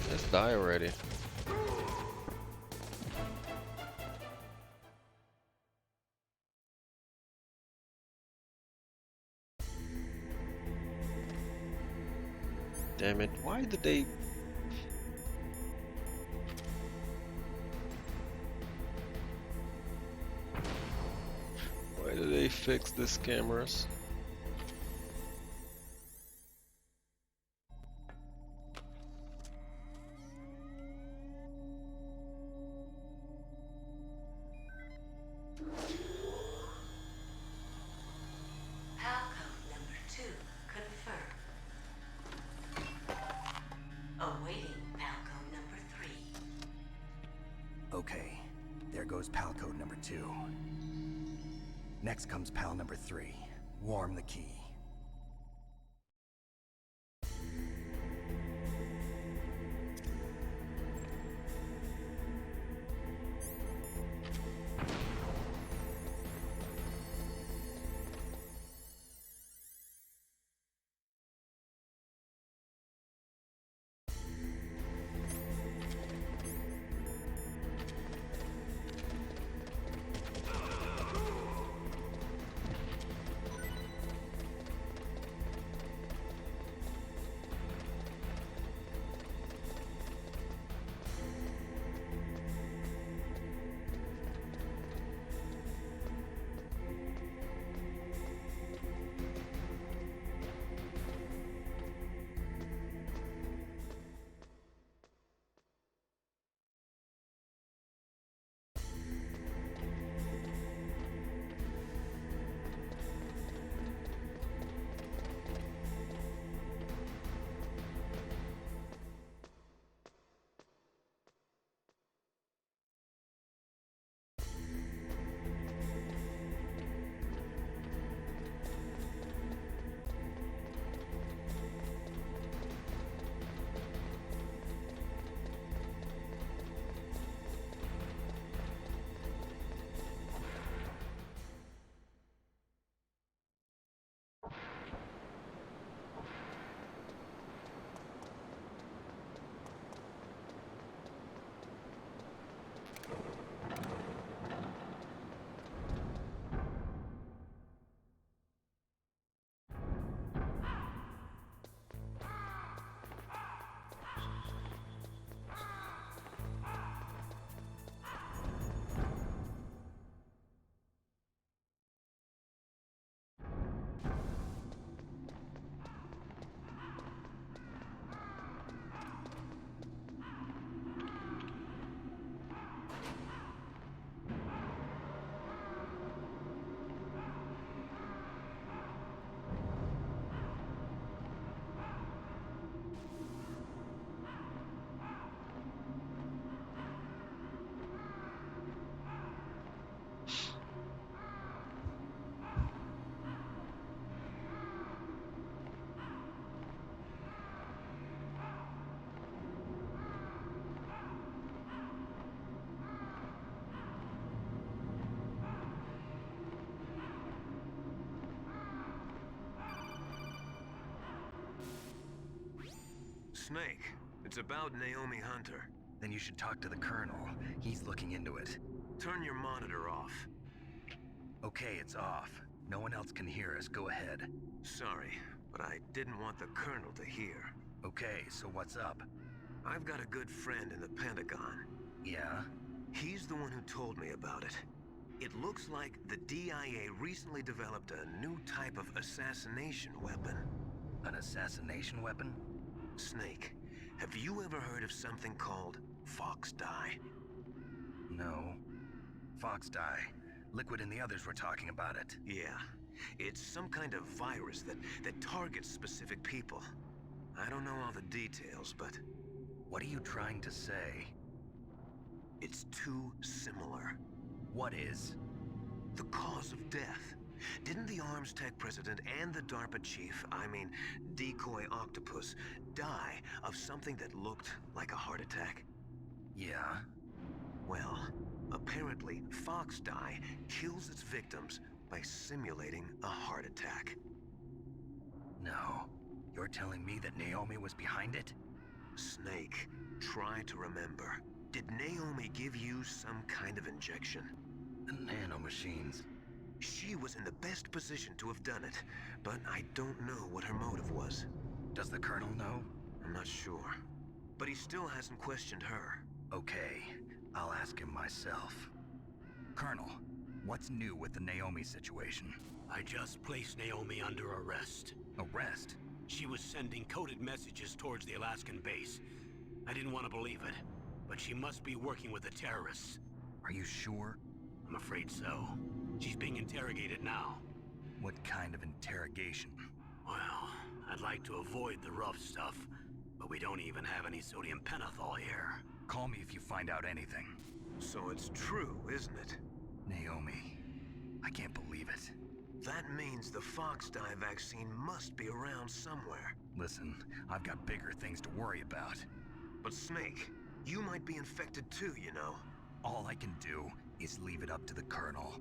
Just die already. Damn it, why did they... Why did they fix these cameras? Okay, there goes pal code number 2. Next comes pal number 3. Warm the key. Snake, it's about Naomi Hunter. Then you should talk to the Colonel. He's looking into it. Turn your monitor off. Okay, it's off. No one else can hear us. Go ahead. Sorry, but I didn't want the Colonel to hear. Okay, so what's up? I've got a good friend in the Pentagon. Yeah? He's the one who told me about it. It looks like the DIA recently developed a new type of assassination weapon. An assassination weapon? Snake, have you ever heard of something called Fox Dye? No. Fox Dye. Liquid and the others were talking about it. Yeah. It's some kind of virus that targets specific people. I don't know all the details, but... What are you trying to say? It's too similar. What is? The cause of death. Didn't the Arms Tech president and the DARPA chief, I mean, Decoy Octopus, die of something that looked like a heart attack? Yeah? Well, apparently Fox Dye kills its victims by simulating a heart attack. No. You're telling me that Naomi was behind it? Snake, try to remember. Did Naomi give you some kind of injection? The nanomachines. She was in the best position to have done it, but I don't know what her motive was. Does the Colonel know? I'm not sure. But he still hasn't questioned her. Okay, I'll ask him myself. Colonel, what's new with the Naomi situation? I just placed Naomi under arrest. Arrest? She was sending coded messages towards the Alaskan base. I didn't want to believe it, but she must be working with the terrorists. Are you sure? I'm afraid so. She's being interrogated now. What kind of interrogation? Well, I'd like to avoid the rough stuff, but we don't even have any sodium pentothal here. Call me if you find out anything. So it's true, isn't it? Naomi, I can't believe it. That means the Fox dye vaccine must be around somewhere. Listen, I've got bigger things to worry about. But Snake, you might be infected too, you know. All I can do is leave it up to the Colonel.